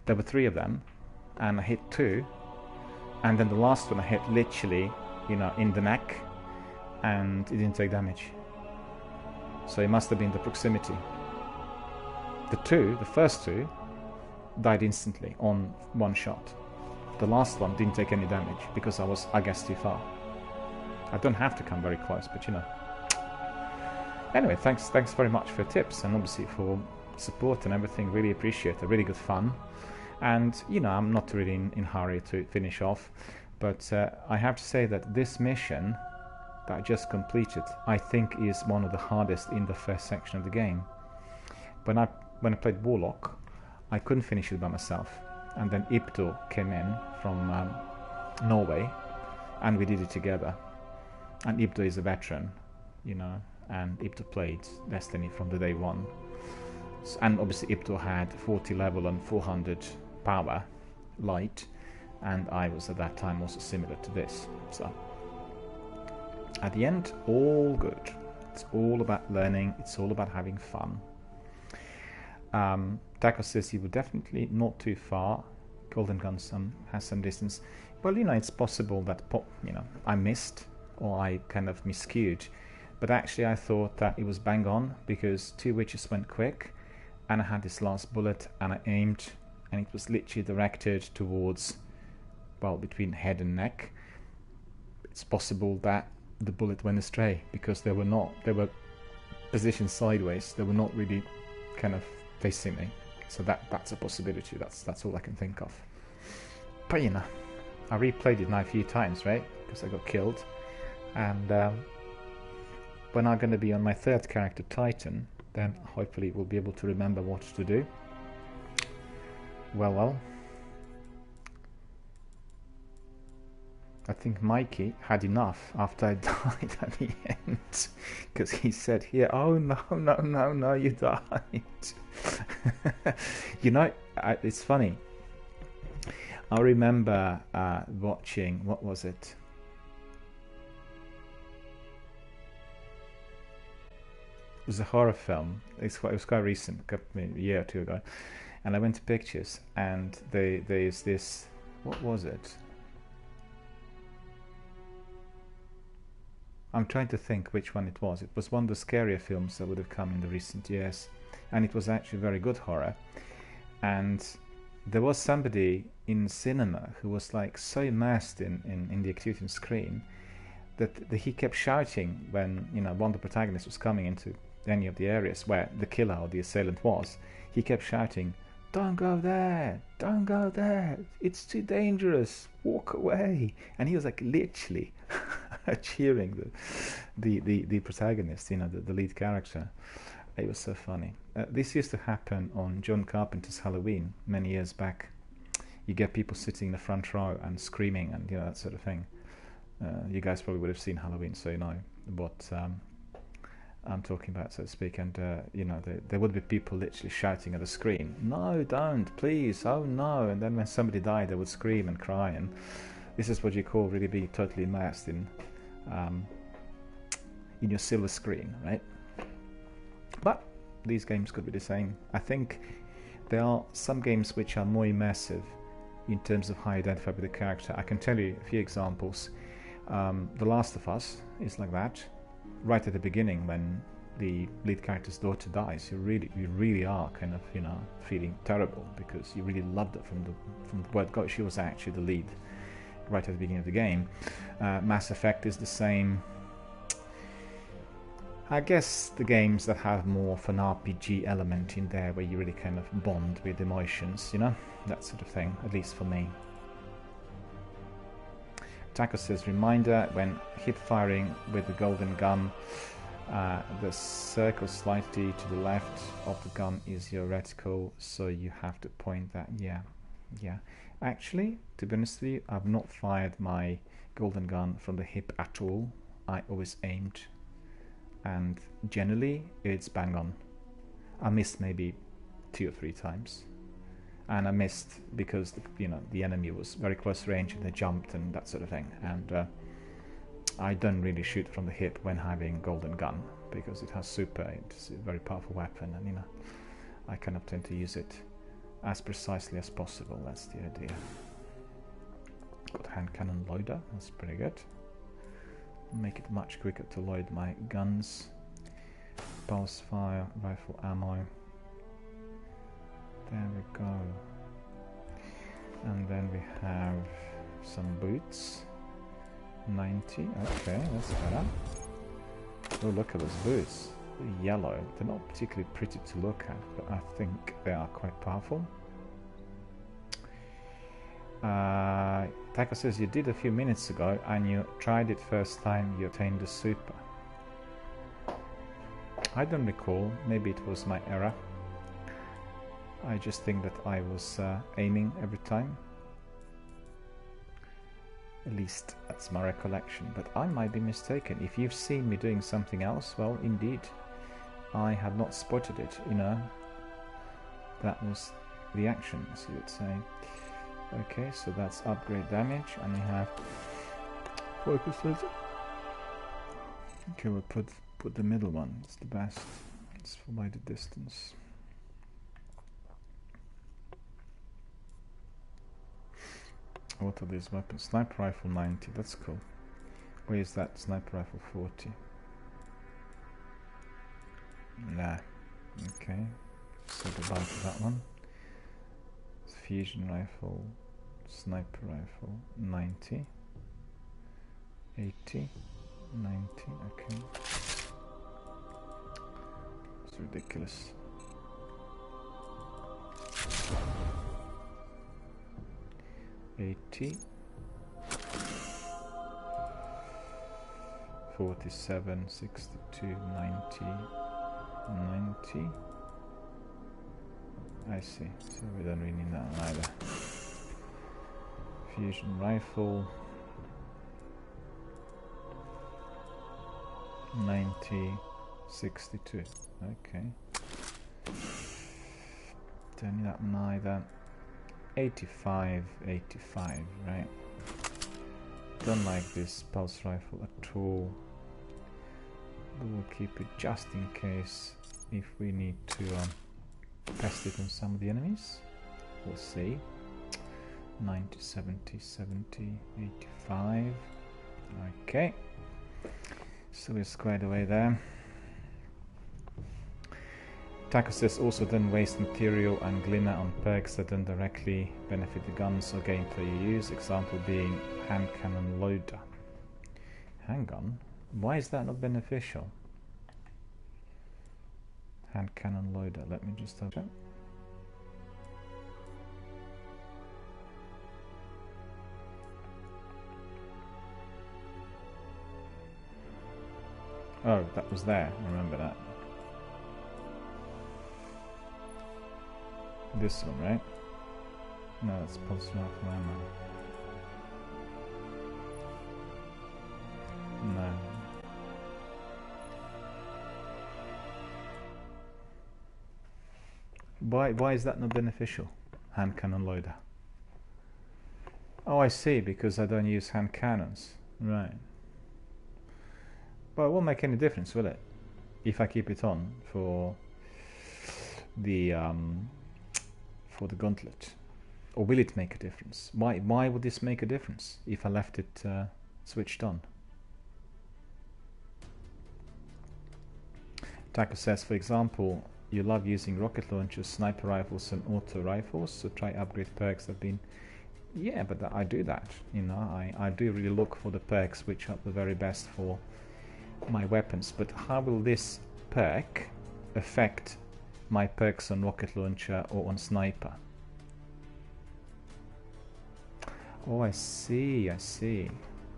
There were 3 of them, and I hit 2, and then the last one I hit literally, in the neck, and it didn't take damage. So it must have been the proximity. The first 2, died instantly on 1 shot. The last one didn't take any damage because I was, I guess, too far. I don't have to come very close, but Anyway, thanks very much for your tips, and obviously for support and everything. Really appreciate it. Really good fun. And I'm not really in hurry to finish off, but I have to say that this mission that I just completed, I think, is one of the hardest in the first section of the game. When I played Warlock, I couldn't finish it by myself, and then Ipto came in from Norway, and we did it together. And Ipto is a veteran, and Ipto played Destiny from the day 1. And obviously Ipto had 40 level and 400 power light, and I was at that time also similar to this. So at the end, all good. It's all about learning, it's all about having fun. Taco says he would definitely not too far. Golden Gun has some distance. Well, it's possible that I missed, or I kind of miscued, but actually I thought that it was bang on, because 2 witches went quick, and I had this last bullet, and I aimed, and it was literally directed towards, well, between head and neck. It's possible that the bullet went astray, because they were positioned sideways. They were not really kind of facing me. So that's a possibility. That's all I can think of. But I replayed it now a few times, right? Because I got killed. And when I'm going to be on my 3rd character, Titan, then hopefully we'll be able to remember what to do. Well. I think Mikey had enough after I died at the end, because he said here, oh no, you died. It's funny. I remember watching, what was it? It was a horror film. It was quite recent, a year or 2 ago, and I went to Pictures, and there's this, what was it? I'm trying to think which one it was. It was one of the scarier films that would have come in the recent years, and it was actually very good horror. And there was somebody in cinema who was like so immersed in the activity on screen that he kept shouting when, you know, one of the protagonists was coming into any of the areas where the killer or the assailant was. He kept shouting, "Don't go there! Don't go there! It's too dangerous! Walk away!" And he was like literally cheering the protagonist, you know, the lead character. It was so funny. This used to happen on John Carpenter's Halloween many years back. You get people sitting in the front row and screaming and, you know, that sort of thing. You guys probably would have seen Halloween, so you know what I'm talking about, so to speak. And you know, there would be people literally shouting at the screen, "No, don't, please, oh no!" And then when somebody died, they would scream and cry. And this is what you call really being totally immersed in your silver screen, right? But these games could be the same. I think there are some games which are more immersive in terms of how you identify with the character. I can tell you a few examples. The Last of Us is like that. Right at the beginning, when the lead character's daughter dies, you really are kind of, you know, feeling terrible because you really loved her from the word go. She was actually the lead right at the beginning of the game. Mass Effect is the same. I guess the games that have more of an RPG element in there, where you really kind of bond with emotions, you know, that sort of thing, at least for me. Taco says, reminder, when hip firing with the golden gun, the circle slightly to the left of the gun is your reticle, so you have to point that. Yeah. Actually, to be honest with you, I've not fired my golden gun from the hip at all. I always aimed, and generally it's bang on. I missed maybe 2 or 3 times. And I missed because the enemy was very close range and they jumped and that sort of thing. And I don't really shoot from the hip when having golden gun because it has super. It's a very powerful weapon, and, you know, I kind of tend to use it as precisely as possible. That's the idea. Got hand cannon loader. That's pretty good. Make it much quicker to load my guns. Pulse fire rifle ammo. There we go. And then we have some boots. 90. Okay, that's better. Oh, look at those boots. They're yellow. They're not particularly pretty to look at, but I think they are quite powerful. Taco says you did a few minutes ago and you tried it first time you obtained the super. I don't recall. Maybe it was my error. I just think that I was aiming every time. At least that's my recollection, but I might be mistaken. If you've seen me doing something else, well, indeed, I had not spotted it, you know. That was the action, as you would say. Okay, so that's upgrade damage, and we have focus laser. Okay, we'll put the middle one. It's the best. It's for by the distance. What are these weapons? Sniper rifle 90, that's cool. Where is that? Sniper rifle 40. Nah. Okay. So goodbye to that one. Fusion rifle, sniper rifle 90. 80. 90, okay. It's ridiculous. $80, 47, 62, 90, 90. I see, so we don't really need that one either. Fusion rifle 90, 62. Okay. Don't need that one either. 85, 85, right? Don't like this pulse rifle at all. But we'll keep it just in case if we need to test it on some of the enemies. We'll see. 90, 70, 70, 85. Okay. So we're squared away there. Taco says also don't waste material and glimmer on perks that don't directly benefit the guns or gameplay you use, example being hand cannon loader. Handgun? Why is that not beneficial? Hand cannon loader, let me just have that. Oh, that was there, I remember that. This one, right? No, that's pulse rifle ammo. No. Why is that not beneficial? Hand cannon loader. Oh, I see, because I don't use hand cannons. Right. Well, it won't make any difference, will it? If I keep it on for the gauntlet, or will it make a difference? Why would this make a difference if I left it switched on? Taco says, for example, you love using rocket launchers, sniper rifles, and auto rifles, so try upgrade perks that have been. Yeah, but I do that. You know, I do really look for the perks which are the very best for my weapons. But how will this perk affect my perks on rocket launcher or on sniper? Oh, I see.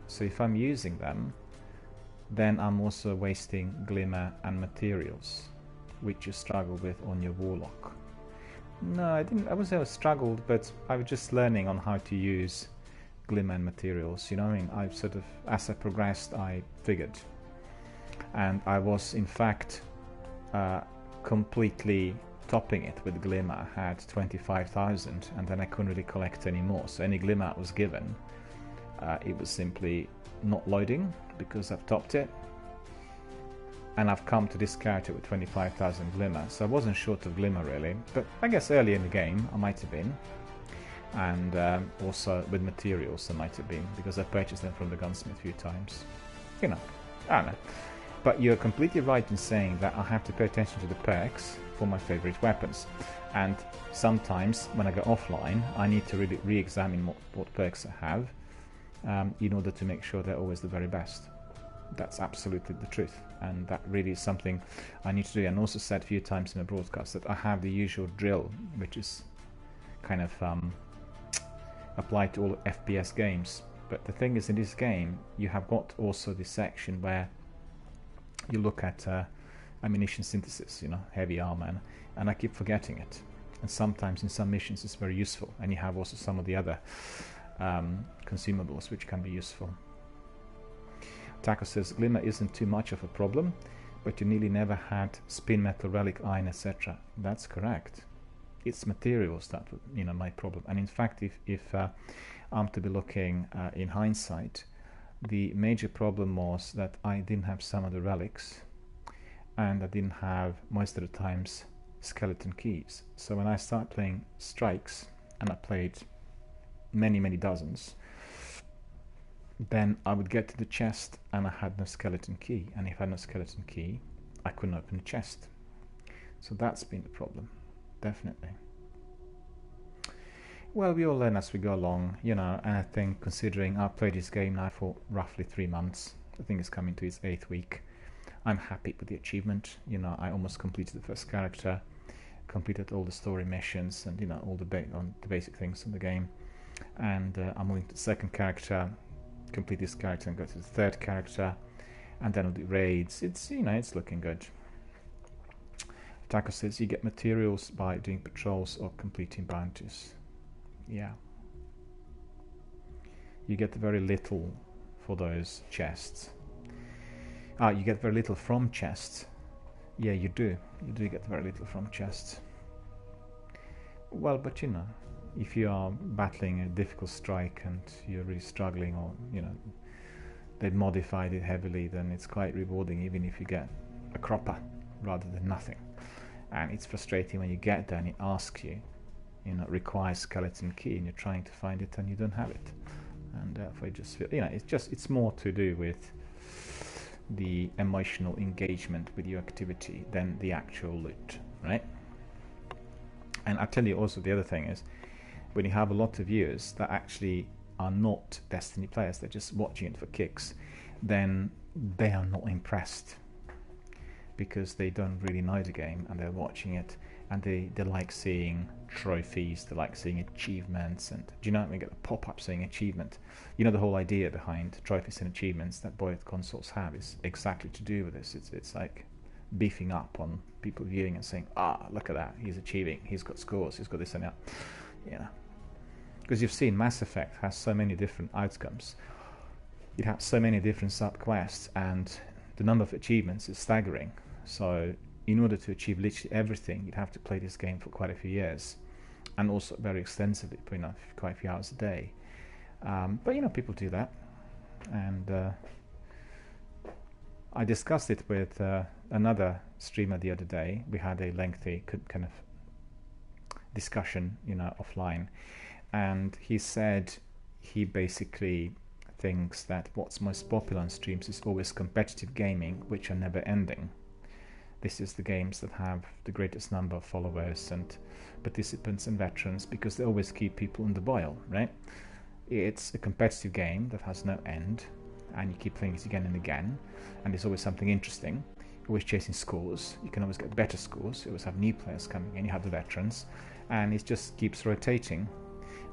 So if I'm using them, then I'm also wasting glimmer and materials, which you struggle with on your warlock. No, I didn't. I was never struggled, but I was just learning on how to use glimmer and materials. You know, I mean, I've sort of, as I progressed, I figured, and I was in fact completely topping it with glimmer. I had 25,000, and then I couldn't really collect any more. So any glimmer I was given, it was simply not loading because I've topped it. And I've come to this character with 25,000 glimmer, so I wasn't short of glimmer really, but I guess early in the game I might have been, and also with materials I might have been, because I purchased them from the gunsmith a few times. You know, I don't know. But you're completely right in saying that I have to pay attention to the perks for my favorite weapons, and sometimes when I go offline I need to really re-examine what perks I have in order to make sure they're always the very best. That's absolutely the truth, and that really is something I need to do. And also said a few times in my broadcast that I have the usual drill, which is kind of applied to all FPS games. But the thing is, in this game you have got also this section where you look at ammunition synthesis, you know, heavy armor, and I keep forgetting it. And sometimes in some missions it's very useful, and you have also some of the other consumables which can be useful. Taco says glimmer isn't too much of a problem, but you nearly never had spin metal, relic, iron, etc. That's correct. It's materials that, you know, my problem. And in fact, if I'm to be looking in hindsight, the major problem was that I didn't have some of the relics, and I didn't have most of the times skeleton keys. So when I started playing strikes, and I played many dozens, then I would get to the chest and I had no skeleton key, and if I had no skeleton key I couldn't open the chest. So that's been the problem, definitely. Well, we all learn as we go along, you know, and I think considering I've played this game now for roughly 3 months, I think it's coming to its 8th week, I'm happy with the achievement. You know, I almost completed the first character, completed all the story missions, and, you know, all the basic things in the game, and I'm moving to the second character, complete this character and go to the third character, and then I'll do raids. It's, you know, it's looking good. Taco says you get materials by doing patrols or completing bounties. Yeah. You get very little for those chests. You get very little from chests. Yeah, you do. You do get very little from chests. Well, but you know, if you are battling a difficult strike and you're really struggling, or, you know, they've modified it heavily, then it's quite rewarding even if you get a cropper rather than nothing. And it's frustrating when you get there and it asks you, you know, requires skeleton key, and you're trying to find it and you don't have it. And therefore you just feel, you know, it's more to do with the emotional engagement with your activity than the actual loot, right? And I tell you also, the other thing is, when you have a lot of viewers that actually are not Destiny players, they're just watching it for kicks, then they are not impressed, because they don't really know the game and they're watching it, and they like seeing trophies, they like seeing achievements, and do you know, we get a pop-up saying achievement. You know, the whole idea behind trophies and achievements that both consoles have is exactly to do with this. It's like beefing up on people viewing and saying, look at that, he's achieving, he's got scores, he's got this and that, you know. Because you've seen Mass Effect has so many different outcomes, it has so many different sub-quests, and the number of achievements is staggering. So in order to achieve literally everything, you'd have to play this game for quite a few years, and also very extensively, quite a few hours a day. But you know, people do that, and I discussed it with another streamer the other day. We had a lengthy kind of discussion, you know, offline, and he said he basically thinks that what's most popular on streams is always competitive gaming, which are never ending. This is the games that have the greatest number of followers and participants and veterans, because they always keep people in the boil, right? It's a competitive game that has no end, and you keep playing it again and again, and there's always something interesting. You're always chasing scores, you can always get better scores, you always have new players coming in, you have the veterans, and it just keeps rotating.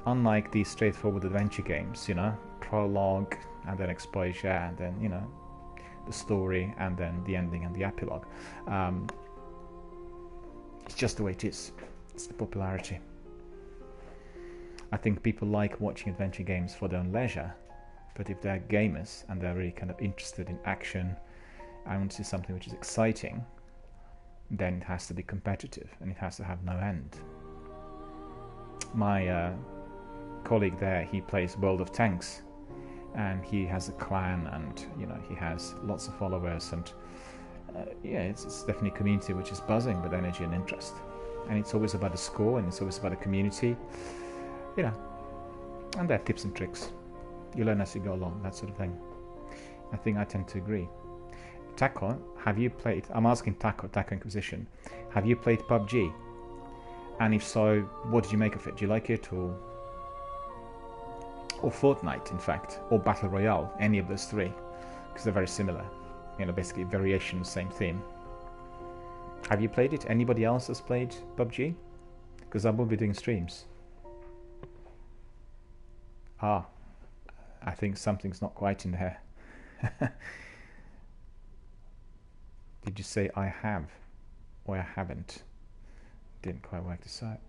Unlike these straightforward adventure games, you know, prologue and then exposure and then, you know, the story and then the ending and the epilogue. It's just the way it is. It's the popularity. I think people like watching adventure games for their own leisure, but if they're gamers and they're really kind of interested in action, I want to see something which is exciting, then it has to be competitive and it has to have no end. My colleague there, he plays World of Tanks, and he has a clan, and you know, he has lots of followers, and yeah, it's definitely a community which is buzzing with energy and interest, and it's always about the score, and it's always about the community, you know, and there are tips and tricks you learn as you go along, that sort of thing. I think I tend to agree. Taco, have you played, I'm asking Taco Inquisition, have you played PUBG? And if so, what did you make of it? Do you like it, or Fortnite, in fact, or Battle Royale, any of those three, because they're very similar, you know, basically variation, same theme. Have you played it? Anybody else has played PUBG? Because I will be doing streams. I think something's not quite in there. Did you say I have, or I haven't? Didn't quite work this out.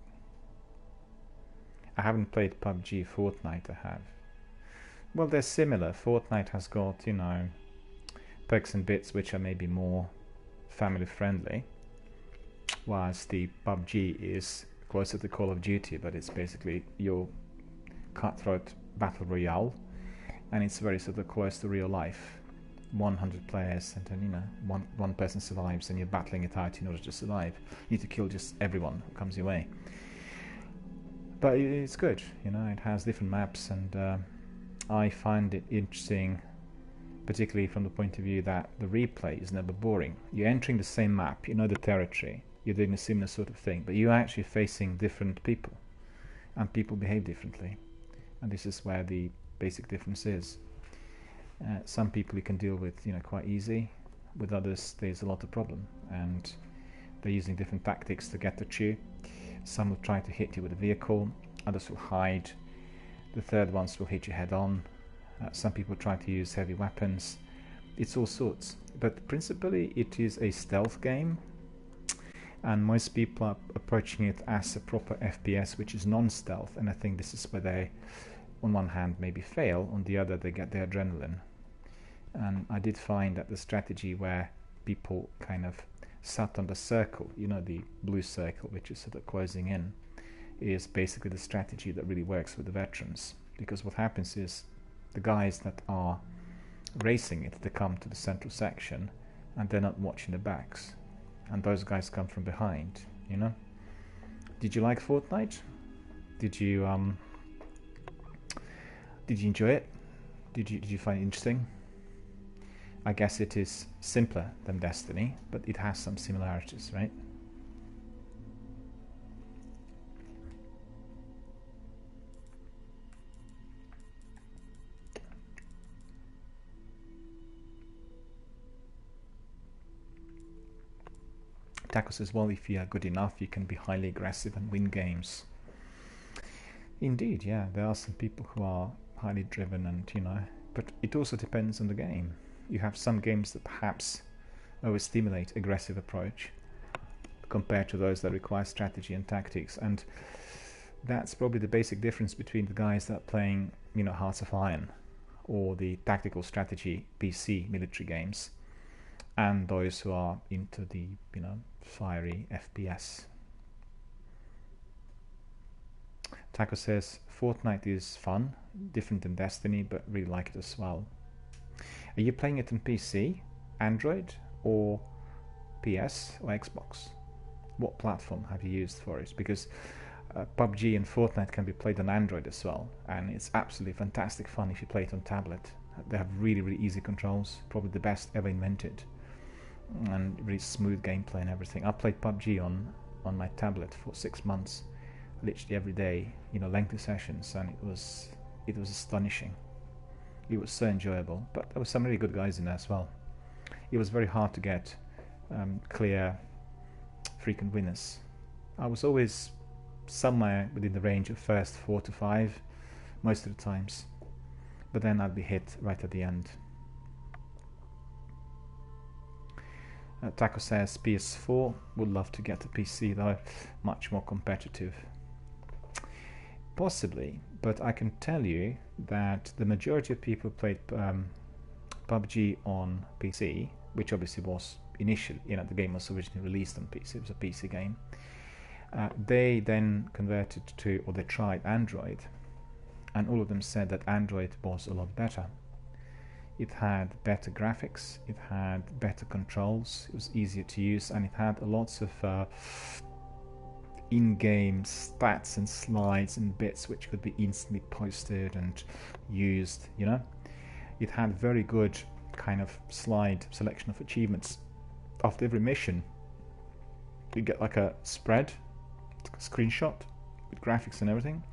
I haven't played PUBG. Fortnite I have. Well, they're similar. Fortnite has got, you know, perks and bits which are maybe more family friendly, whilst the PUBG is closer to Call of Duty, but it's basically your cutthroat battle royale, and it's very sort of close to real life. 100 players, and then, you know, one person survives, and you're battling it out in order to survive. You need to kill just everyone who comes your way. But it's good, you know, it has different maps, and I find it interesting, particularly from the point of view that the replay is never boring. You're entering the same map, you know the territory, you're doing a similar sort of thing, but you're actually facing different people, and people behave differently, and this is where the basic difference is. Some people you can deal with, you know, quite easy. With others, there's a lot of problem, and they're using different tactics to get at you. Some will try to hit you with a vehicle, others will hide, the third ones will hit you head on. Some people try to use heavy weapons. It's all sorts, but principally it is a stealth game, and most people are approaching it as a proper FPS, which is non-stealth, and I think this is where they, on one hand, maybe fail, on the other they get their adrenaline. And I did find that the strategy where people kind of sat on the circle, you know, the blue circle, which is sort of closing in, is basically the strategy that really works with the veterans. Because what happens is the guys that are racing it, they come to the central section and they're not watching the backs, and those guys come from behind, you know. Did you like Fortnite? Did you enjoy it? Did you find it interesting? I guess it is simpler than Destiny, but it has some similarities, right? Taco says, well, if you are good enough, you can be highly aggressive and win games. Indeed, yeah, there are some people who are highly driven and, but it also depends on the game. You have some games that perhaps overstimulate aggressive approach compared to those that require strategy and tactics, and that's probably the basic difference between the guys that are playing, Hearts of Iron or the tactical strategy PC military games and those who are into the, fiery FPS. Taco says, Fortnite is fun, different than Destiny, but really like it as well. Are you playing it on PC, Android, or PS or Xbox? What platform have you used for it? Because PUBG and Fortnite can be played on Android as well, and it's absolutely fantastic fun if you play it on tablet. They have really, really easy controls, probably the best ever invented, and really smooth gameplay and everything. I played PUBG on my tablet for 6 months, literally every day, lengthy sessions, and it was astonishing. It was so enjoyable, but there were some really good guys in there as well. It was very hard to get clear, frequent winners. I was always somewhere within the range of first 4 to 5 most of the times, but then I'd be hit right at the end. Taco says PS4, would love to get a PC though, much more competitive. Possibly, but I can tell you that the majority of people played PUBG on PC, which obviously was initially, the game was originally released on PC, it was a PC game. They then converted to, or they tried Android, and all of them said that Android was a lot better. It had better graphics, it had better controls, it was easier to use, and it had lots of in-game stats and slides and bits which could be instantly posted and used, It had very good kind of slide selection of achievements. After every mission, you get like a spread, a screenshot with graphics and everything,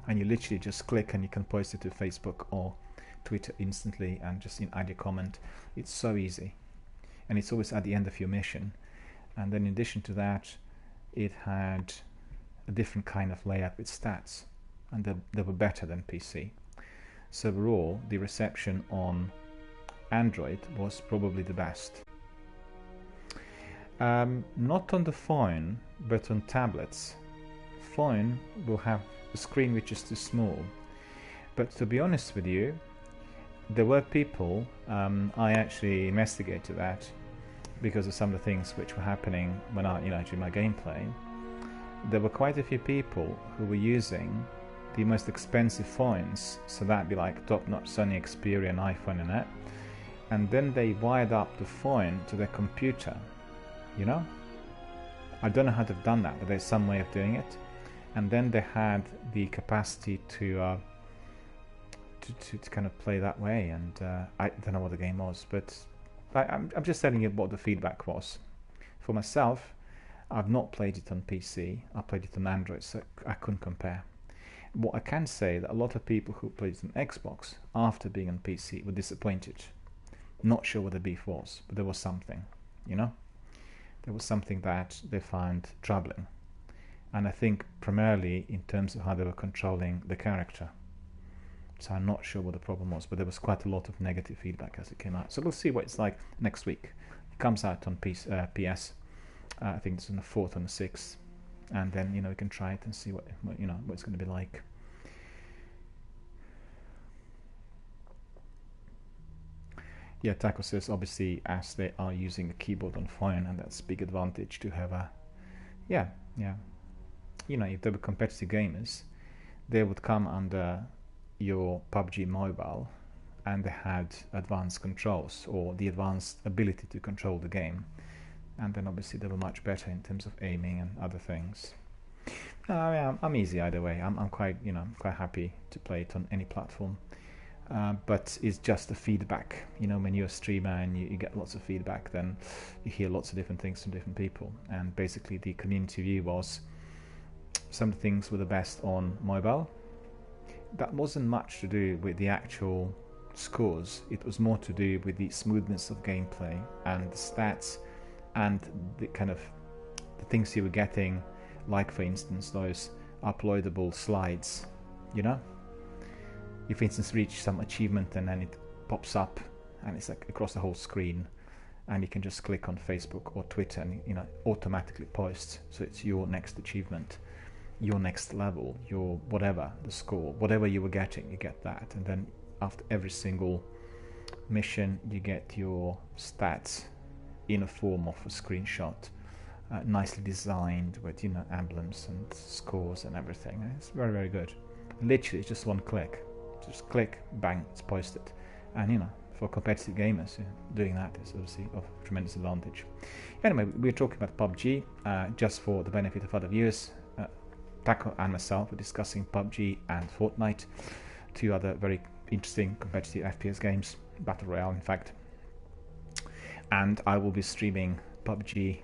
and you literally just click and you can post it to Facebook or Twitter instantly and just add your comment. It's so easy, and it's always at the end of your mission. And then in addition to that, it had a different kind of layout with stats, and they were better than PC. So overall, the reception on Android was probably the best. Not on the phone, but on tablets. Phone will have a screen which is too small. But to be honest with you, there were people, I actually investigated that because of some of the things which were happening when I, during my gameplay. There were quite a few people who were using the most expensive phones, so that'd be like top-notch Sony Xperia and iPhone and that, and then they wired up the phone to their computer, I don't know how they've done that, but there's some way of doing it, and then they had the capacity to kind of play that way, and I don't know what the game was, but I'm just telling you what the feedback was. For myself, I've not played it on PC, I played it on Android, so I couldn't compare. What I can say that a lot of people who played it on Xbox after being on PC were disappointed. Not sure what the beef was, but there was something, There was something that they found troubling. And I think primarily in terms of how they were controlling the character. So I'm not sure what the problem was, but there was quite a lot of negative feedback as it came out. So we'll see what it's like next week. It comes out on PS. I think it's on the 4th and the 6th. And then, we can try it and see what it's going to be like. Yeah, Taco says, obviously, as they are using a keyboard on phone, and that's a big advantage to have a... Yeah. If they were competitive gamers, they would come under your PUBG Mobile, and they had advanced controls, or the advanced ability to control the game. And then obviously they were much better in terms of aiming and other things. I'm easy either way. I'm quite, quite happy to play it on any platform. but it's just the feedback. You know, when you're a streamer and you get lots of feedback, then you hear lots of different things from different people. And basically the community view was some things were the best on mobile. That wasn't much to do with the actual scores. It was more to do with the smoothness of gameplay and the stats and the kind of the things you were getting, like for instance those uploadable slides. You know, you for instance reach some achievement and then it pops up and it's like across the whole screen, and you can just click on Facebook or Twitter and, you know, automatically posts. So it's your next achievement, your next level, your whatever, the score, whatever you were getting, you get that. And then after every single mission you get your stats in a form of a screenshot, nicely designed with, you know, emblems and scores and everything. It's very, very good. Literally it's just one click, just click, bang, it's posted. And, you know, for competitive gamers, doing that is obviously of tremendous advantage. Anyway, we're talking about PUBG, just for the benefit of other viewers. Taco and myself are discussing PUBG and Fortnite, two other very interesting competitive FPS games, Battle Royale in fact. And I will be streaming PUBG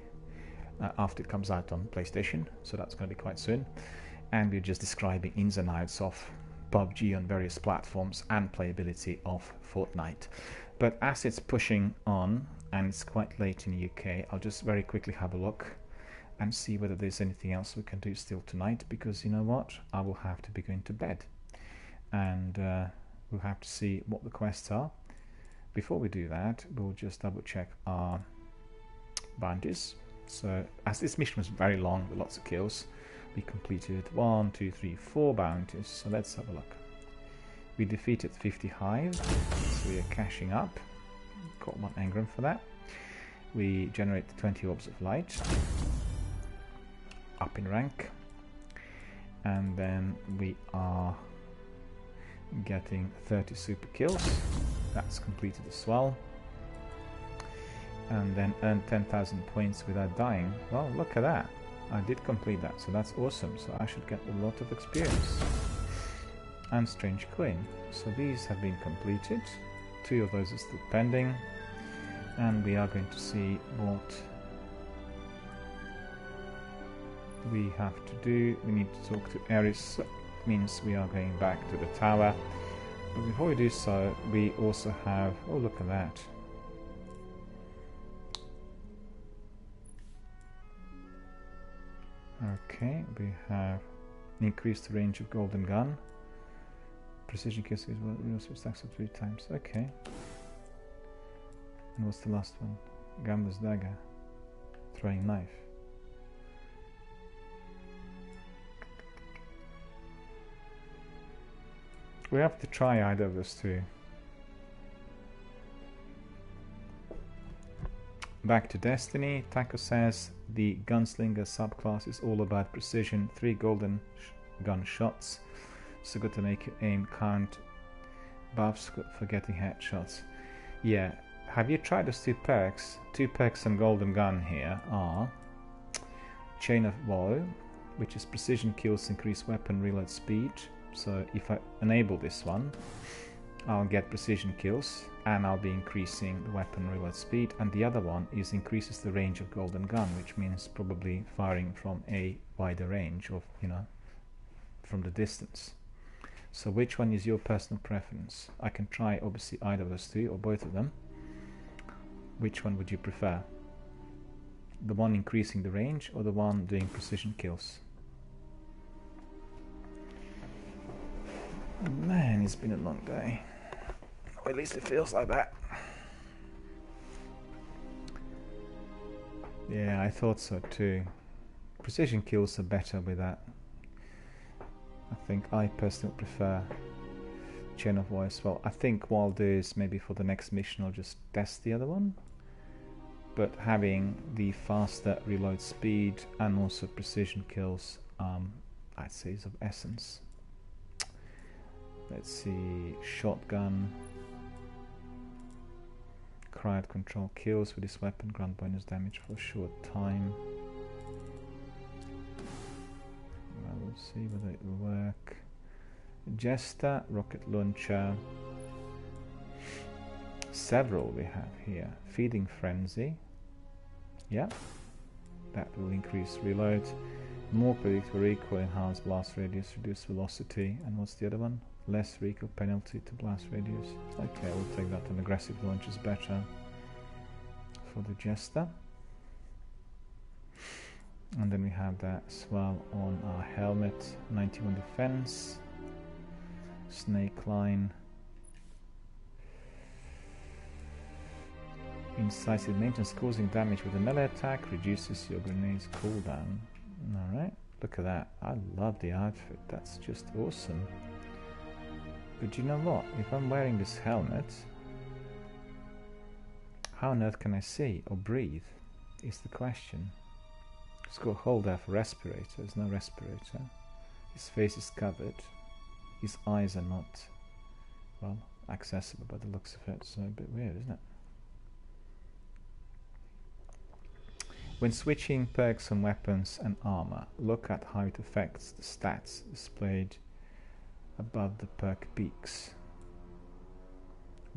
after it comes out on PlayStation, so that's going to be quite soon. And we're just describing ins and outs of PUBG on various platforms and playability of Fortnite. But as it's pushing on and it's quite late in the UK, I'll just very quickly have a look and see whether there's anything else we can do still tonight, because you know what, I will have to be going to bed, and we'll have to see what the quests are. Before we do that, we'll just double check our bounties. So as this mission was very long with lots of kills, we completed 1, 2, 3, 4 bounties. So let's have a look. We defeated 50 hives, so we are cashing up. Got 1 engram for that. We generated 20 orbs of light, up in rank, and then we are getting 30 super kills. That's completed as well. And then earned 10,000 points without dying. Well, look at that. I did complete that, so that's awesome. So I should get a lot of experience. And Strange Queen. So these have been completed. 2 of those are still pending. And we are going to see what we have to do. We need to talk to Eris. So it means we are going back to the tower. But before we do so, we also have... oh, look at that. Okay, we have increased the range of golden gun. Precision kills is real stacks up 3 times. Okay. And what's the last one? Gambler's dagger. Throwing knife. We have to try either of those two. Back to Destiny. Taco says the gunslinger subclass is all about precision, 3 golden gun shots, so good to make your aim count, buffs for getting headshots. Yeah, have you tried those 2 perks? 2 perks on golden gun here are Chain of Woe, which is precision kills, increase weapon reload speed. So if I enable this one, I'll get precision kills and I'll be increasing the weapon reload speed. And the other one is increases the range of golden gun, which means probably firing from a wider range of, you know, from the distance. So which one is your personal preference? I can try obviously either of those 2 or both of them. Which one would you prefer? The one increasing the range or the one doing precision kills? Man, it's been a long day. Or at least it feels like that. Yeah, I thought so too. Precision kills are better with that. I think I personally prefer Chain of Woe as well. I think while there's maybe for the next mission I'll just test the other one. But having the faster reload speed and also precision kills, I'd say is of essence. Let's see, shotgun, crowd control kills with this weapon, grant bonus damage for a short time. Well, we'll see whether it will work. Jester, rocket launcher, several we have here. Feeding Frenzy. Yeah. That will increase reload. More predictable recoil, enhanced blast radius, reduced velocity. And what's the other one? Less recoil penalty to blast radius. Okay, we'll take that. An aggressive launch is better for the Jester. And then we have that as well on our helmet. 91 defense. Snake line. Incisive maintenance, causing damage with a melee attack, reduces your grenade's cooldown. Alright, look at that. I love the outfit. That's just awesome. But you know what? If I'm wearing this helmet, how on earth can I see or breathe? Is the question. Let's go hold there for respirator. There's no respirator. His face is covered. His eyes are not, well, accessible by the looks of it. So a bit weird, isn't it? When switching perks on weapons and armor, look at how it affects the stats displayed above the perk peaks.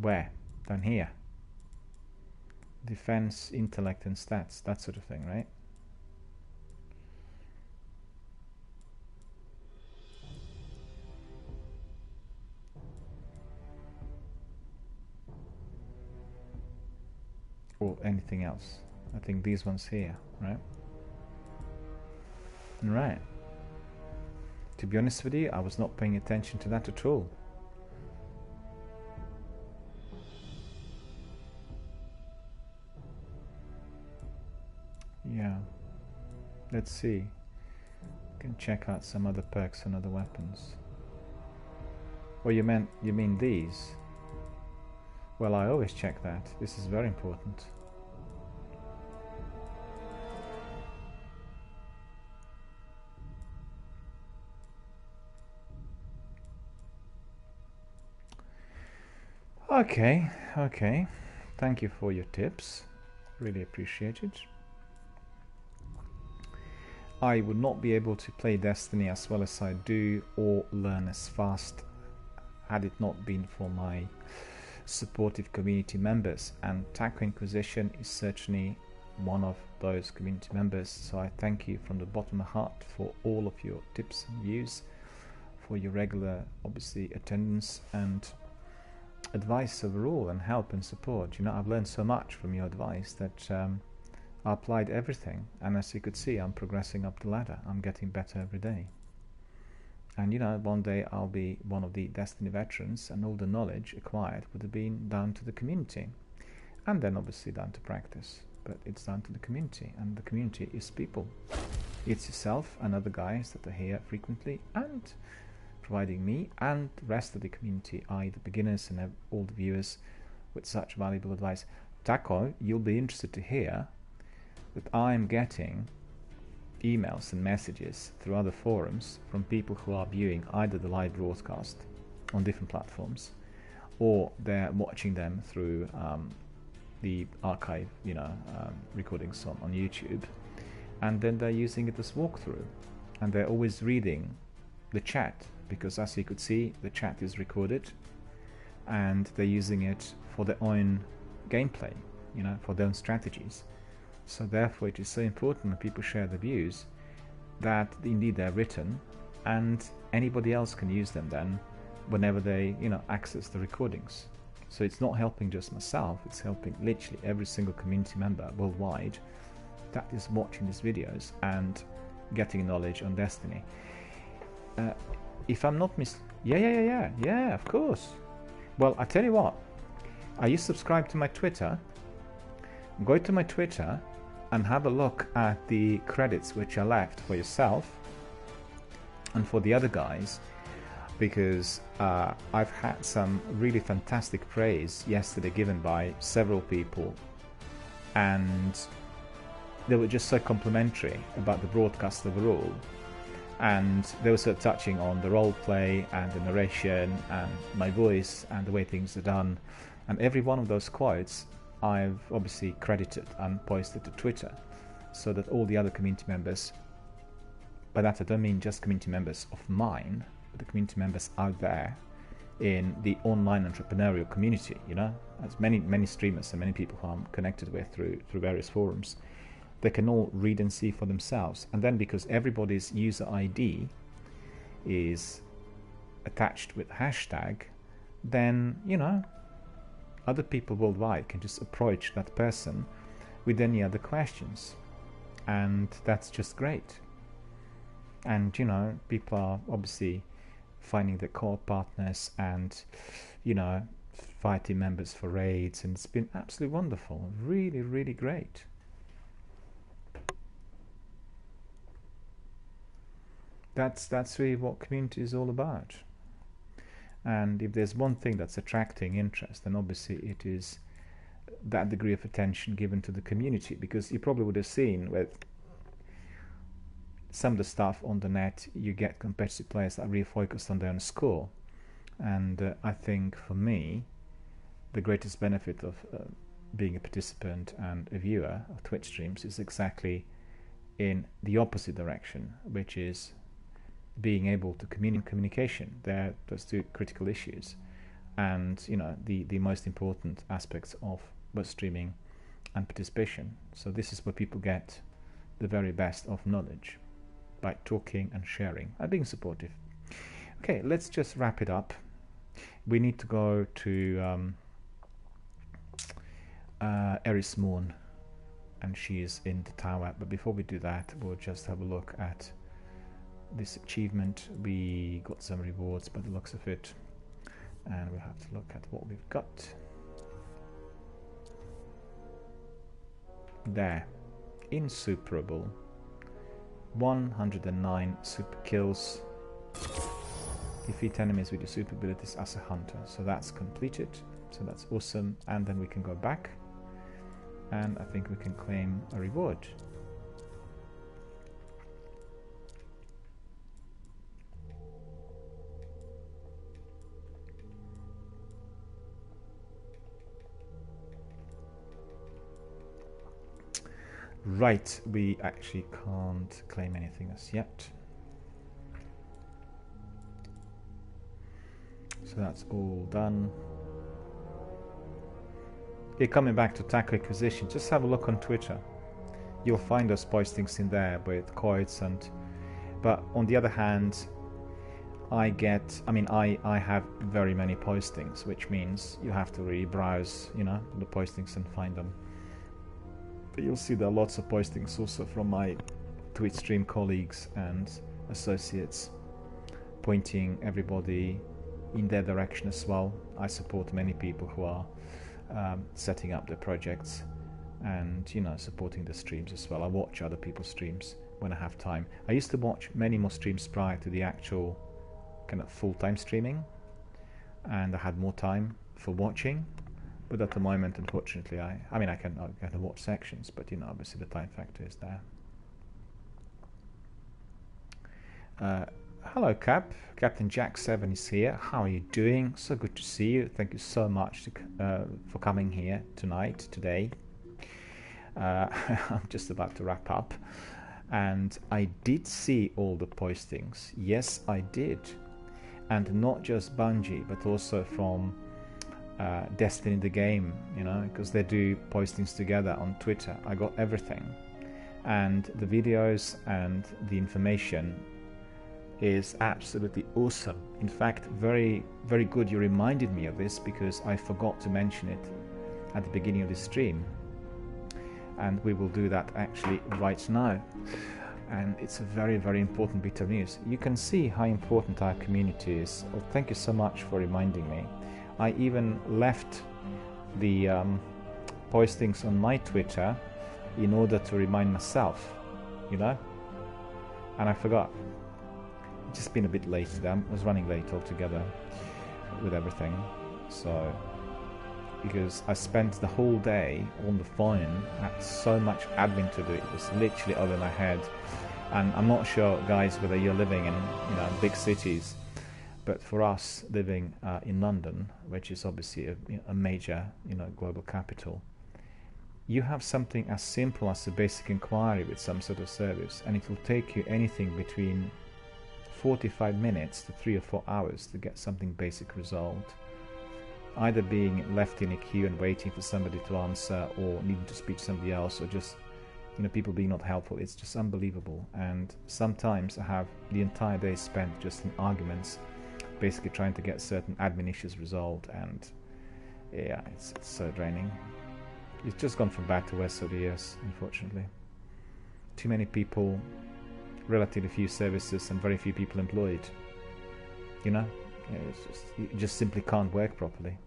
Where? Down here. Defense, intellect and stats, that sort of thing, right? Or anything else. I think these ones here, right? Right. To be honest with you, I was not paying attention to that at all. Yeah. Let's see. I can check out some other perks and other weapons. Oh, you mean these? Well, I always check that. This is very important. Okay. Thank you for your tips. Really appreciate it. I would not be able to play Destiny as well as I do or learn as fast had it not been for my supportive community members, and Taco Inquisition is certainly one of those community members, so I thank you from the bottom of my heart for all of your tips and views, for your regular, obviously, attendance and advice overall, and help and support. You know, I've learned so much from your advice that I applied everything, and as you could see, I'm progressing up the ladder. I'm getting better every day. And you know, one day I'll be one of the Destiny veterans, and all the knowledge acquired would have been down to the community, and then obviously down to practice. But it's down to the community, and the community is people. It's yourself and other guys that are here frequently and providing me and the rest of the community, i.e. the beginners and all the viewers, with such valuable advice. Taco, you'll be interested to hear that I'm getting emails and messages through other forums from people who are viewing either the live broadcast on different platforms, or they're watching them through the archive, recordings on YouTube, and then they're using it as walkthrough, and they're always reading the chat, because as you could see, the chat is recorded, and they're using it for their own gameplay, for their own strategies. So therefore it is so important when people share the views that indeed they're written, and anybody else can use them then whenever they access the recordings. So it's not helping just myself, it's helping literally every single community member worldwide that is watching these videos and getting knowledge on Destiny. If I'm not yeah, of course. Well, I tell you what, are you subscribed to my Twitter? Go to my Twitter and have a look at the credits which are left for yourself and for the other guys, because I've had some really fantastic praise yesterday given by several people, and they were just so complimentary about the broadcast overall, and they were so touching on the role play and the narration and my voice and the way things are done, and every one of those quotes I've obviously credited and posted to Twitter, so that all the other community members, by that I don't mean just community members of mine, but the community members out there in the online entrepreneurial community, you know, as many streamers and many people who I'm connected with through various forums, they can all read and see for themselves. And then because everybody's user ID is attached with hashtag, then, you know, other people worldwide can just approach that person with any other questions, and that's just great. And, you know, people are obviously finding their co-op partners and, you know, fighting members for raids, and it's been absolutely wonderful, really, really great. That's really what community is all about. And if there's one thing that's attracting interest, then obviously it is that degree of attention given to the community, because you probably would have seen with some of the stuff on the net, you get competitive players that are really focused on their own score. And I think for me, the greatest benefit of being a participant and a viewer of Twitch streams is exactly in the opposite direction, which is being able to communication. They're those two critical issues, and, you know, the most important aspects of both streaming and participation. So this is where people get the very best of knowledge, by talking and sharing and being supportive. Okay, let's just wrap it up. We need to go to Eris Morn, and she is in the tower. But before we do that, we'll just have a look at this achievement. We got some rewards by the looks of it, and we'll have to look at what we've got. There, insuperable, 109 super kills, defeat enemies with your super abilities as a hunter. So that's completed, so that's awesome. And then we can go back, and I think we can claim a reward. Right, we actually can't claim anything as yet. So that's all done. You're coming back to Taco Acquisition, just have a look on Twitter. You'll find those postings in there with coins and... But on the other hand, I have very many postings, which means you have to really browse, you know, the postings and find them. But you'll see there are lots of postings also from my Twitch stream colleagues and associates, pointing everybody in their direction as well. I support many people who are setting up their projects and, you know, supporting the streams as well. I watch other people's streams when I have time. I used to watch many more streams prior to the actual kind of full-time streaming, and I had more time for watching. But at the moment, unfortunately, I can watch sections, but, you know, obviously the time factor is there. Hello, Cap. Captain Jack 7 is here. How are you doing? So good to see you. Thank you so much for coming here today. I'm just about to wrap up, and I did see all the postings. Yes, I did, and not just Bungie, but also from Destiny the game, you know, because they do postings together on Twitter. I got everything, and the videos and the information is absolutely awesome. In fact, very, very good you reminded me of this, because I forgot to mention it at the beginning of the stream, and we will do that actually right now. And it's a very, very important bit of news. You can see how important our community is. Well, thank you so much for reminding me. I even left the postings on my Twitter in order to remind myself, you know, and I forgot. It's just been a bit late today. I was running late altogether with everything, so because I spent the whole day on the phone. I had so much admin to do. It was literally over my head. And I'm not sure, guys, whether you're living in, you know, big cities, but for us living in London, which is obviously a major, you know, global capital, you have something as simple as a basic inquiry with some sort of service, and it will take you anything between 45 minutes to 3 or 4 hours to get something basic resolved. Either being left in a queue and waiting for somebody to answer, or needing to speak to somebody else, or just, you know, people being not helpful. It's just unbelievable. And sometimes I have the entire day spent just in arguments, basically trying to get certain admin issues resolved, and yeah, it's so draining. It's just gone from bad to worse over the years, unfortunately. Too many people, relatively few services, and very few people employed. You know, it just simply can't work properly.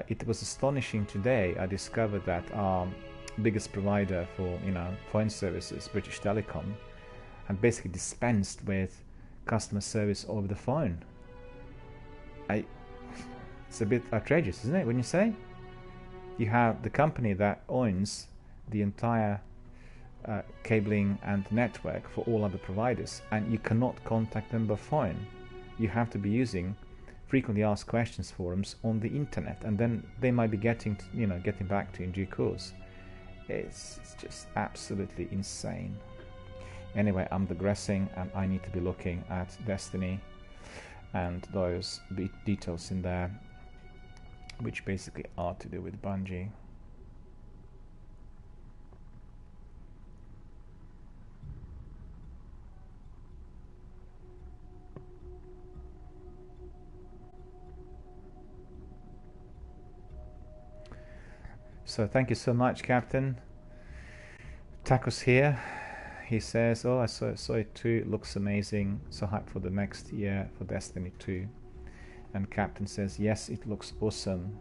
It was astonishing today. I discovered that our biggest provider for, you know, phone services, British Telecom, had basically dispensed with customer service over the phone. It's a bit outrageous, isn't it, when you say? You have the company that owns the entire cabling and network for all other providers, and you cannot contact them by phone. You have to be using frequently asked questions forums on the internet, and then they might be getting back to you in due course. It's just absolutely insane. Anyway, I'm digressing, and I need to be looking at Destiny and those details in there, which basically are to do with Bungie. So thank you so much, Captain. Taco's here. He says, oh, I saw it too. It looks amazing. So hyped for the next year for Destiny 2. And Captain says, yes, it looks awesome.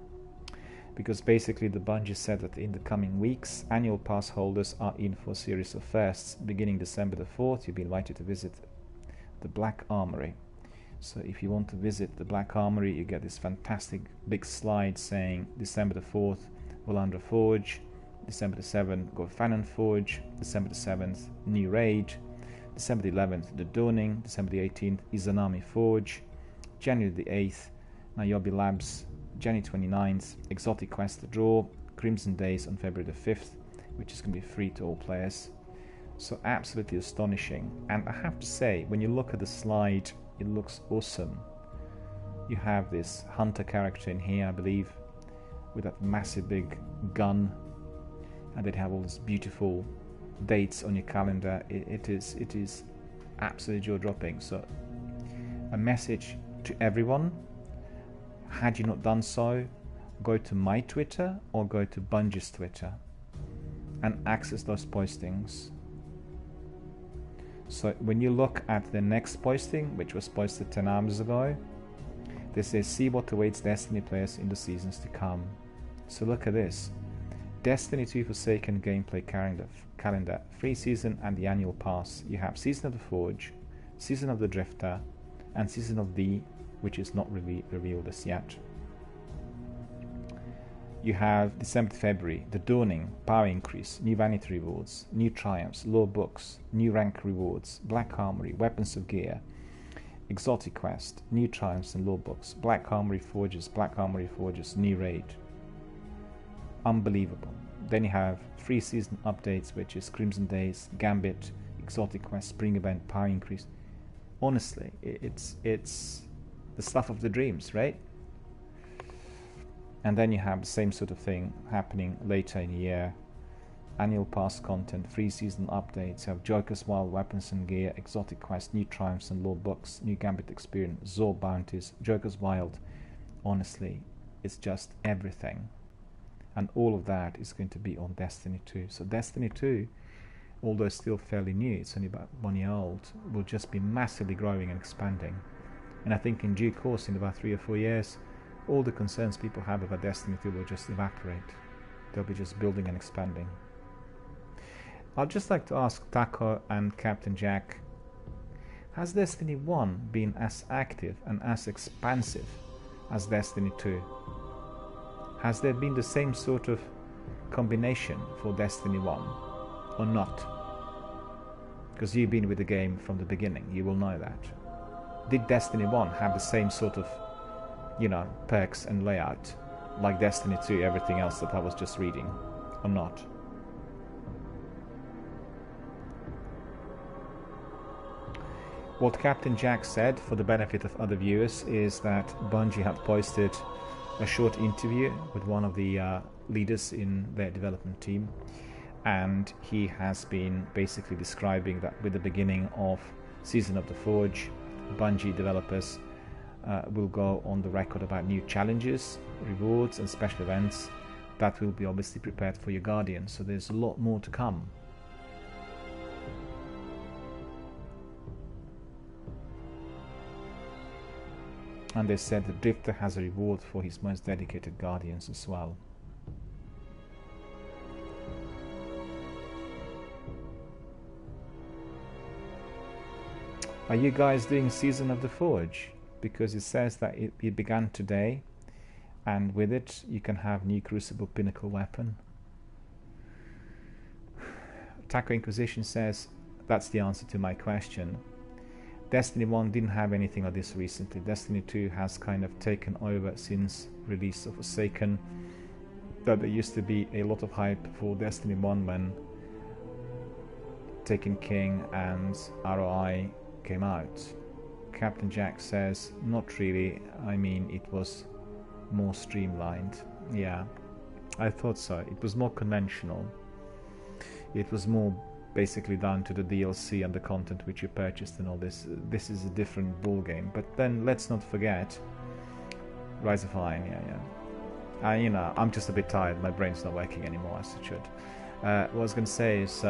Because basically the Bungie said that in the coming weeks, annual pass holders are in for a series of firsts. Beginning December the 4th, you'll be invited to visit the Black Armory. So if you want to visit the Black Armory, you get this fantastic big slide saying December the 4th, Valandra Forge, December the 7th, go Fanon Forge, December the 7th, New Raid, December the 11th, The Dawning, December the 18th, Izanami Forge, January the 8th, Niobe Labs, January 29th, Exotic Quest The Draw, Crimson Days on February the 5th, which is going to be free to all players. So absolutely astonishing. And I have to say, when you look at the slide, it looks awesome. You have this hunter character in here, I believe, with that massive big gun, and they have all these beautiful dates on your calendar. It is absolutely jaw-dropping. So a message to everyone: had you not done so, go to my Twitter or go to Bungie's Twitter and access those postings. So when you look at the next posting, which was posted 10 hours ago, they say, see what awaits Destiny players in the seasons to come. So look at this. Destiny 2 Forsaken gameplay calendar, free season and the annual pass. You have Season of the Forge, Season of the Drifter, and Season of D, which is not revealed as yet. You have December to February, The Dawning, Power Increase, New Vanity Rewards, New Triumphs, Lore Books, New Rank Rewards, Black Armory, Weapons of Gear, Exotic Quest, New Triumphs and Lore Books, Black Armory Forges, New Raid. Unbelievable. Then you have free season updates, which is Crimson Days, Gambit, Exotic Quest, Spring Event, Power Increase. Honestly, it's the stuff of the dreams, right? And then you have the same sort of thing happening later in the year. Annual pass content, free season updates, you have Joker's Wild, Weapons and Gear, Exotic Quest, New Triumphs and Lore Books, New Gambit Experience, Zor Bounties, Joker's Wild. Honestly, it's just everything. And all of that is going to be on Destiny 2. So Destiny 2, although still fairly new, it's only about 1 year old, will just be massively growing and expanding. And I think in due course, in about 3 or 4 years, all the concerns people have about Destiny 2 will just evaporate. They'll be just building and expanding. I'd just like to ask Taco and Captain Jack, has Destiny 1 been as active and as expansive as Destiny 2? Has there been the same sort of combination for Destiny 1 or not? Because you've been with the game from the beginning, you will know that. Did Destiny 1 have the same sort of, perks and layout like Destiny 2, everything else that I was just reading, or not? What Captain Jack said, for the benefit of other viewers, is that Bungie had posted a short interview with one of the leaders in their development team, and he has been basically describing that with the beginning of Season of the Forge, Bungie developers will go on the record about new challenges, rewards and special events that will be obviously prepared for your Guardians, so there's a lot more to come. And they said the Drifter has a reward for his most dedicated Guardians as well. Are you guys doing Season of the Forge? Because it says that it began today, and with it you can have new Crucible Pinnacle weapon. Taco Inquisition says that's the answer to my question. Destiny 1 didn't have anything like this recently. Destiny 2 has kind of taken over since release of Forsaken. Though there used to be a lot of hype for Destiny 1 when Taken King and ROI came out. Captain Jack says, not really, I mean it was more streamlined. Yeah, I thought so. It was more conventional. It was more basically down to the DLC and the content which you purchased and all this. This is a different ball game. But then let's not forget Rise of Iron. Yeah. You know, I'm just a bit tired. My brain's not working anymore as it should. What I was going to say is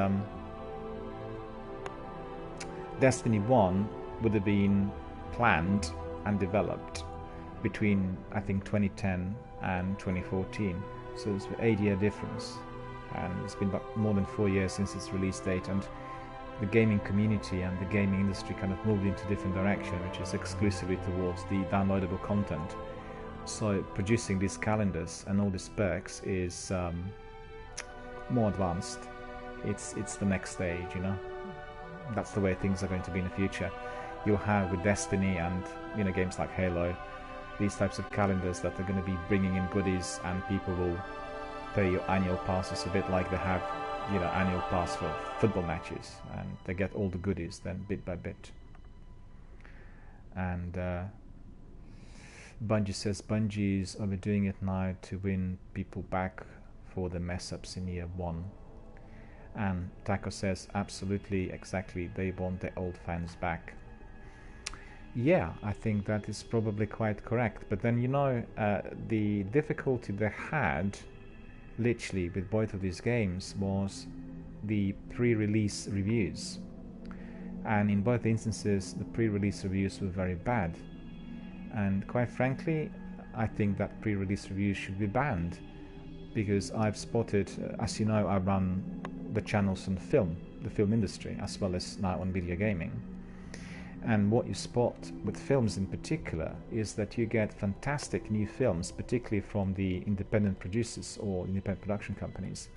Destiny 1 would have been planned and developed between, I think, 2010 and 2014. So it's an 8-year difference. And it's been about more than 4 years since its release date, and the gaming community and the gaming industry kind of moved into a different direction, which is exclusively towards the downloadable content. So producing these calendars and all these perks is more advanced. It's the next stage, you know. That's the way things are going to be in the future. You'll have with Destiny and, you know, games like Halo, these types of calendars that are going to be bringing in goodies, and people will pay your annual passes, a bit like they have, you know, annual pass for football matches, and they get all the goodies then bit by bit. And Bungie says Bungie's overdoing it now to win people back for the mess ups in year 1. And Taco says absolutely, exactly, they want their old fans back. Yeah, I think that is probably quite correct. But then, you know, the difficulty they had literally with both of these games was the pre-release reviews, and in both instances the pre-release reviews were very bad, and quite frankly I think that pre-release reviews should be banned, because I've spotted, as you know, I run the channels on the film industry, as well as now on video gaming, and what you spot with films in particular is that you get fantastic new films, particularly from the independent producers or independent production companies,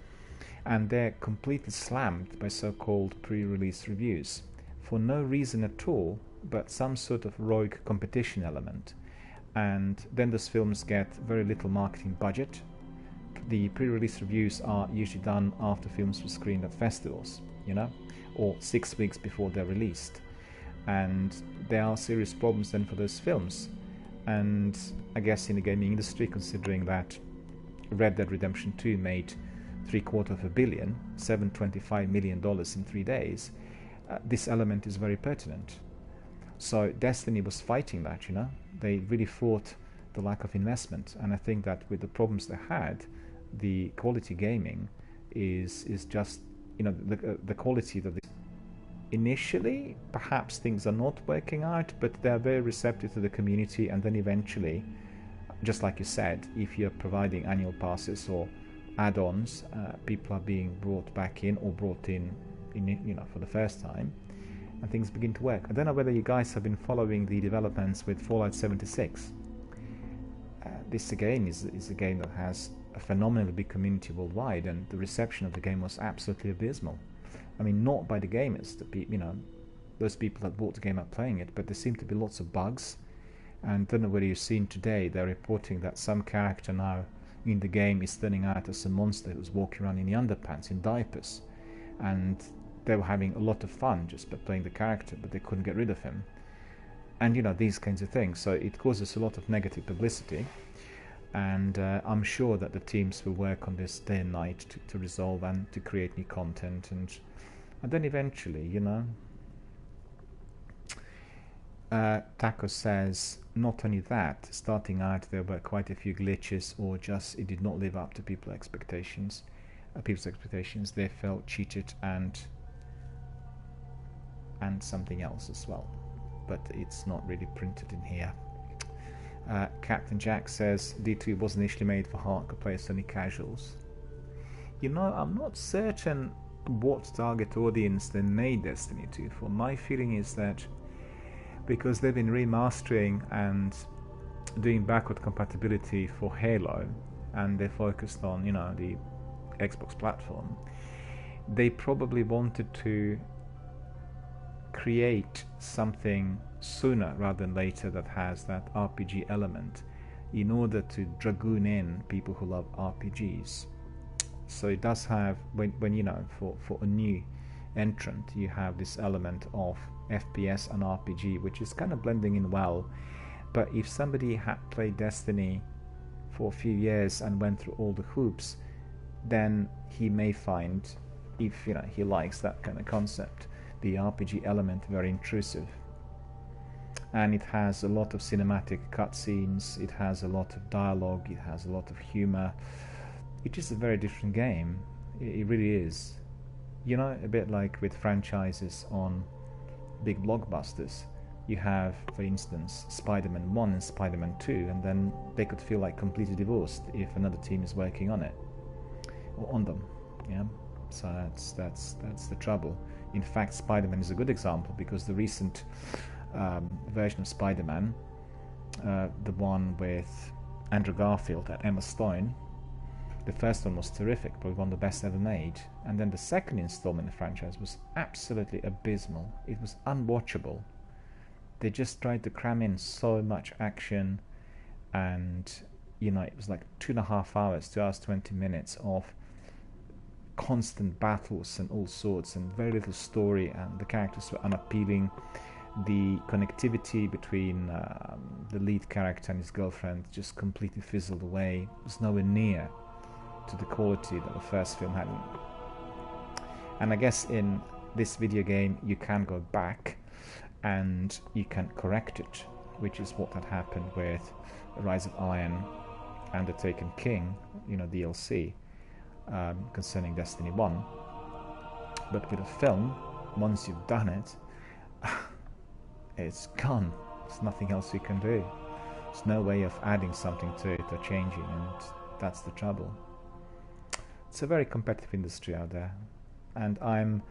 and they're completely slammed by so-called pre-release reviews for no reason at all, but some sort of rogue competition element. And then those films get very little marketing budget. The pre-release reviews are usually done after films were screened at festivals, you know, or 6 weeks before they're released. And there are serious problems then for those films. And I guess in the gaming industry, considering that Red Dead Redemption 2 made $725 million in 3 days, this element is very pertinent. So Destiny was fighting that, you know. They really fought the lack of investment, and I think that with the problems they had, the quality gaming is just, you know, the quality that initially perhaps things are not working out, but they're very receptive to the community, and then eventually, just like you said, if you're providing annual passes or add-ons, people are being brought back in or brought in, you know, for the first time, and things begin to work. I don't know whether you guys have been following the developments with Fallout 76. This again is a game that has a phenomenally big community worldwide, and the reception of the game was absolutely abysmal. I mean, not by the gamers, you know, those people that bought the game are playing it, but there seem to be lots of bugs. And I don't know whether you've seen today, they're reporting that some character now in the game is turning out as a monster who's walking around in the underpants, in diapers. And they were having a lot of fun just by playing the character, but they couldn't get rid of him. And these kinds of things. So it causes a lot of negative publicity. And I'm sure that the teams will work on this day and night to resolve and to create new content. And then eventually, Taco says, not only that, starting out there were quite a few glitches, or just it did not live up to people's expectations. They felt cheated and something else as well, but it's not really printed in here. Captain Jack says D2 was initially made for hardcore players, only casuals. I'm not certain what target audience they made Destiny 2 for. My feeling is that because they've been remastering and doing backward compatibility for Halo, and they focused on the Xbox platform, they probably wanted to create something sooner rather than later that has that RPG element, in order to dragoon in people who love RPGs. So it does have, when for a new entrant, you have this element of FPS and RPG, which is kind of blending in well. But if somebody had played Destiny for a few years and went through all the hoops, then he may find, if he likes that kind of concept, the RPG element very intrusive. And it has a lot of cinematic cutscenes, it has a lot of dialogue, it has a lot of humor. It is a very different game. It really is. A bit like with franchises on big blockbusters. You have, for instance, Spider-Man 1 and Spider-Man 2, and then they could feel like completely divorced if another team is working on it, or on them. So that's the trouble. In fact, Spider-Man is a good example, because the recent version of Spider-Man, the one with Andrew Garfield and Emma Stone, the first one was terrific, probably one of the best ever made, and then the second installment in the franchise was absolutely abysmal. It was unwatchable. They just tried to cram in so much action, and it was like 2.5 hours, 2 hours 20 minutes of constant battles and all sorts, and very little story, and the characters were unappealing. The connectivity between the lead character and his girlfriend just completely fizzled away. It was nowhere near to the quality that the first film had. And I guess in this video game you can go back and you can correct it, which is what had happened with Rise of Iron and The Taken King, DLC, concerning Destiny 1. But with a film, once you've done it, it's gone. There's nothing else you can do. There's no way of adding something to it or changing, and that's the trouble. It's a very competitive industry out there, and I'm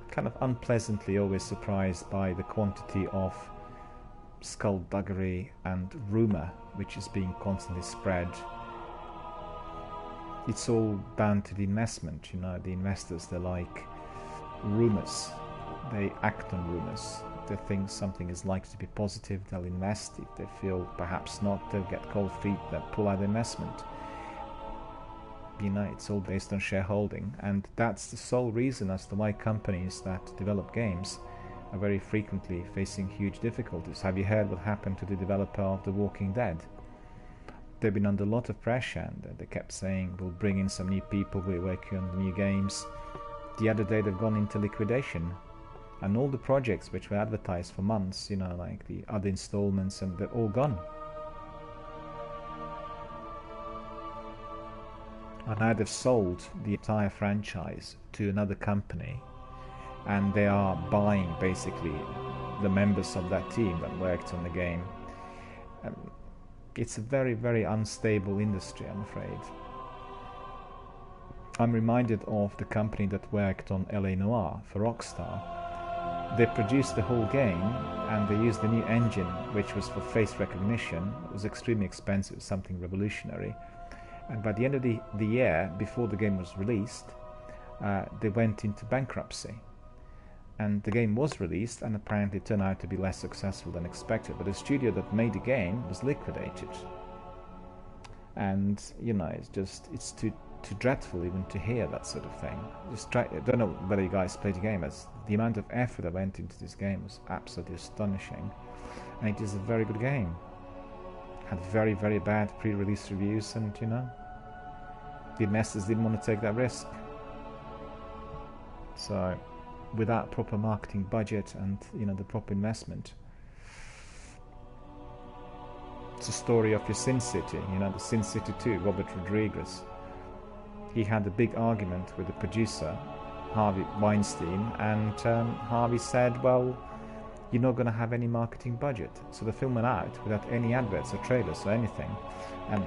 kind of unpleasantly always surprised by the quantity of skullduggery and rumour which is being constantly spread. It's all down to the investment. The investors, they like rumours. They act on rumours. If they think something is likely to be positive, they'll invest. If they feel perhaps not, they'll get cold feet, they'll pull out the investment. It's all based on shareholding, and that's the sole reason as to why companies that develop games are very frequently facing huge difficulties. Have you heard what happened to the developer of The Walking Dead? They've been under a lot of pressure, and they kept saying, we'll bring in some new people, we're working on the new games. The other day they've gone into liquidation, and all the projects which were advertised for months, like the other installments, and they're all gone. And now they've sold the entire franchise to another company, and they are buying basically the members of that team that worked on the game. It's a very, very unstable industry, I'm afraid. I'm reminded of the company that worked on LA Noire for Rockstar. They produced the whole game, and they used the new engine, which was for face recognition. It was extremely expensive, something revolutionary. And by the end of the year, before the game was released, they went into bankruptcy. And the game was released, and apparently turned out to be less successful than expected. But the studio that made the game was liquidated. And it's too dreadful even to hear that sort of thing. I don't know whether you guys played the game, as the amount of effort that went into this game was absolutely astonishing, and it is a very good game. Had very, very bad pre-release reviews, and you know, the investors didn't want to take that risk. So without proper marketing budget and, you know, the proper investment, it's a story of your Sin City, you know, the Sin City 2, Robert Rodriguez. He had a big argument with the producer, Harvey Weinstein, and Harvey said, well, you're not going to have any marketing budget. So the film went out without any adverts or trailers or anything. And,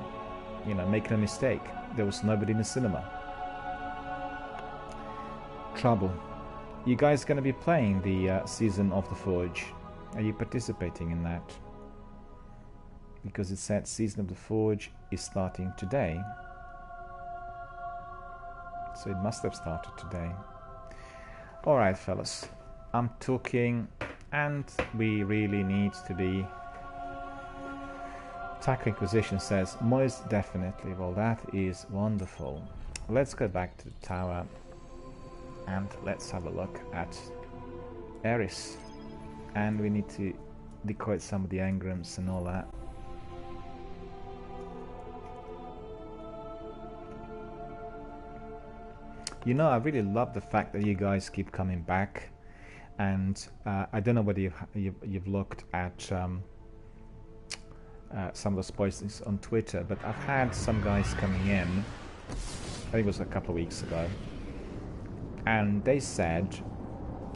you know, make no mistake, there was nobody in the cinema. Trouble. You guys going to be playing the Season of the Forge? Are you participating in that? Because it said Season of the Forge is starting today. So it must have started today. Alright, fellas. I'm talking, and we really need to be... Taco Inquisition says, most definitely. Well, that is wonderful. Let's go back to the tower and let's have a look at Eris. And we need to decoy some of the engrams and all that. You know, I really love the fact that you guys keep coming back, and I don't know whether you've looked at some of those postings on Twitter, but I've had some guys coming in, I think it was a couple of weeks ago, and they said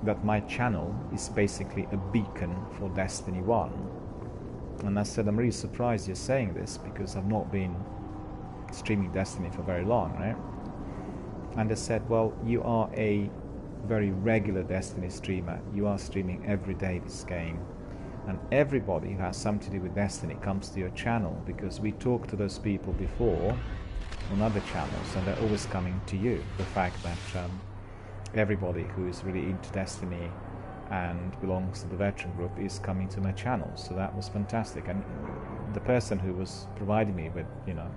that my channel is basically a beacon for Destiny 1. And I said, I'm really surprised you're saying this, because I've not been streaming Destiny for very long, right? And they said, well, you are a very regular Destiny streamer. You are streaming every day this game. And everybody who has something to do with Destiny comes to your channel, because we talk to those people before on other channels, and they're always coming to you. The fact that everybody who is really into Destiny and belongs to the veteran group is coming to my channel. So that was fantastic. And the person who was providing me with, you know,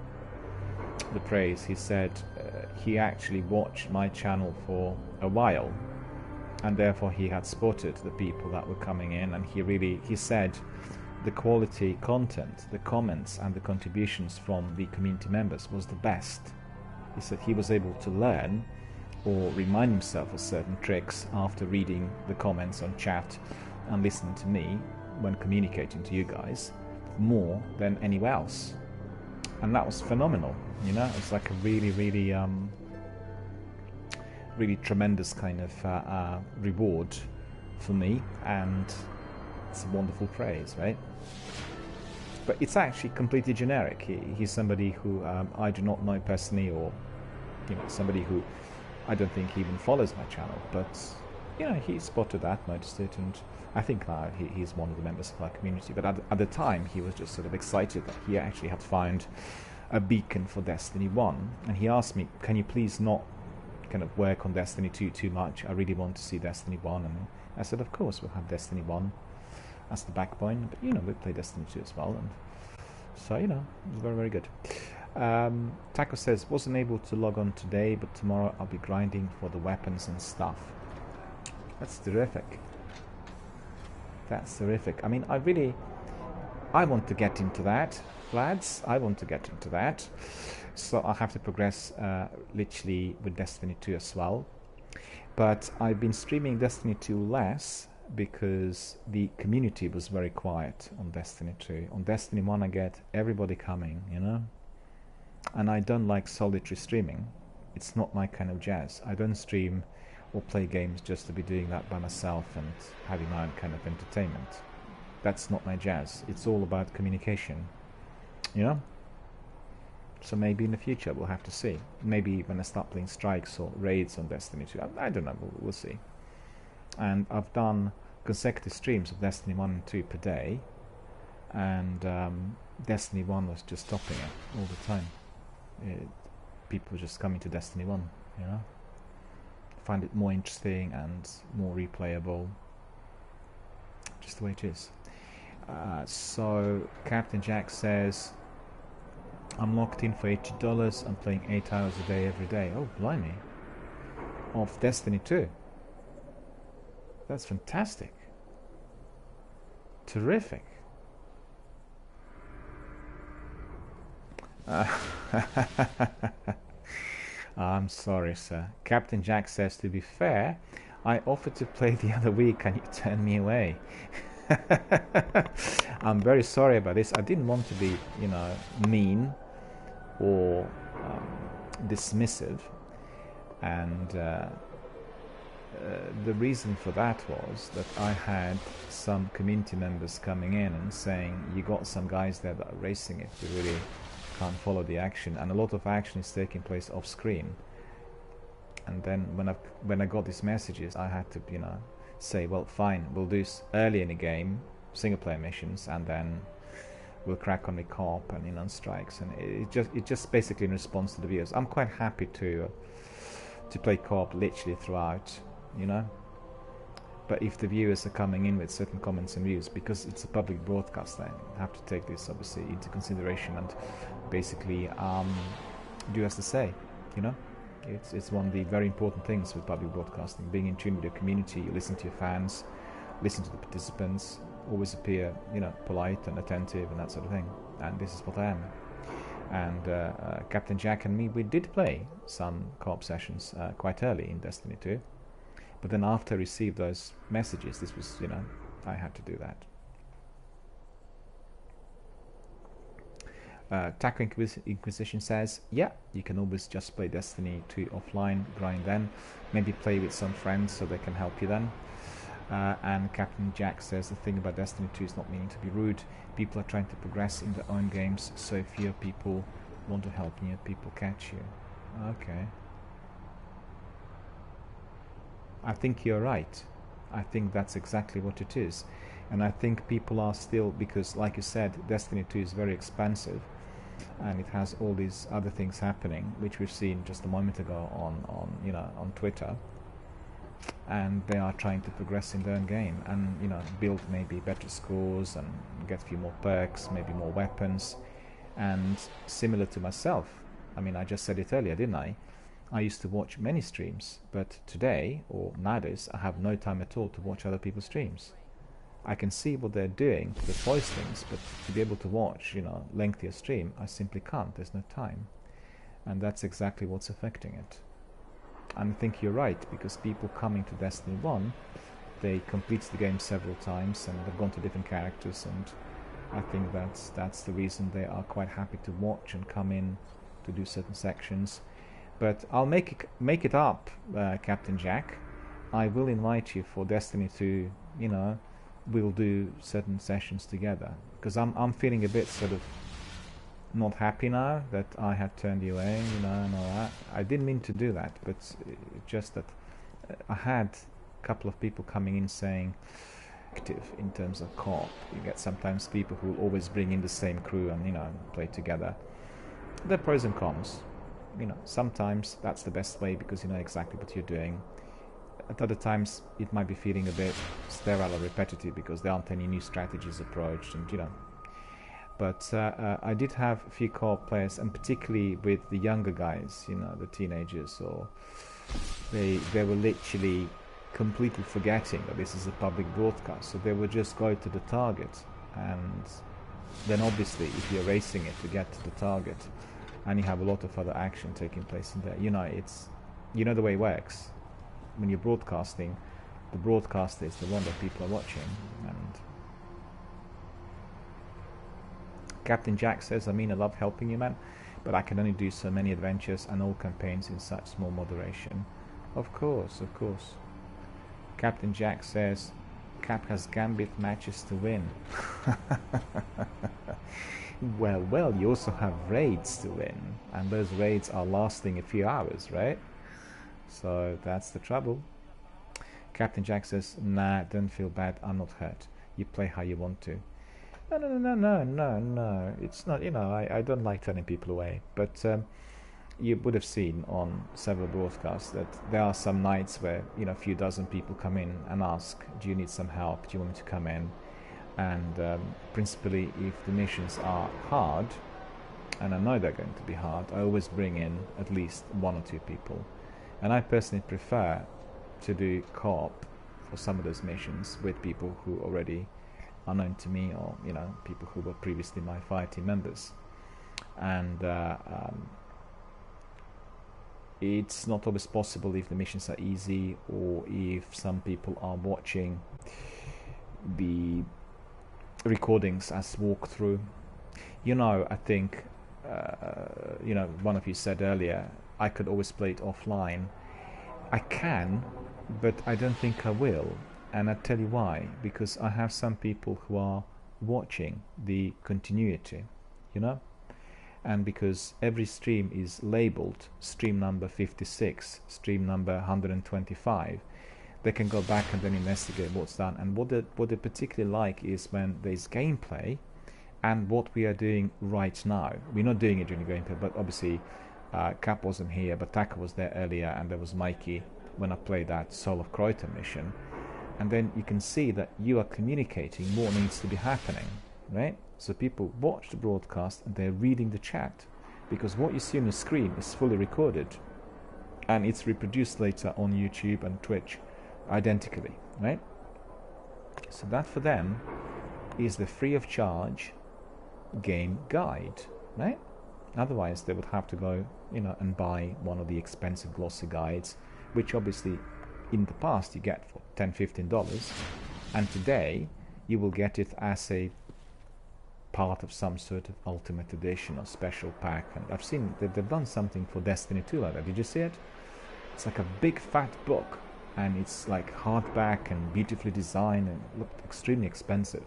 the praise, he said he actually watched my channel for a while, and therefore he had spotted the people that were coming in, and he said the quality content, the comments and the contributions from the community members was the best. He said he was able to learn or remind himself of certain tricks after reading the comments on chat and listening to me when communicating to you guys more than anywhere else. And that was phenomenal, you know. It's like a really, really, really tremendous kind of reward for me, and it's a wonderful praise, right? But it's actually completely generic. He's somebody who I do not know personally, or, you know, somebody who I don't think even follows my channel. But, you know, he spotted that, noticed it, and I think now he's one of the members of our community. But at the time, he was just sort of excited that he actually had found a beacon for Destiny 1. And he asked me, can you please not kind of work on Destiny 2 too much? I really want to see Destiny 1. And I said, of course, we'll have Destiny 1 as the backbone. But, you know, we'll play Destiny 2 as well. And so, you know, it was very, very good. Taco says, wasn't able to log on today, but tomorrow I'll be grinding for the weapons and stuff. That's terrific. That's terrific. I mean, I want to get into that, lads. I want to get into that. So I'll have to progress literally with Destiny 2 as well. But I've been streaming Destiny 2 less because the community was very quiet on Destiny 2. On Destiny 1 I get everybody coming, you know. And I don't like solitary streaming. It's not my kind of jazz. I don't stream or play games just to be doing that by myself and having my own kind of entertainment. That's not my jazz. It's all about communication, you know? So maybe in the future we'll have to see. Maybe when I start playing strikes or raids on Destiny 2. I don't know, we'll see. And I've done consecutive streams of Destiny 1 and 2 per day, and Destiny 1 was just stopping it all the time. People were just coming to Destiny 1, you know? Find it more interesting and more replayable, just the way it is. So Captain Jack says, I'm locked in for $80. I'm playing 8 hours a day every day. Oh, blimey. Of Destiny 2. That's fantastic. Terrific. I'm sorry, sir. Captain Jack says, to be fair, I offered to play the other week and you turned me away. I'm very sorry about this. I didn't want to be, you know, mean or dismissive. And the reason for that was that I had some community members coming in and saying, you got some guys there that are racing it, we really can't follow the action, and a lot of action is taking place off screen. And then when I got these messages, I had to, you know, say, well, fine, we'll do early in the game single player missions, and then we'll crack on the co-op and, you know, strikes. And it just basically in response to the viewers. I'm quite happy to play co-op literally throughout, you know. But if the viewers are coming in with certain comments and views, because it's a public broadcast, I have to take this obviously into consideration and basically do as they say, you know. It's one of the very important things with public broadcasting, being in tune with your community. You listen to your fans, listen to the participants, always appear, you know, polite and attentive and that sort of thing. And this is what I am. And Captain Jack and me, we did play some co-op sessions quite early in Destiny 2. But then after I received those messages, this was, you know, I had to do that. Taco Inquisition says, yeah, you can always just play Destiny 2 offline, grind then, maybe play with some friends so they can help you then. And Captain Jack says, the thing about Destiny 2 is not meaning to be rude. People are trying to progress in their own games, so fewer people want to help you, people catch you. Okay. I think you're right. I think that's exactly what it is. And I think people are still, because like you said, Destiny 2 is very expensive, and it has all these other things happening, which we've seen just a moment ago on Twitter. And they are trying to progress in their own game and, you know, build maybe better scores and get a few more perks, maybe more weapons. And similar to myself, I mean, I just said it earlier, didn't I? I used to watch many streams, but today, or nowadays, I have no time at all to watch other people's streams. I can see what they're doing to the voice things, but to be able to watch, you know, lengthier stream, I simply can't. There's no time. And that's exactly what's affecting it. And I think you're right, because people coming to Destiny 1, they complete the game several times and they've gone to different characters, and I think that's the reason they are quite happy to watch and come in to do certain sections. But I'll make it up, Captain Jack. I will invite you for Destiny 2, you know, we'll do certain sessions together, because I'm feeling a bit sort of not happy now that I had turned you away, you know, and all that. I didn't mean to do that, but just that I had a couple of people coming in saying active in terms of co-op. You get sometimes people who always bring in the same crew and, you know, play together. There are pros and cons. You know, sometimes that's the best way because you know exactly what you're doing. At other times it might be feeling a bit sterile or repetitive because there aren't any new strategies approached, and you know. But I did have a few co-op players, and particularly with the younger guys, you know, the teenagers, or they were literally completely forgetting that this is a public broadcast, so they would just go to the target, and then obviously if you're racing it to get to the target, and you have a lot of other action taking place in there, you know, it's, you know the way it works. When you're broadcasting, the broadcaster is the one that people are watching. And Captain Jack says, I mean, I love helping you, man, but I can only do so many adventures and all campaigns in such small moderation. Of course, of course. Captain Jack says, Cap has Gambit matches to win. Well, you also have raids to win, and those raids are lasting a few hours, right? So that's the trouble. Captain Jack says, nah, don't feel bad, I'm not hurt. You play how you want to. No. It's not, you know, I don't like turning people away. But you would have seen on several broadcasts that there are some nights where, you know, a few dozen people come in and ask, do you need some help? Do you want me to come in? And principally, if the missions are hard, and I know they're going to be hard, I always bring in at least 1 or 2 people. And I personally prefer to do co-op for some of those missions with people who already are known to me, or you know, people who were previously my fire team members. And it's not always possible if the missions are easy, or if some people are watching the recordings as walkthrough. You know, I think you know, one of you said earlier I could always play it offline. I can, but I don't think I will, and I'll tell you why. Because I have some people who are watching the continuity, you know, and because every stream is labeled stream number 56, stream number 125, they can go back and then investigate what's done. And what they particularly like is when there's gameplay, and what we are doing right now. We're not doing it during the gameplay, but obviously Cap wasn't here, but Taka was there earlier, and there was Mikey when I played that Soul of Croydon mission. And then you can see that you are communicating what needs to be happening, right? So people watch the broadcast and they're reading the chat, because what you see on the screen is fully recorded, and it's reproduced later on YouTube and Twitch identically, right? So that for them is the free of charge game guide, right? Otherwise they would have to go, you know, and buy one of the expensive glossy guides, which obviously in the past you get for $10-15, and today you will get it as a part of some sort of ultimate edition or special pack. And I've seen that they've done something for Destiny 2 like that. Did you see it? It's like a big fat book, and it's like hardback and beautifully designed, and looked extremely expensive.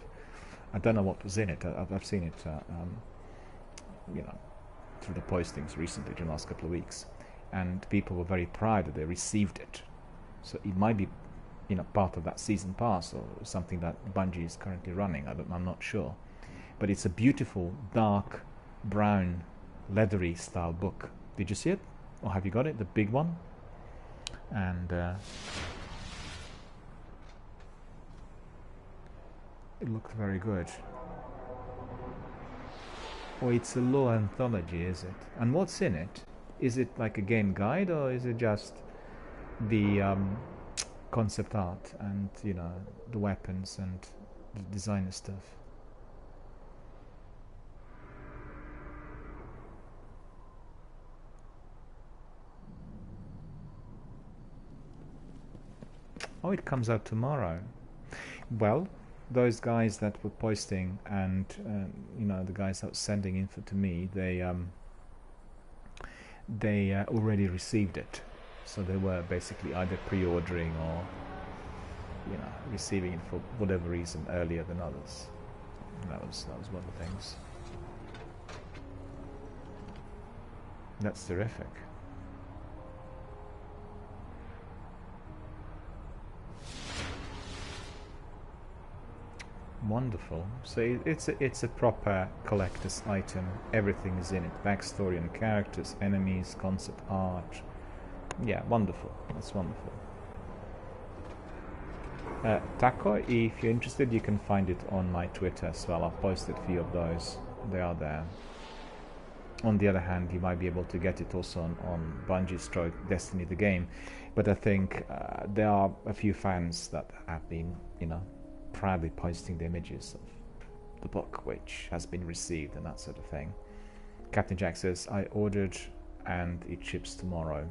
I don't know what was in it. I've seen it you know, through the postings recently during the last couple of weeks, and people were very proud that they received it. So it might be, you know, part of that season pass or something that Bungie is currently running. I'm not sure, but it's a beautiful dark brown leathery style book. Did you see it, or have you got it, the big one? And it looked very good. Oh, it's a lore anthology, is it? And what's in it? Is it like a game guide, or is it just the concept art and, you know, the weapons and the designer stuff? Oh, it comes out tomorrow. Well, those guys that were posting, and you know, the guys that were sending info to me, they already received it, so they were basically either pre-ordering or, you know, receiving it for whatever reason earlier than others. And that was one of the things. That's terrific. Wonderful. So it's a proper collector's item. Everything is in it. Backstory and characters, enemies, concept art. Yeah, wonderful. That's wonderful. Taco, if you're interested, you can find it on my Twitter as well. I've posted a few of those. They are there. On the other hand, you might be able to get it also on Bungie / Destiny the game. But I think there are a few fans that have been, you know, proudly posting the images of the book which has been received and that sort of thing. Captain Jack says, I ordered and it ships tomorrow.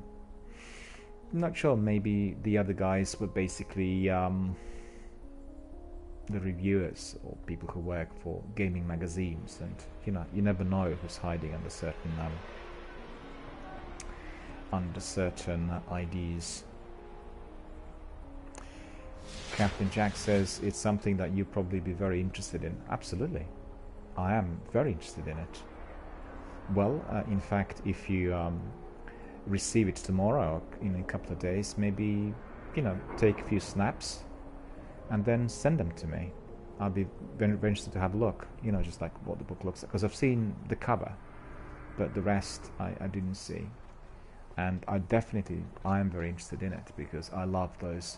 Not sure, maybe the other guys were basically the reviewers or people who work for gaming magazines, and you know, you never know who's hiding under certain IDs. Captain Jack says it's something that you'd probably be very interested in. Absolutely, I am very interested in it. Well, in fact, if you receive it tomorrow, in a couple of days, maybe, you know, take a few snaps and then send them to me. I'll be very, very interested to have a look, you know, just like what the book looks like, because I've seen the cover, but the rest I didn't see. And I am very interested in it, because I love those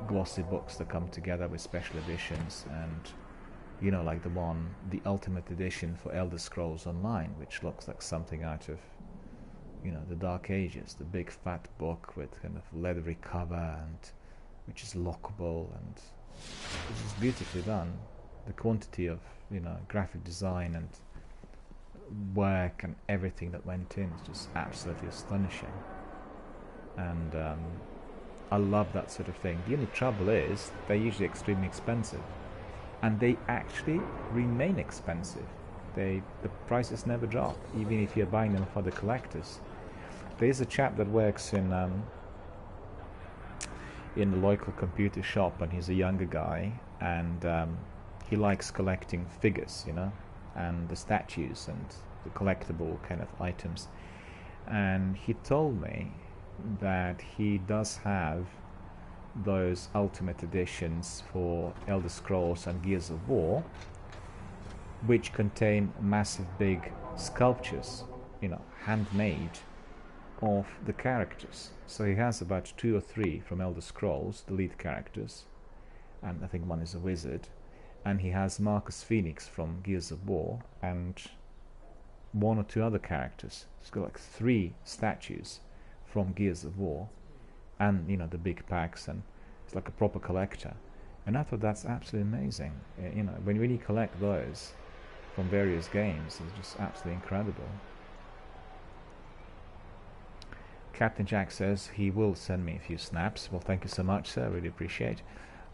glossy books that come together with special editions, and you know, like the Ultimate Edition for Elder Scrolls Online, which looks like something out of, you know, the Dark Ages, the big fat book with kind of leathery cover and which is lockable and which is beautifully done. The quantity of, you know, graphic design and work and everything that went in is just absolutely astonishing. And I love that sort of thing. The only trouble is they're usually extremely expensive, and they actually remain expensive. The prices never drop, even if you're buying them for the collectors. There is a chap that works in the local computer shop, and he's a younger guy, and he likes collecting figures, you know, and the statues and the collectible kind of items. And he told me that he does have those Ultimate Editions for Elder Scrolls and Gears of War, which contain massive big sculptures, you know, handmade, of the characters. So he has about 2 or 3 from Elder Scrolls, the lead characters, and I think one is a wizard, and he has Marcus Phoenix from Gears of War and 1 or 2 other characters. He's got like 3 statues from Gears of War, and, you know, the big packs, and it's like a proper collector. And I thought that's absolutely amazing. You know, when you collect those from various games, it's just absolutely incredible. Captain Jack says he will send me a few snaps. Well, thank you so much, sir. Really appreciate.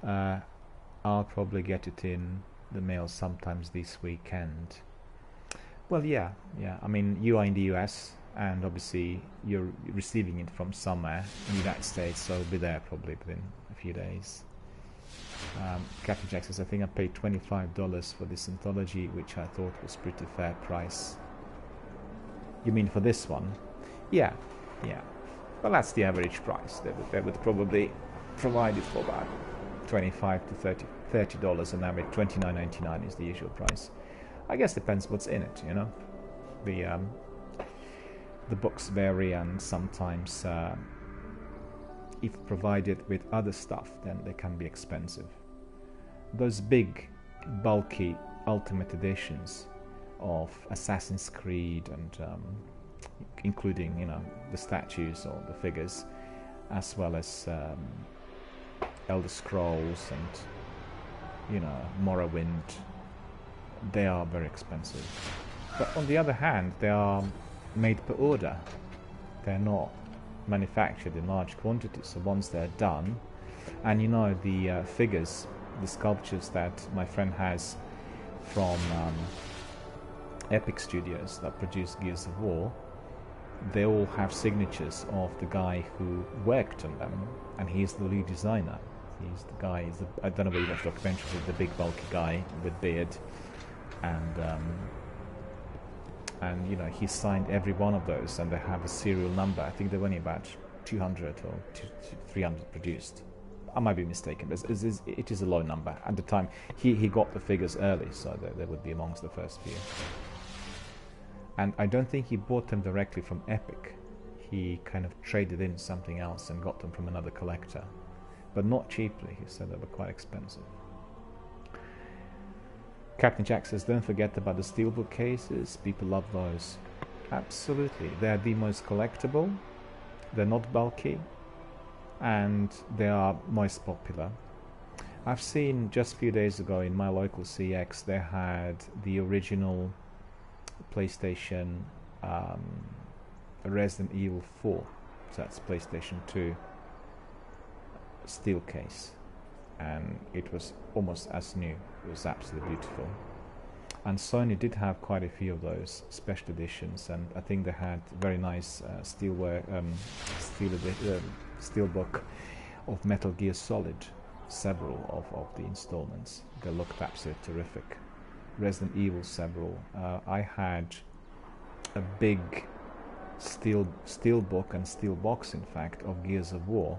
I'll probably get it in the mail sometimes this weekend. Well, yeah. I mean, you are in the US, and obviously you're receiving it from somewhere in the United States, so it'll be there probably within a few days. Captain Jack says, I think I paid $25 for this anthology, which I thought was pretty fair price. You mean for this one? Yeah. Well, that's the average price. They would probably provide it for about $25 to $30 on average. $29.99 is the usual price. I guess depends what's in it, you know. The books vary, and sometimes if provided with other stuff, then they can be expensive. Those big, bulky Ultimate Editions of Assassin's Creed and including, you know, the statues or the figures, as well as Elder Scrolls and, you know, Morrowind, they are very expensive. But on the other hand, they are made per order. They're not manufactured in large quantities, so once they're done, and you know, the figures, the sculptures that my friend has from Epic Studios that produce Gears of War, they all have signatures of the guy who worked on them, and he's the lead designer. He's the guy, I don't know whether you watched documentaries, the big bulky guy with beard, and you know, he signed every one of those, and they have a serial number. I think there were only about 200 or 300 produced. I might be mistaken, but it is a low number. At the time, he got the figures early, so they would be amongst the first few. And I don't think he bought them directly from Epic. He kind of traded in something else and got them from another collector. But not cheaply. He said they were quite expensive. Captain Jack says, don't forget about the steelbook cases. People love those. Absolutely. They're the most collectible. They're not bulky. And they are most popular. I've seen just a few days ago in my local CX, they had the original PlayStation Resident Evil 4, so that's PlayStation 2 steel case, and it was almost as new. It was absolutely beautiful. And Sony did have quite a few of those special editions, and I think they had very nice steelbook of Metal Gear Solid, several of the installments. They looked absolutely terrific. Resident Evil, several. I had a big steelbook and steel box, in fact, of Gears of War,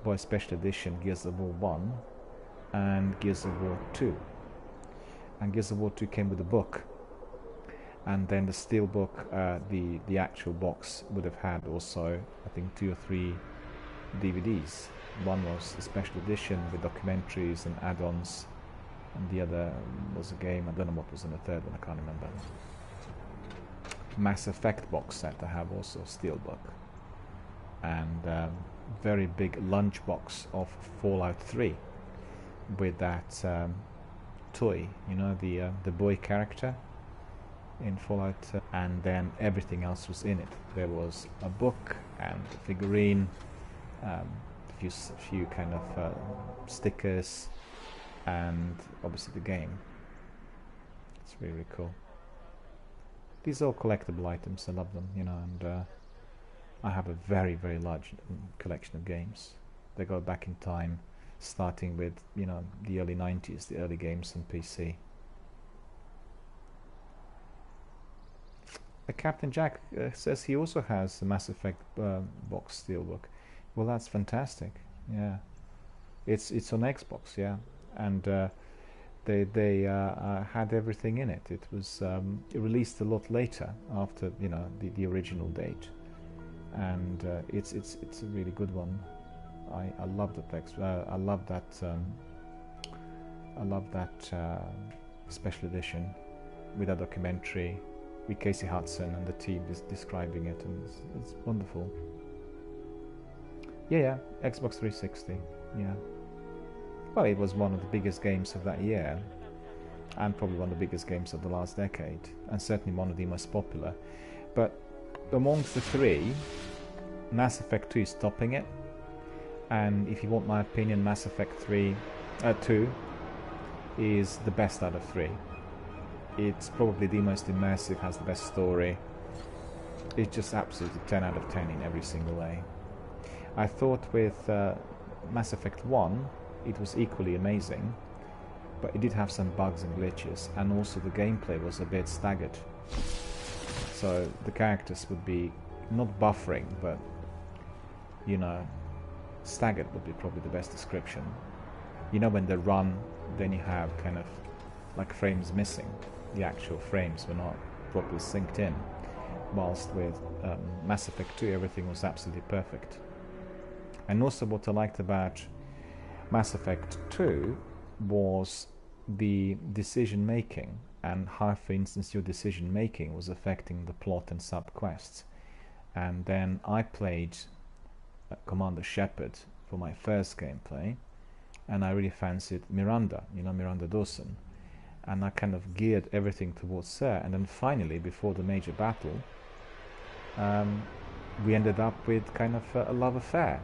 by special edition Gears of War 1 and Gears of War 2. And Gears of War 2 came with a book, and then the steelbook, the actual box would have had also, I think, 2 or 3 DVDs. One was the special edition with documentaries and add-ons, and the other was a game, I don't know what was in the third one, I can't remember. Mass Effect box set, I have also Steelbook, and very big lunchbox of Fallout 3 with that toy, you know, the boy character in Fallout, and then everything else was in it. There was a book and a figurine, a few kind of stickers, and obviously the game. It's really, really cool. These are all collectible items, I love them, you know, and I have a very, very large collection of games. They go back in time, starting with, you know, the early 90s, the early games on PC. Captain Jack says he also has a Mass Effect box Steelbook. Well, that's fantastic. Yeah, it's on Xbox. Yeah, and they had everything in it. It was released a lot later after, you know, the original date, and it's a really good one. I love that. I love that special edition with a documentary with Casey Hudson and the team describing it, and it's wonderful. Yeah, Xbox 360. Yeah. Well, it was one of the biggest games of that year, and probably one of the biggest games of the last decade, and certainly one of the most popular. But amongst the three, Mass Effect 2 is topping it. And if you want my opinion, Mass Effect 2 is the best out of 3. It's probably the most immersive, has the best story. It's just absolutely 10 out of 10 in every single way. I thought with Mass Effect 1 it was equally amazing, but it did have some bugs and glitches, and also the gameplay was a bit staggered. So the characters would be not buffering, but, you know, staggered would be probably the best description. You know, when they run, then you have kind of like frames missing. The actual frames were not properly synced in, whilst with Mass Effect 2 everything was absolutely perfect. And also what I liked about Mass Effect 2 was the decision making, and how, for instance, your decision making was affecting the plot and sub-quests. And then I played Commander Shepard for my first gameplay, and I really fancied Miranda, you know, Miranda Dawson, and I kind of geared everything towards her. And then finally, before the major battle, we ended up with kind of a love affair.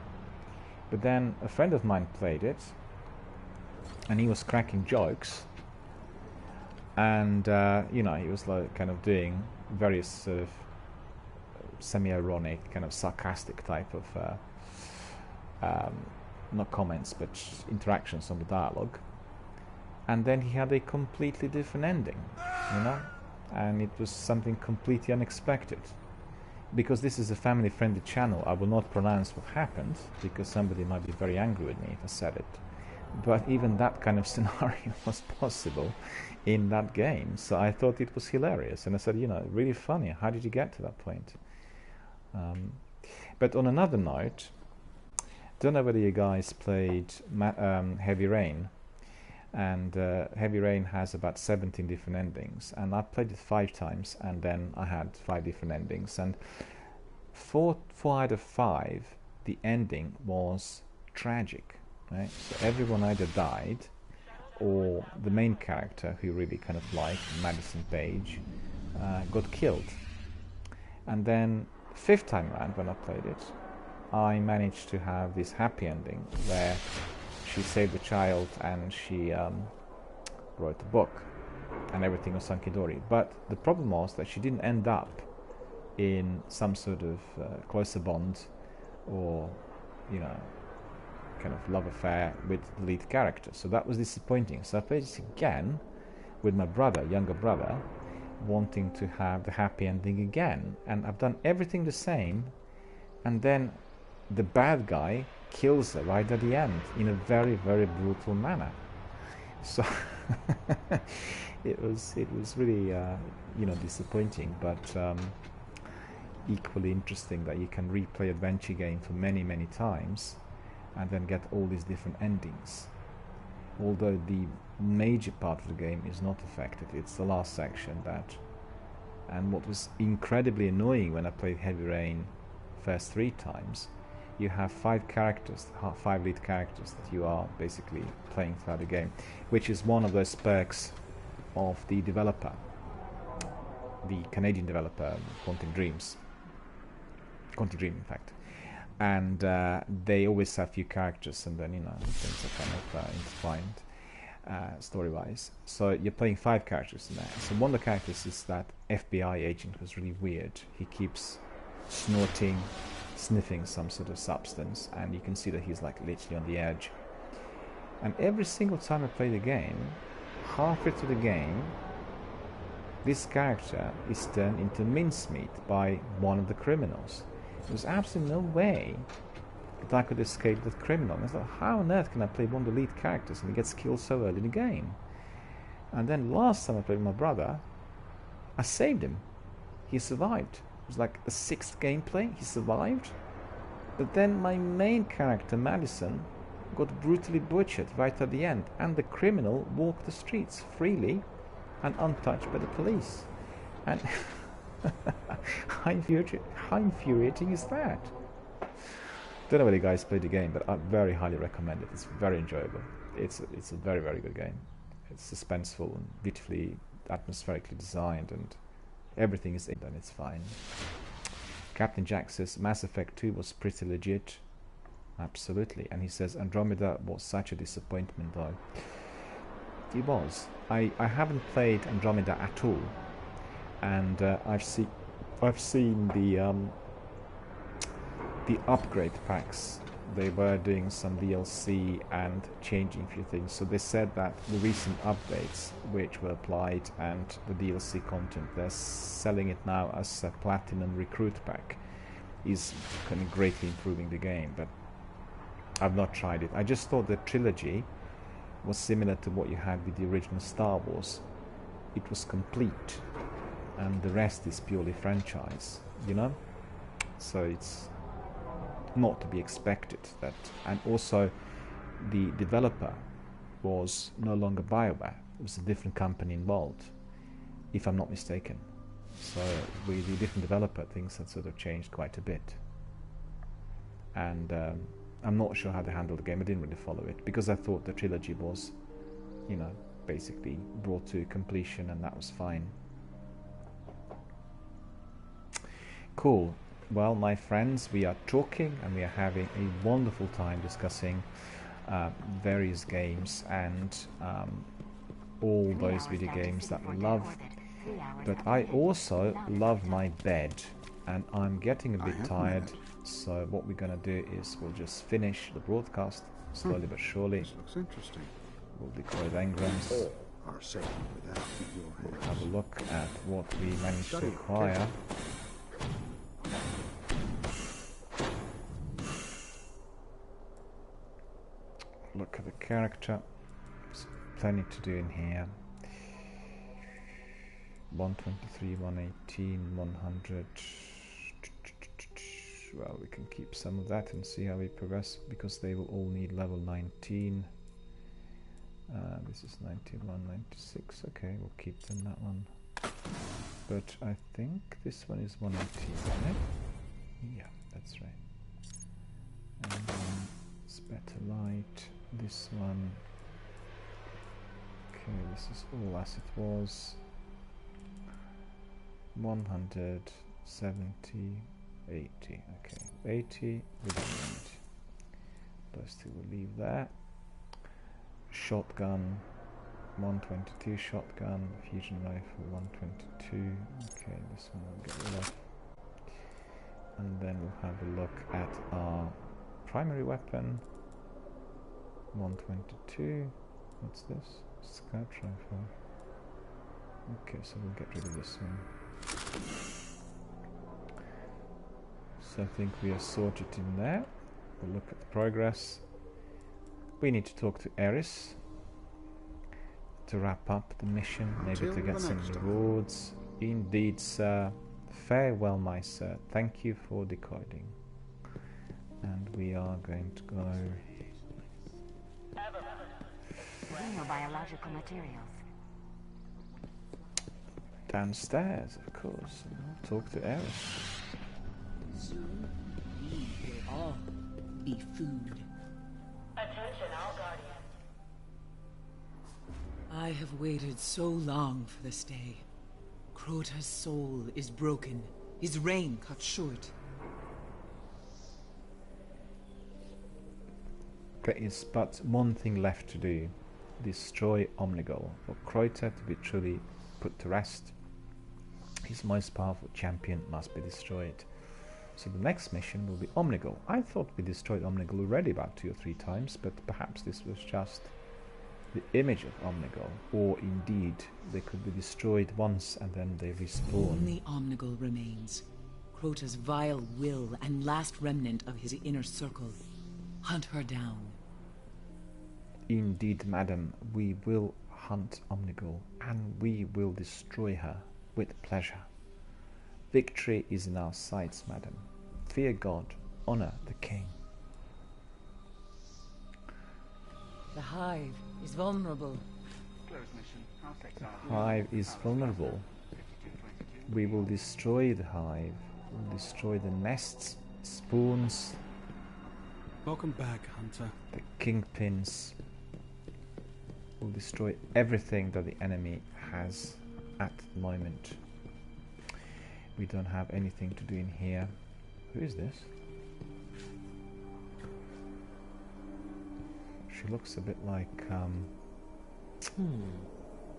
But then a friend of mine played it, and he was cracking jokes, and you know, he was like kind of doing various sort of semi-ironic, kind of sarcastic type of not comments but interactions on the dialogue, and then he had a completely different ending, you know, and it was something completely unexpected. Because this is a family-friendly channel, I will not pronounce what happened, because somebody might be very angry with me if I said it. But even that kind of scenario was possible in that game, so I thought it was hilarious. And I said, you know, really funny, how did you get to that point? But on another note, don't know whether you guys played Heavy Rain. And Heavy Rain has about 17 different endings, and I played it 5 times, and then I had 5 different endings, and 4 out of 5 the ending was tragic, right? So everyone either died, or the main character, who really kind of liked, Madison Page, got killed. And then 5th time around when I played it, I managed to have this happy ending where she saved the child and she wrote a book, and everything was hunky-dory. But the problem was that she didn't end up in some sort of closer bond or, you know, kind of love affair with the lead character. So that was disappointing. So I played this again with my brother, younger brother, wanting to have the happy ending again. And I've done everything the same, and then the bad guy kills her right at the end in a very, very brutal manner. So it was really you know, disappointing, but equally interesting that you can replay adventure game for many, many times and then get all these different endings. although the major part of the game is not affected. It's the last section that, and what was incredibly annoying when I played Heavy Rain first 3 times, you have 5 characters, 5 lead characters that you are basically playing throughout the game, which is one of those perks of the developer, the Canadian developer, Quantum Dream in fact. And they always have few characters, and then, you know, things are kind of intertwined story-wise. So you're playing 5 characters in there. So one of the characters is that FBI agent who's really weird. He keeps sniffing some sort of substance, and you can see that he's like literally on the edge. And every single time I play the game, halfway through the game, this character is turned into mincemeat by one of the criminals. There's absolutely no way that I could escape that criminal. And I thought, how on earth can I play one of the lead characters and he gets killed so early in the game? And then last time I played with my brother, I saved him. He survived. It was like the 6th gameplay, he survived. But then my main character, Madison, got brutally butchered right at the end, and the criminal walked the streets freely and untouched by the police. And how infuriating is that? Don't know whether you guys played the game, but I very highly recommend it. It's very enjoyable. It's a very, very good game. It's suspenseful and beautifully atmospherically designed, and everything is in, and it's fine. Captain Jack says Mass Effect 2 was pretty legit. Absolutely. And he says Andromeda was such a disappointment though. It was. I haven't played Andromeda at all, and I've seen the upgrade packs. They were doing some DLC and changing a few things. So they said that the recent updates which were applied and the DLC content, they're selling it now as a Platinum Recruit pack, is kind of greatly improving the game. But I've not tried it. I just thought the trilogy was similar to what you had with the original Star Wars. It was complete, and the rest is purely franchise, you know? So it's not to be expected that. And also the developer was no longer BioWare. It was a different company involved, if I'm not mistaken. So with the different developer, things had sort of changed quite a bit. And I'm not sure how they handled the game. I didn't really follow it because I thought the trilogy was, you know, basically brought to completion, and that was fine. Cool. Well, my friends, we are talking and we are having a wonderful time discussing various games and all those video games that we love. But I also love my bed, and I'm getting a bit tired. So what we're going to do is we'll just finish the broadcast slowly but surely. This looks interesting. We'll deploy the engrams. All are safe without your We'll have a look at what we managed to acquire. Look at the character. There's plenty to do in here. 123, 118, 100. Well, we can keep some of that and see how we progress, because they will all need level 19. This is 91, 96. Okay, we'll keep them that one. But I think this one is 118, isn't it? Yeah, that's right. And it's better light. This one. Okay, this is all as it was. 100, 70, 80. Okay, 80 we don't need. Those two will leave there. Shotgun, 122 shotgun, fusion rifle 122. Okay, this one will get rid of. And then we'll have a look at our primary weapon. 122. What's this? Scout rifle. Okay, so we'll get rid of this one. So I think we are sorted in there. We'll look at the progress. We need to talk to Eris to wrap up the mission, maybe to get some rewards. Indeed, sir. Farewell, my sir. Thank you for decoding. And we are going to go xenobiological materials. Downstairs, of course. I'll talk to Eris. Soon, we will all be food. Attention, all guardians. I have waited so long for this day. Crota's soul is broken, his reign cut short. There is but one thing left to do. Destroy Omnigul. For Crota to be truly put to rest, his most powerful champion must be destroyed. So the next mission will be Omnigul. I thought we destroyed Omnigul already about 2 or 3 times, but perhaps this was just the image of Omnigul, or indeed they could be destroyed once and then they respawn. Only Omnigul remains. Crota's vile will and last remnant of his inner circle. Hunt her down. Indeed, madam, we will hunt Omnigul, and we will destroy her with pleasure. Victory is in our sights, madam. Fear God, honor the king. The Hive is vulnerable. The Hive is vulnerable. We will destroy the Hive. We'll destroy the nests, spawns, Welcome back, Hunter. the kingpins. We'll destroy everything that the enemy has at the moment. We don't have anything to do in here. Who is this? She looks a bit like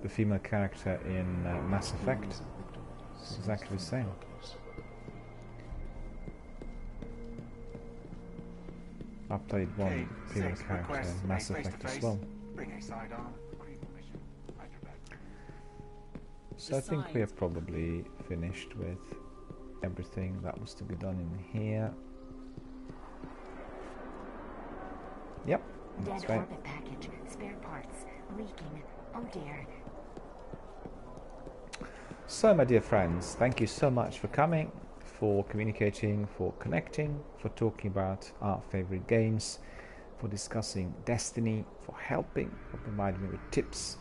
the female character in Mass Effect. It's exactly the same. I played one female character in Mass Effect as well. Bring a sidearm. Agreement mission. Hyperback. So I think we have probably finished with everything that was to be done in here. Yep, that's Dead right. orbit package. Spare parts. Leaking. Oh dear. So my dear friends, thank you so much for coming, for communicating, for connecting, for talking about our favorite games, for discussing Destiny, for helping, for providing me with tips,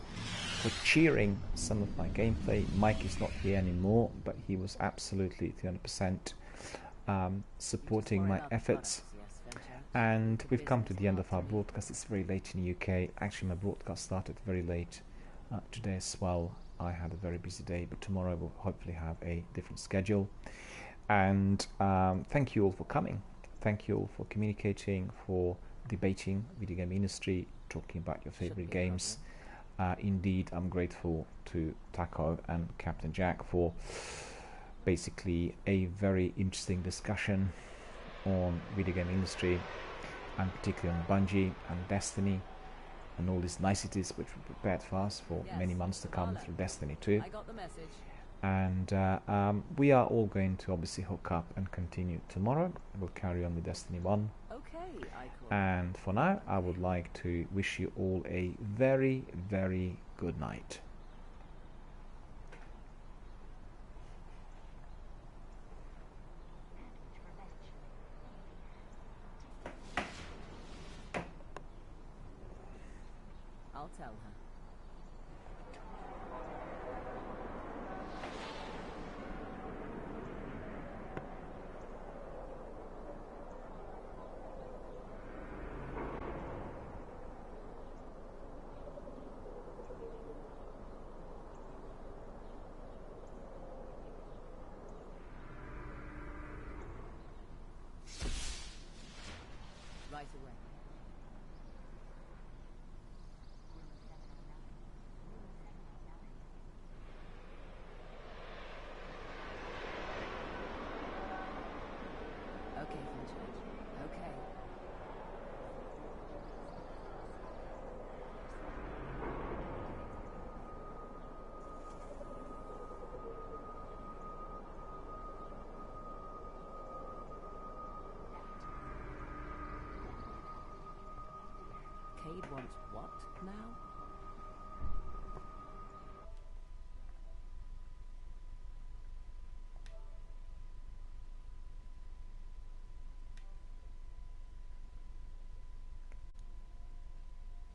for cheering some of my gameplay. Mike is not here anymore, but he was absolutely 300% supporting my efforts. And we've come to the end of our broadcast. It's very late in the UK. Actually, my broadcast started very late today as well. I had a very busy day, but tomorrow we'll hopefully have a different schedule. And thank you all for coming. Thank you all for communicating, for debating video game industry, talking about your favorite games. Indeed, I'm grateful to Taco and Captain Jack for basically a very interesting discussion on video game industry, and particularly on Bungie and Destiny and all these niceties which we prepared for us for many months to come through Destiny 2. I got the message. And we are all going to obviously hook up and continue tomorrow. We'll carry on with Destiny 1. Okay, Icon. And for now, I would like to wish you all a very, very good night. I'll tell her. Right away. Okay, Fletcher. Okay. Cade wants what now?